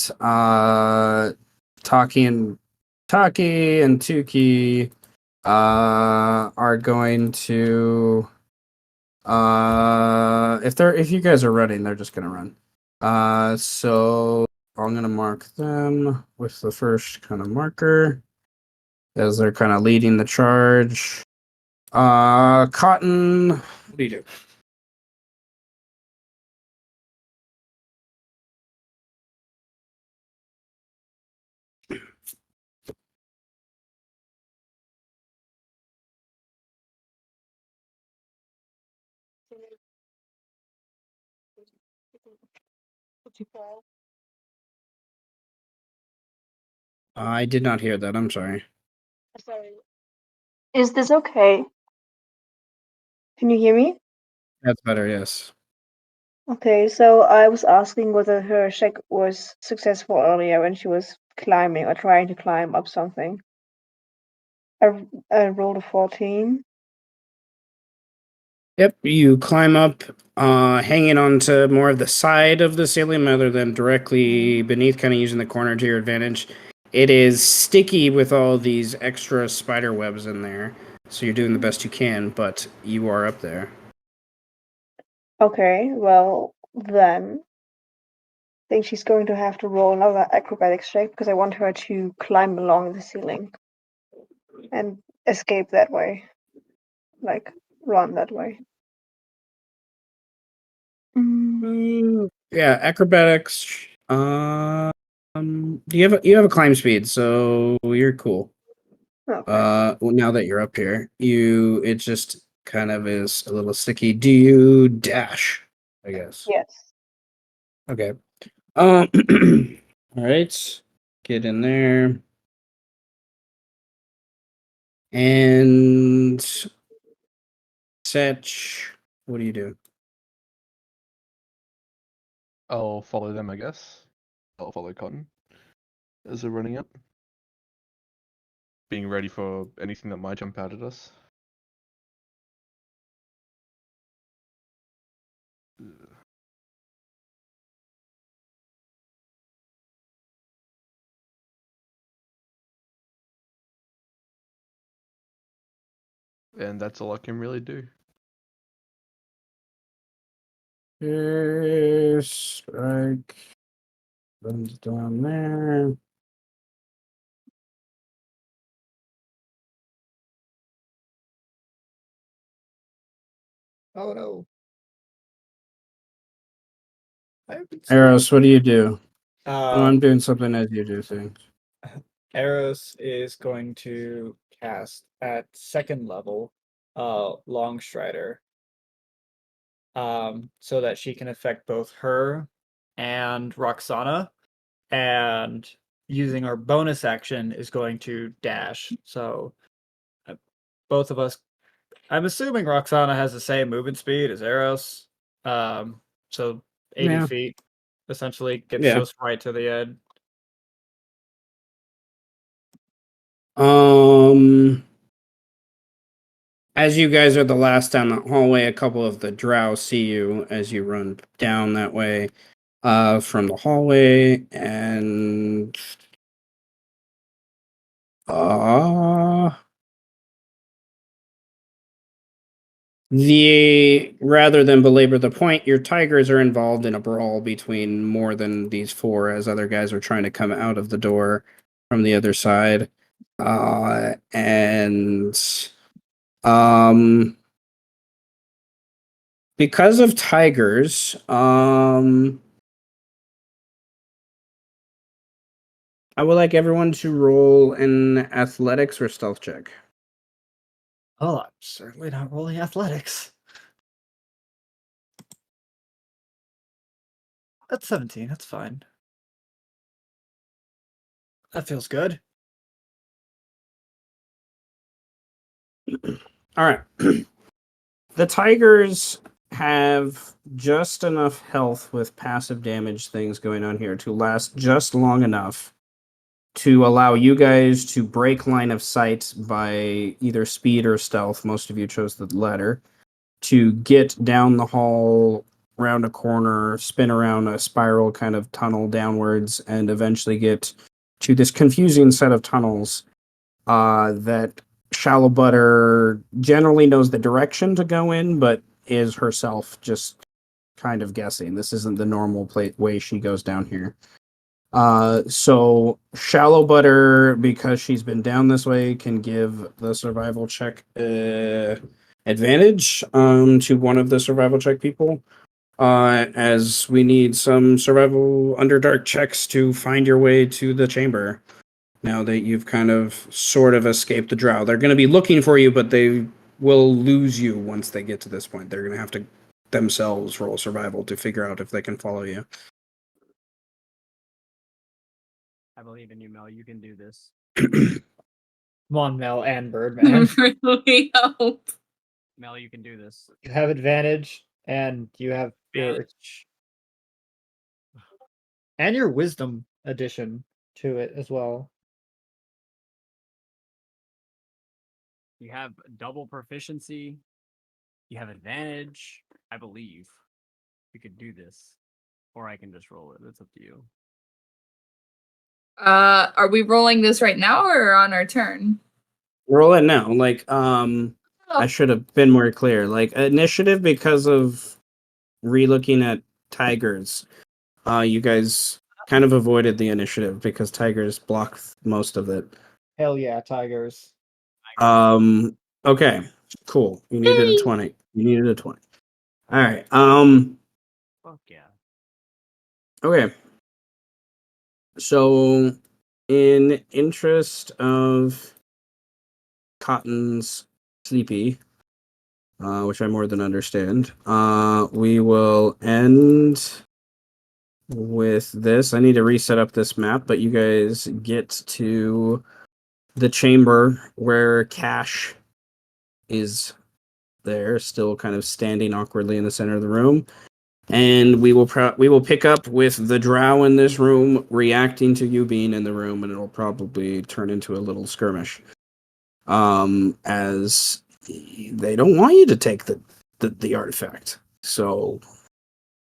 Taki and Tuki are going to if you guys are running, they're just gonna run. So I'm gonna mark them with the first kind of marker as they're kind of leading the charge. Cotton, what do you do? I did not hear that. I'm sorry. Sorry. Is this okay? Can you hear me? That's better. Yes. Okay, so I was asking whether her check was successful earlier when she was climbing or trying to climb up something. I rolled a 14. Yep, you climb up, hanging onto more of the side of the ceiling rather than directly beneath, kind of using the corner to your advantage. It is sticky with all these extra spider webs in there, so you're doing the best you can, but you are up there. Okay, well, then I think she's going to have to roll another acrobatics check because I want her to climb along the ceiling and escape that way. Like, run that way. Yeah, acrobatics. You have a climb speed, so you're cool. Okay. Well, now that you're up here, it just kind of is a little sticky. Do you dash? I guess. Yes. Okay. All right. Get in there. And Setch, what do you do? I'll follow them, I guess. I'll follow Cotton as they're running up. Being ready for anything that might jump out at us. And that's all I can really do. Strike. Runs down there. Oh no. Eros, what do you do? Oh, I'm Um, doing something as you do things. Eros is going to cast at second level, Long Strider, so that she can affect both her and Roxana, and using our bonus action is going to dash. So both of us. I'm assuming Roxana has the same movement speed as Eros, so 80 Yeah. feet essentially gets Yeah. us right to the end. Um, As you guys are the last down the hallway, a couple of the drow see you as you run down that way from the hallway, and rather than belabor the point, your tigers are involved in a brawl between more than these four, as other guys are trying to come out of the door from the other side, and because of tigers, I would like everyone to roll an athletics or stealth check. Oh, I'm certainly not rolling athletics. That's 17. That's fine. That feels good. All right. The tigers have just enough health with passive damage things going on here to last just long enough to allow you guys to break line of sight by either speed or stealth. Most of you chose the latter. To get down the hall, round a corner, spin around a spiral kind of tunnel downwards, and eventually get to this confusing set of tunnels that Shallow Butter generally knows the direction to go in, but is herself just kind of guessing. This isn't the normal way she goes down here. So Shallow Butter, because she's been down this way, can give the survival check advantage to one of the survival check people. As we need some survival Underdark checks to find your way to the chamber. Now that you've kind of sort of escaped the drow, they're going to be looking for you, but they will lose you once they get to this point. They're going to have to themselves roll survival to figure out if they can follow you. I believe in you, Mel. You can do this. Come on, Mel and Birdman. Really hope. Mel, you can do this. You have advantage, and you have your wisdom addition to it as well. You have double proficiency. You have advantage. I believe you could do this, or I can just roll it. It's up to you. Are we rolling this right now or on our turn? Roll it now. I should have been more clear. Like initiative, because of relooking at tigers, you guys kind of avoided the initiative because tigers block most of it. Hell yeah, tigers. Okay, cool. You needed a 20. You needed a 20. All right. Fuck yeah. Okay. So, in interest of Cotton's sleepy, which I more than understand, we will end with this. I need to reset up this map, but you guys get to the chamber where Cash is there, still kind of standing awkwardly in the center of the room. And we will pick up with the drow in this room reacting to you being in the room, and it'll probably turn into a little skirmish. As they don't want you to take the artifact. So